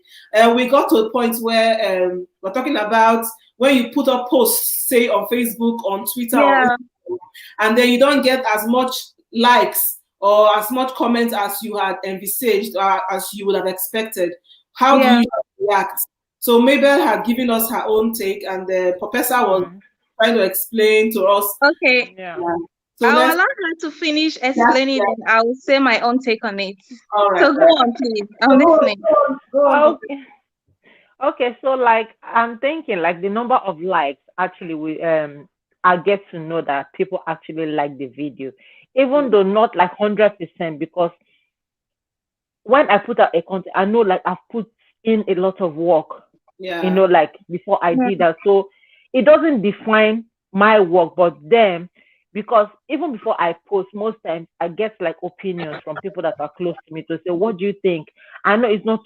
We got to a point where we're talking about when you put up posts, say on Facebook, on Twitter, or Yeah. and then you don't get as much likes or as much comments as you had envisaged or as you would have expected. How do Yeah. you react? So Mabel had given us her own take, and the professor was trying to explain to us. Okay. yeah. Yeah. So I'll let's. allow her to finish Yeah, explaining, then I will say my own take on it. all right. So go on, please. I'm So listening. go on, Professor. Okay. Okay, so like I'm thinking like the number of likes actually I get to know that people actually like the video, even though not like 100% because when I put out a content, I know like I've put in a lot of work, Yeah. like before I Yeah. did that. So it doesn't define my work, but then because even before I post, most times I get like opinions from people that are close to me to say, what do you think? I know it's not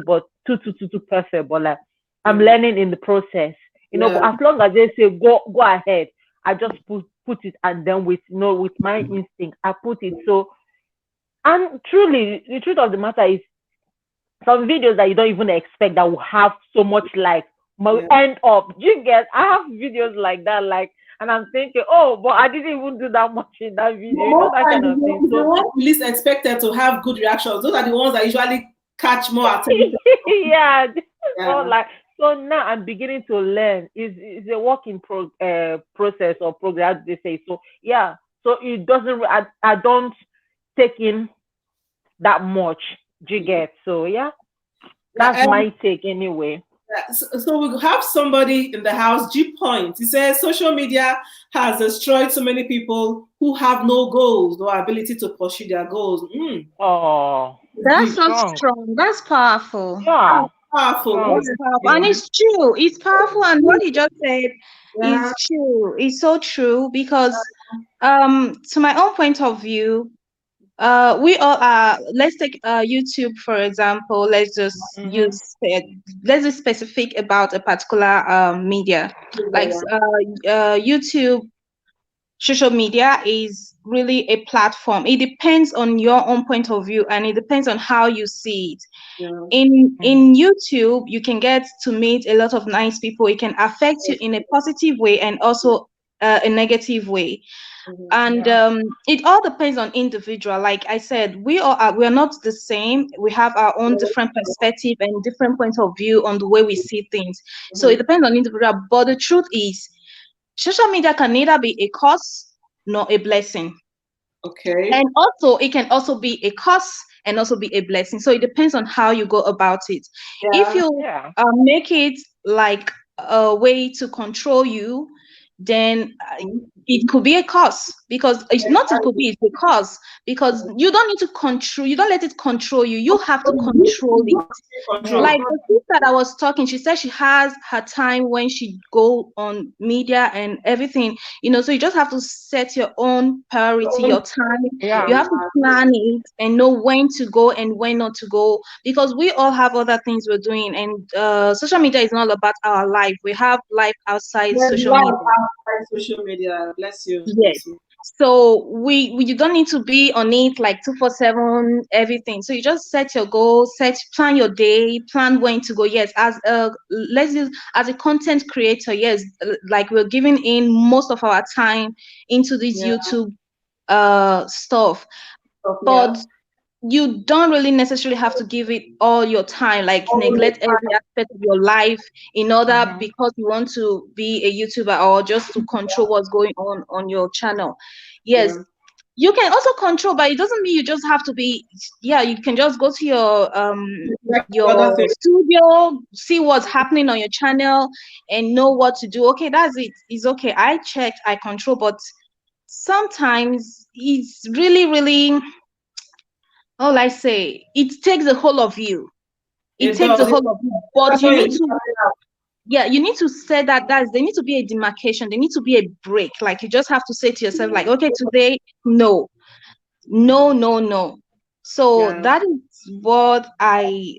but too perfect, but like I'm learning in the process, Yeah. but as long as they say go ahead, I just put it and then with my instinct, I put it. So and truly the truth of the matter is some videos that you don't even expect that will have so much like will end up. You get I have videos like that, like and I'm thinking, oh, but I didn't even do that much in that video, Most that kind times, of thing. the So ones you least expected to have good reactions, those are the ones that usually catch more attention. yeah. So Yeah. like so now I'm beginning to learn. Is a work in process or progress they say. So yeah. So it doesn't I don't take in that much. Do you get? So yeah. That's Yeah, my take anyway. so we have somebody in the house, G Point. He says social media has destroyed so many people who have no goals or ability to pursue their goals. Oh, That's Deep. so strong. strong. That's powerful. Yeah, Powerful. strong. That's powerful. And Yeah. it's true. It's powerful. And what he just said Yeah. is true. It's so true because to my own point of view, We all are. Let's take YouTube for example. Mhm. Let's be specific about a particular media. Like Yeah. YouTube, social media is really a platform. It depends on your own point of view, and it depends on how you see it. Yeah. Mhm. In YouTube, you can get to meet a lot of nice people. It can affect you in a positive way and also a negative way. Mhm. And Yeah. it all depends on individual. Like I said, we are not the same. We have our own different perspective and different point of view on the way we see things. So it Mhm. depends on individual. But the truth is, social media can neither be a curse nor a blessing. Okay. And also it can also be a curse and also be a blessing. So it depends on how you go about it. If Yeah. you Yeah. make it like a way to control you, then Mhm. it could be a cause, because it's not, it could Exactly. be, it's a cause, because you don't need to control, you don't let it control you, you have to control it. Yeah. Like Control. the sister that was talking, she said she has her time when she go on media and everything, so you just have to set your own priority, your time. You Yeah. have to plan it and know when to go and when not to go, because we all have other things we're doing, and social media is not about our life. We have life outside There's social love media. outside social media. Bless you. Yes. Bless you. So we you don't need to be on it like 247 everything. So you just set your goal, plan your day, plan when to go. Yes, as a let's use as a content creator, yes, like we're giving in most of our time into this Yeah. YouTube stuff. Yeah. But you don't really necessarily have to give it all your time, like neglect every aspect of your life in order Mhm. because you want to be a YouTuber or just to control what's going on your channel. Yes, Yeah. you can also control, but it doesn't mean you just have to be. Yeah, you can just go to Like the your other thing. studio, see what's happening on your channel and know what to do. Okay, that's it. It's okay. I checked, I control, but sometimes it's really, really, all I say, it takes the whole of you. It It takes the does. It, whole of you. But you especially need if you to, yeah, you need to say that there needs to be a demarcation. There needs to be a break. Like you just have to say to yourself, like, okay, today, no, no, no, no. So yeah. that is what I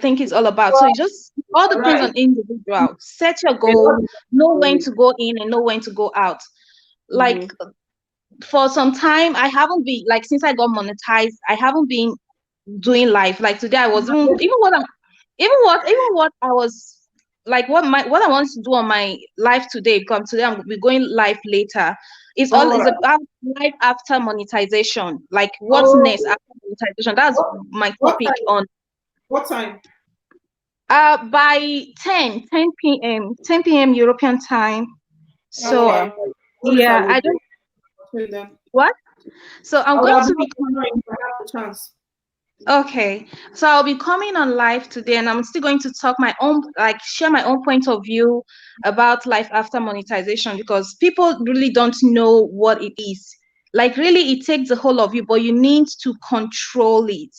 think it's all about. So Well, it just all you're depends right. on individual. Set your It goal, all know depends on when you. to go in and know when to go out. Like Mhm. for some time, I haven't been like since I got monetized, I haven't been doing life. Like today, I was even what I was like what I wanted to do on my life today. Because today I'm be going live later. It's all All is right. about life after monetization. Like what's Oh, next after monetization? That's what, my what topic time? on What time? by 10 p.m. European time. Oh, So Okay. I notice I yeah, would I do just between them. what? So I'm I would going have to not be joined if I had the chance. Okay, so I'll be coming on live today, and I'm still going to talk my own, like, share my own point of view about life after monetization because people really don't know what it is. Like, really, it takes the whole of you, but you need to control it.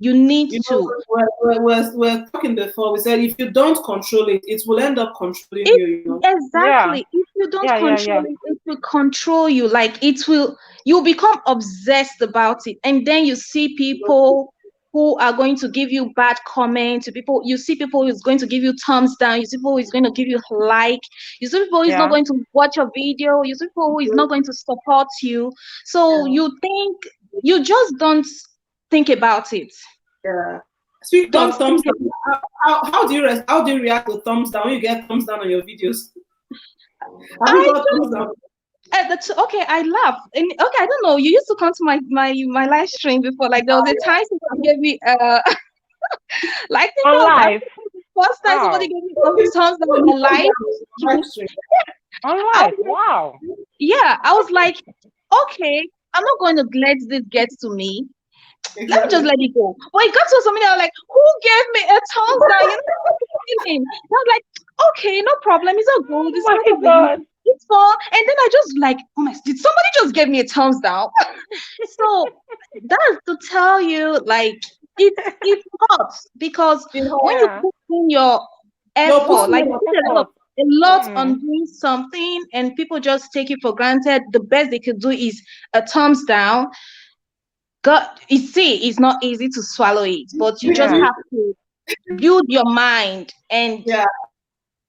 You need You know, to. we're talking before. We said if you don't control it, it will end up controlling If you. You know. Yeah. exactly, if you don't Yeah. Yeah. control Yeah. it, it will control you. Like it will, you become obsessed about it, and then you see people who are going to give you bad comments. You see people who's going to give you thumbs down. You see people who's going to give you like. You see people who's not Yeah. going to watch your video. You see people who is not going to support you. So Yeah. you just don't think about it. Yeah. Speaking Don't of thumbs think down, how do you react to thumbs down when you get thumbs down on your videos? Have you I got thumbs down? that's okay. I laugh. And okay, I don't know. You used to come to my live stream before. Like there was a time somebody gave me like I think On that was live. the first time somebody Oh. gave me Who gives thumbs down who on gives my thumbs live. down on live stream? On I live. was like, Wow. yeah, I was like, okay, I'm not going to let this get to me. Let me just Exactly. let it go. But it got to somebody, I was like, who gave me a thumbs down? Feeling. I was like, okay, no problem. It's all good. Oh It's my part of the God. it's fun. And then I just like, oh my, did somebody just give me a thumbs down? So that's to tell you, like, it hurts because You know, when you Yeah. put in your you're effort, putting like in you your put effort. a lot Mm. on doing something and people just take it for granted, the best they could do is a thumbs down. God, you see, it's not easy to swallow it, but you just Yeah. have to build your mind and Yeah.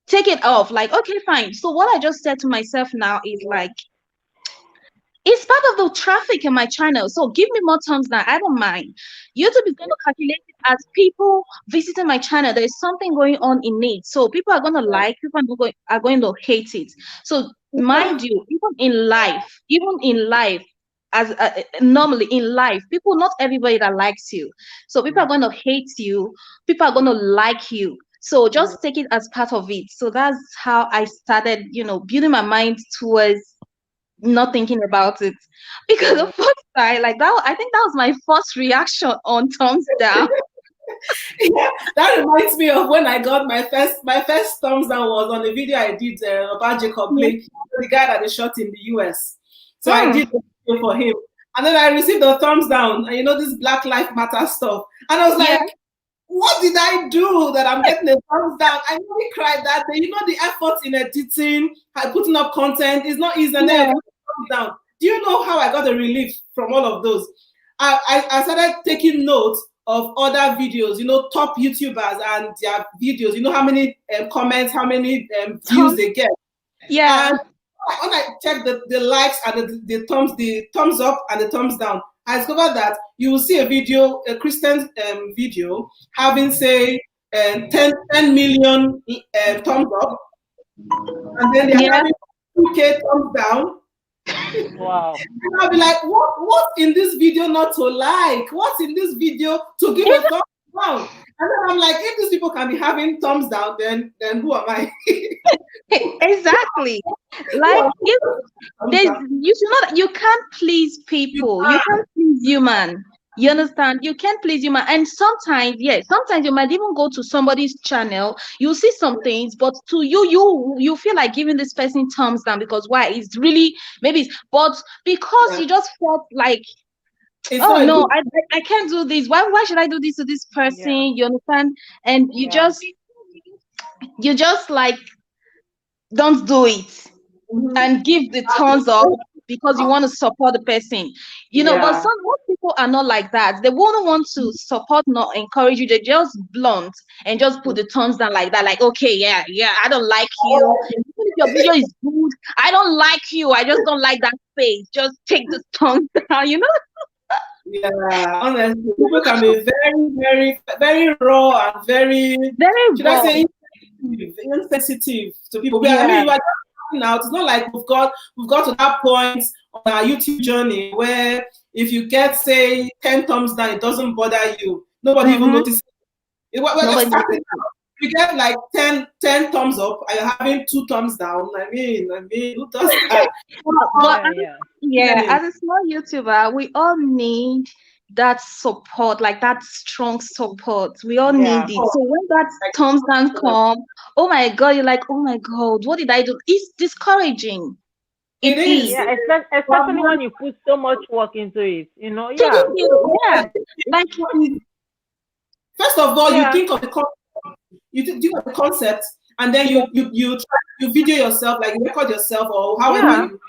take it off. Like, okay, fine. So what I just said to myself now is like, it's part of the traffic in my channel. So give me more thumbs down. I don't mind. YouTube is going to calculate it as people visiting my channel. There is something going on in it. So people are going to like, people are going to hate it. So mind you, even in life, as normally in life, people, not everybody that likes you. So people are going to hate you. People are going to like you. So just take it as part of it. So that's how I started, building my mind towards not thinking about it, because the first time, like that, I think that was my first reaction on thumbs down. Yeah, that reminds me of when I got my first thumbs down was on a video I did about Jacob Yeah. Blake, the guy that they shot in the US. So I did Mm, a video for him, and then I received a thumbs down, and this Black Lives Matter stuff, and I was yeah, like, "What did I do that I'm getting a thumbs down?" I really cried that day. The effort in editing, putting up content is not easy, and then you're yeah, getting a thumbs down. Do you know how I got a relief from all of those? I started taking notes of other videos, top YouTubers and their videos, how many comments, how many views thumbs, they get. yeah, And when I check the likes and the thumbs up and the thumbs down, I discovered that you will see a Christian video having, say, 10 million thumbs up, and then they're yeah. having 2K thumbs down. Wow. And I'll be like, what's in this video not to like? What's in this video to give a thumbs down? And then I'm like, if these people can be having thumbs down, then who am I? Exactly. Who Like, am if I? Thumbs there's, down. you can't please people. You can't please human. You understand? You can't please human. And sometimes, yes, sometimes you might even go to somebody's channel. You see some things, but to you feel like giving this person thumbs down because why? It's really but because Yeah. you just felt like, It's oh not a no, good. I can't do this. Why should I do this to this Yeah. person? You understand? And Yeah. you just like, don't do it Mhm. and give the thumbs up because you want to support the person. But Yeah. most people are not like that. They won't want to support nor encourage you. They just blunt and just put the thumbs down like that, like, okay, yeah, I don't like you. Even if your video is good, I don't like you. I just don't like that face. Just take the thumbs down. Yeah, honestly, people can be very, very, very raw and very, Very should I raw. say, insensitive to people. I Yeah. mean, you are just starting out. It's not like we've got to that point on our YouTube journey where if you get, say, 10 thumbs down, it doesn't bother you. Nobody even Mm-hmm. notices. We're just Nobody starting. notices. You get like 10 thumbs up and you're having 2 thumbs down. I mean, who does that? But Yeah. Yeah. yeah, as a small YouTuber, we all need that support, like that strong support. We all need Yeah. it. So when that thumbs down come, oh my God, you're like, oh my God, what did I do? It's discouraging. It It is. is. Yeah. Especially when you put so much work into it. Thank Yeah. you. Yeah. Like, First of all, you Yeah. think of the you think of the concept, and then you video yourself, like you record yourself or however Yeah. you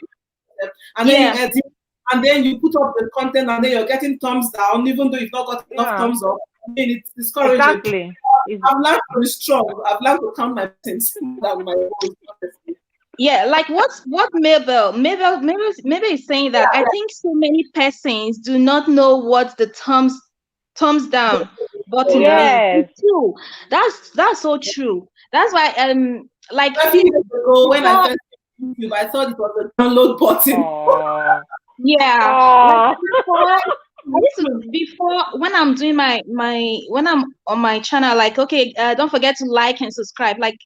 and then you yeah, edit, and then you put up the content, and then you're getting thumbs down, even though you've not got enough Yeah. thumbs up. I mean, it's discouraging. Exactly. It's, I've learned to be strong. I've learned to count my things than my goals, honestly. yeah. Like what Mabel is saying that I think so many persons do not know what the thumbs down button Yeah. means. yes. It's true. That's so true. That's why like A few years ago, when I before, first came to YouTube, I thought it was a download button. Oh. yeah, like Oh. before, I used to, before, when I'm doing when I'm on my channel, like, okay, don't forget to like and subscribe. Like,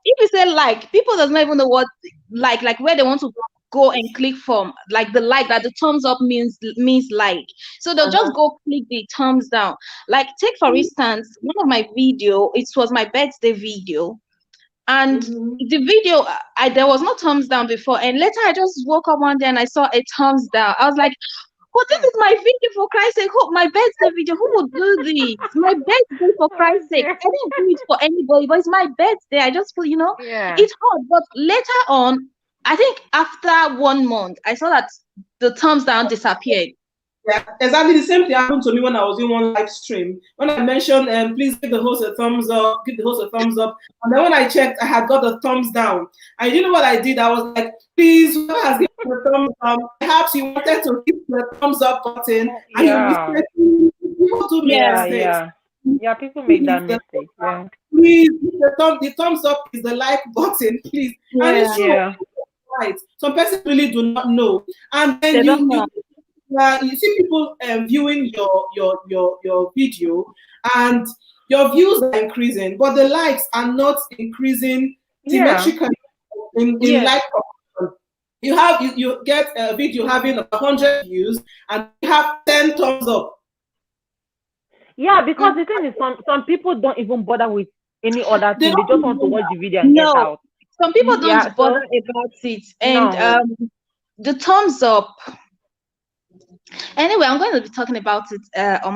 if you say like, people does not even know what like where they want to go and click from, like the like, that the thumbs up means like, so they'll just go click the thumbs down. Like, take for instance one of my video, it was my birthday video, and Mhm. the video, there was no thumbs down before, and later I just woke up one day and I saw a thumbs down. I was like, but this is my video, for Christ's sake. Who, my birthday video? Who would do this? My birthday, for Christ's sake. Okay. I didn't do it for anybody, but it's my birthday. I just feel, Yeah. it's hard. But later on, I think after 1 month, I saw that the thumbs down disappeared. Yeah, exactly the same thing happened to me when I was in one live stream. When I mentioned, please give the host a thumbs up, give the host a thumbs up. And then when I checked, I had got a thumbs down. And you know what I did? I was like, please, whoever has given the thumbs up, perhaps you wanted to hit the thumbs up button and you Yeah. mistakenly, people do make Yeah, mistakes. yeah. Yeah, people make that mistake. Yeah. Please, the thumbs up is the like button, please. And Yeah, it's true, Yeah. right? Some persons really do not know. And they then don't know. you see people viewing your video, and your views are increasing, but the likes are not increasing Yeah. symmetrically in Yeah. like proportion. You get a video having 100 views and you have 10 thumbs up. Yeah, because the thing is, some people don't even bother with any other They thing. They don't just even want to know watch that. the video and get No, out. some people don't Yeah. bother So about it. And no. the thumbs up. Anyway, I'm going to be talking about it on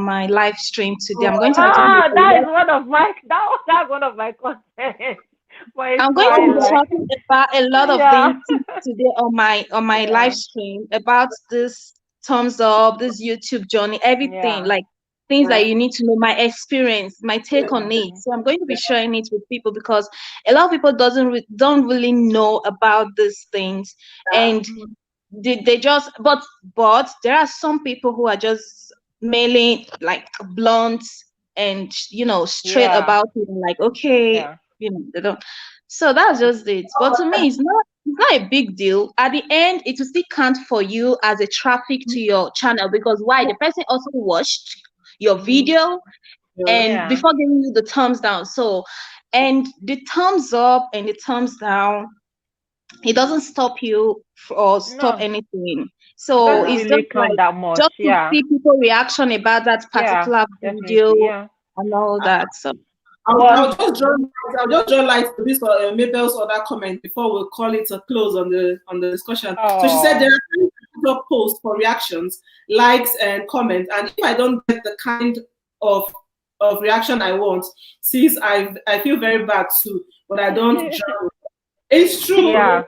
my live stream today. I'm going to be talking Ah, about that is one of my that's one of my concerns for a I'm going to be while. Like, talking about a lot of yeah. things today on my live Yeah. stream about this thumbs up, this YouTube journey, everything Yeah. like things that Yeah. you need to know, my experience, my take on it. Mhm. So I'm going to be sharing it with people because a lot of people don't really know about these things, and they just but there are some people who are just mainly like blunt and straight Yeah. about it and like okay, Yeah. they don't. So that's just it. But to me, it's not a big deal. At the end, it will still count for you as a traffic to your channel because why? The person also watched your video Yeah. and Yeah. before giving you the thumbs down. So, and the thumbs up and the thumbs down, it doesn't stop you or stop No, anything. it So doesn't Yeah. it's really just count like that much. just to Yeah. see people reaction about that Yeah. particular video Definitely. Yeah. and all that. So But I'll just draw light to this Mabel's other comment before we call it a close on the discussion. So she said there oh. are times I put up posts for reactions, likes, and comments, and if I don't get the kind of reaction I want, since I feel very bad too, but I don't drown. It's true. Yeah.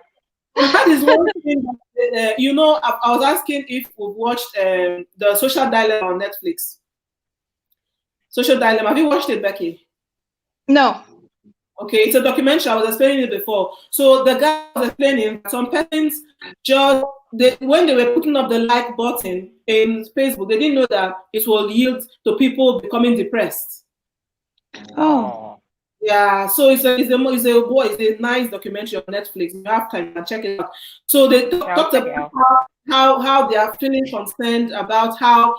That is one thing. I was asking if we've watched the Social Dilemma on Netflix. Social Dilemma. Have you watched it, Becky? no. Okay, it's a documentary. I was explaining it before. So the guy was explaining that some persons just when they were putting up the like button in Facebook, they didn't know that it will yield to people becoming depressed. Oh. Oh. Yeah, so it's a nice documentary on Netflix. You have time and check it out. So they Yeah, I'll talked check it about out. how they are feeling concerned about how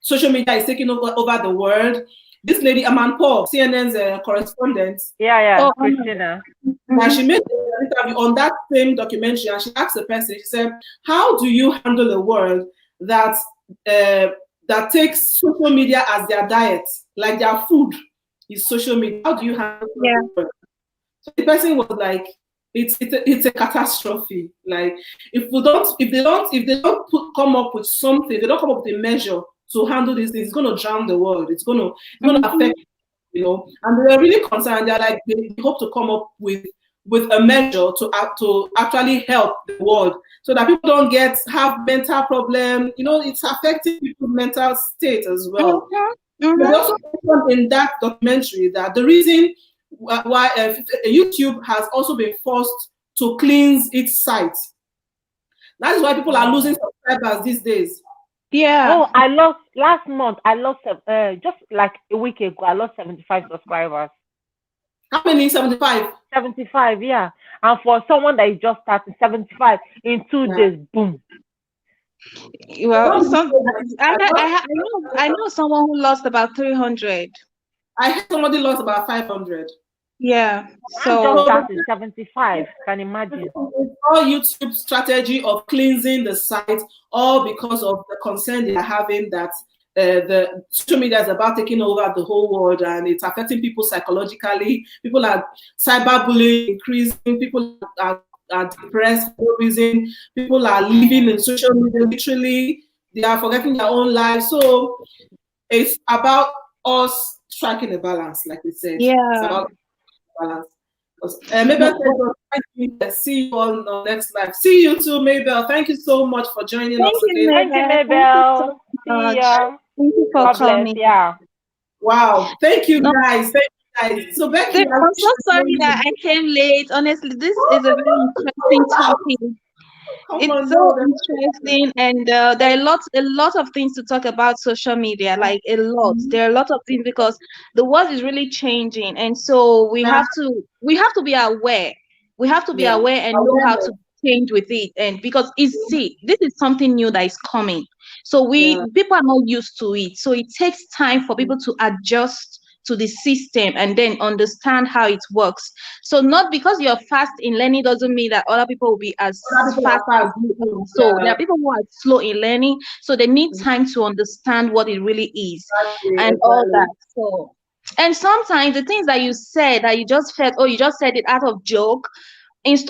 social media is taking over the world. This lady, Aman Paul, CNN's correspondent, Yeah, yeah, Oh, Christina. now mhm. she made an interview on that same documentary, and she asked the person. She said, "How do you handle a world that that takes social media as their diet, like their food is social media? How do you handle such Yeah. a world?" So the person was like, "It's a catastrophe. Like if they don't come up with something, they don't come up with a measure to handle these things, it's going to drown the world. It's going to Mhm. affect, and they were really concerned. They're like they hope to come up with a measure to actually help the world so that people don't have mental problem. It's affecting people's mental state as well. Mhm. But they Mhm. also mentioned in that documentary that the reason why YouTube has also been forced to cleanse its site. That is why people are losing Oh. subscribers these days. Yeah. Oh, I lost last month. I lost just like a week ago. I lost 75 subscribers. How many? 75. 75, yeah. And for someone that is just starting, 75 in 2 days, boom. Well, Don't be some so I I I lost- I know someone who lost about 300. I heard somebody lost about 500. Yeah. I'm just So starting 75. Can imagine. It's all YouTube strategy of cleansing the site, all because of the concern they are having that the social media is about taking over the whole world and it's affecting people psychologically. People are cyberbullying increasing. People are depressed for no reason. People are living in social media literally. They are forgetting their own lives. So it's about us striking a balance, like we said. It's yeah. about balance. Mabel No, said, "Well, thank you. See you on the next live. See you too, Mabel. Thank you so much for joining thank us you, again. Thank you, Mabel. Thank you so Mabel. See much. ya. Thank you for God bless. coming. Yeah. Wow. Thank you, No, guys. Thank you, guys. So, Becky, I I'm wish so you sorry that I know came late. Honestly, this is a very interesting topic. come It's on, so no, interesting, and there are a lot of things to talk about social media, like a lot. There are a lot of things because the world is really changing, and so we have to be aware. We have to be yeah. aware and know how to Awareness. change with it, and because this is something new that is coming. So Yeah. people are not used to it, so it takes time for people to adjust to the system and then understand how it works. So not because you're fast in learning doesn't mean that other people will be as Other people fast are as fast you are. too. So there Yeah. are people who are slow in learning, so they need time to understand what it really is Exactly. and all Exactly. that. So and sometimes the things that you said that you just felt, oh, you just said it out of joke,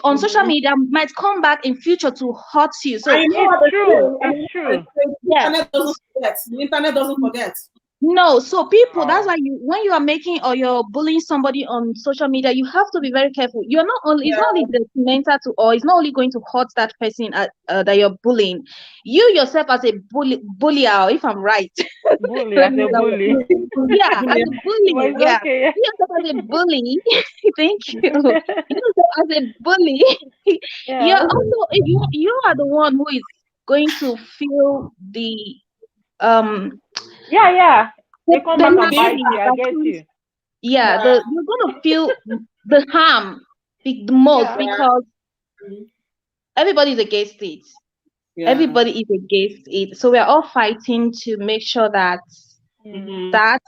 on social Mm-hmm. media might come back in future to hurt you. I So know It's what they true. say. I It's mean, true. the yeah. internet doesn't forget. The internet doesn't forget. No, so people, that's Oh. why when you are making or you're bullying somebody on social media, you have to be very careful. You're not only, it's Yeah. not only detrimental to, or it's not only going to hurt that person that you're bullying. You yourself as a bullier, if I'm right. Bully Let as me a use that word. bully. Yeah, as Yeah. a Well, bully, it's yeah. okay. You yourself as a bully. Thank you. You yourself as a bully. You're Yeah. also, you are the one who is going to feel um Yeah, yeah. They come the back and bite nastiness you. I that get comes, you. yeah, Yeah. you're gonna feel the harm the most Yeah. Yeah. because Mhm. everybody's against it. Yeah. Everybody is against it. So we're all fighting to make sure that Mm. Mm-hmm. that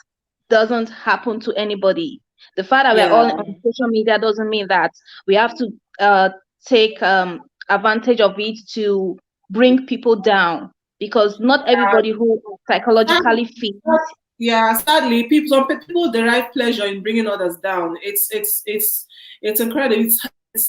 doesn't happen to anybody. The fact that we're Yeah. all on Mm. social media doesn't mean that we have to take advantage of it to bring people down because not everybody who is psychologically fit. Yeah, sadly, some people derive pleasure in bringing others down. It's incredible. It's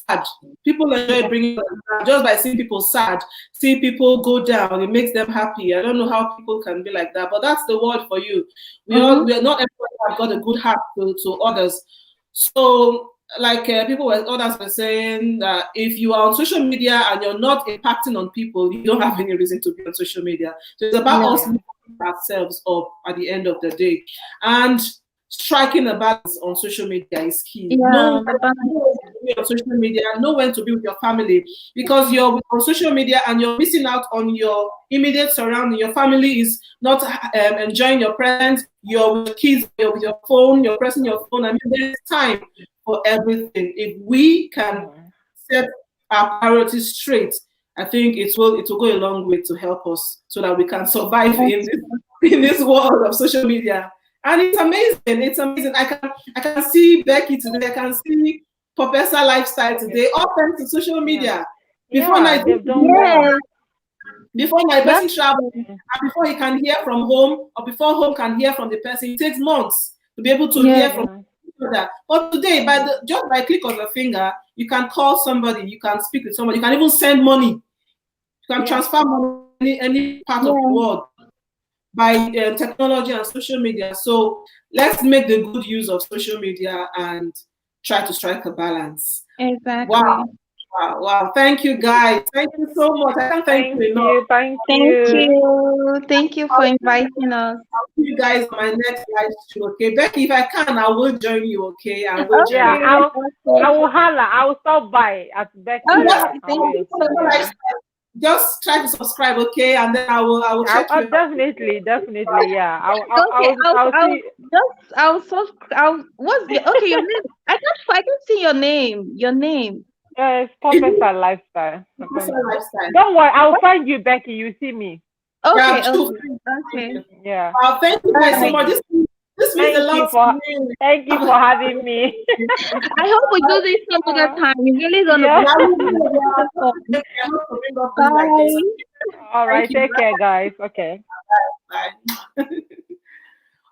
sad. People enjoy bringing others down just by seeing people sad, see people go down. It makes them happy. I don't know how people can be like that, but that's the word for you. Mm-hmm. We are not everybody have got a good heart to others. So, like others were saying that if you are on social media and you're not impacting on people, you don't have any reason to be on social media. So it's about us Yeah. ourselves up at the end of the day. And striking a balance on social media is key. Yeah, Know the balance. when to be on social media, know when to be with your family because you're on social media and you're missing out on your immediate surrounding. Your family is not enjoying your presence. You're with kids, you're with your phone, you're pressing your phone. I mean, there's time for everything. If we can Mm. set our priorities straight, I think it will go a long way to help us so that we can survive in this world of social media. And it's amazing. It's amazing. I can see Becky today. I can see Professor Lifestyle today. All thanks to social Yeah. media. Before now, Yeah. They've done Yes, well. before my that's person travel, Yeah. and before he can hear from home, or before home can hear from the person, it takes months to be able to yeah, hear from Yeah. each other. But today, just by click of a finger, you can call somebody, you can speak with somebody, you can even send money, you can Yeah. transfer money any part of the yeah, world by technology and social media. So let's make the good use of social media and try to strike a balance. exactly. Wow. Wow, wow. Thank you guys. Thank you so much. I can't thank Thank you enough. you. Thank Thank you. you. Thank you for inviting us. I'll see you guys on my next live stream, okay? Becky, if I can, I will join you, okay? I will join Yeah. you. Okay, I okay. will holla. I will stop by at And Becky. just, Okay, I thank will. you so much. Yeah. just try to subscribe, okay? And then I will check I'll you out. definitely, definitely. Yeah. Okay, I'll see. what's your, okay, your name? I can't see your name. Your name. It's It's Professor Lifestyle. a lifestyle. Don't worry. I'll find you, Becky. You see me. Yeah, Okay, true. okay, Thank okay. you. Yeah. Thank you All guys so right. much. This means a lot to me. Thank you for having me. I hope we do this some other Uh, time. It's really gonna yeah. be Yeah, we fun. will. Yeah, Fun. I hope to bring up things like this. Bye. All Thank right. you. Take care, guys. Okay. Bye.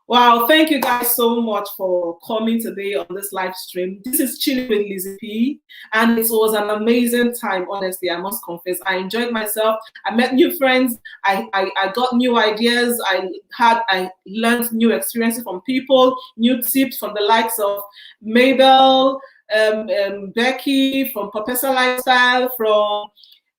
Wow, thank you guys so much for coming today on this live stream. This is Chilling with Lizzy P, and it was an amazing time, honestly, I must confess. I enjoyed myself. I met new friends. I got new ideas. I learned new experiences from people, new tips from the likes of Mabel, Becky from Professor Lifestyle, from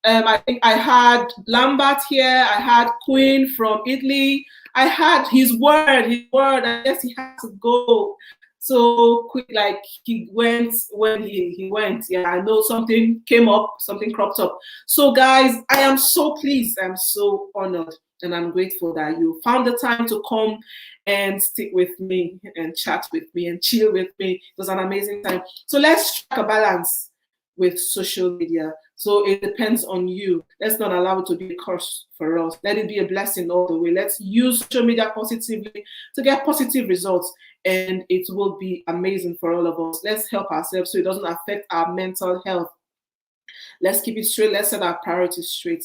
I think I had Lambert here. I had Queen from Italy. I had his word. I guess he had to go so quick, like he went when he went. Yeah, I know something came up, something cropped up. So guys, I am so pleased. I'm so honored, and I'm grateful that you found the time to come and stick with me and chat with me and chill with me. It was an amazing time. So let's strike a balance with social media. So it depends on you. Let's not allow it to be a curse for us. Let it be a blessing all the way. Let's use social media positively to get positive results, and it will be amazing for all of us. Let's help ourselves so it doesn't affect our mental health. Let's keep it straight. Let's set our priorities straight.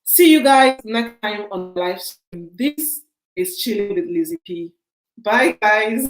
See you guys next time on the live stream. This is Chilling with Lizzy P. Bye, guys.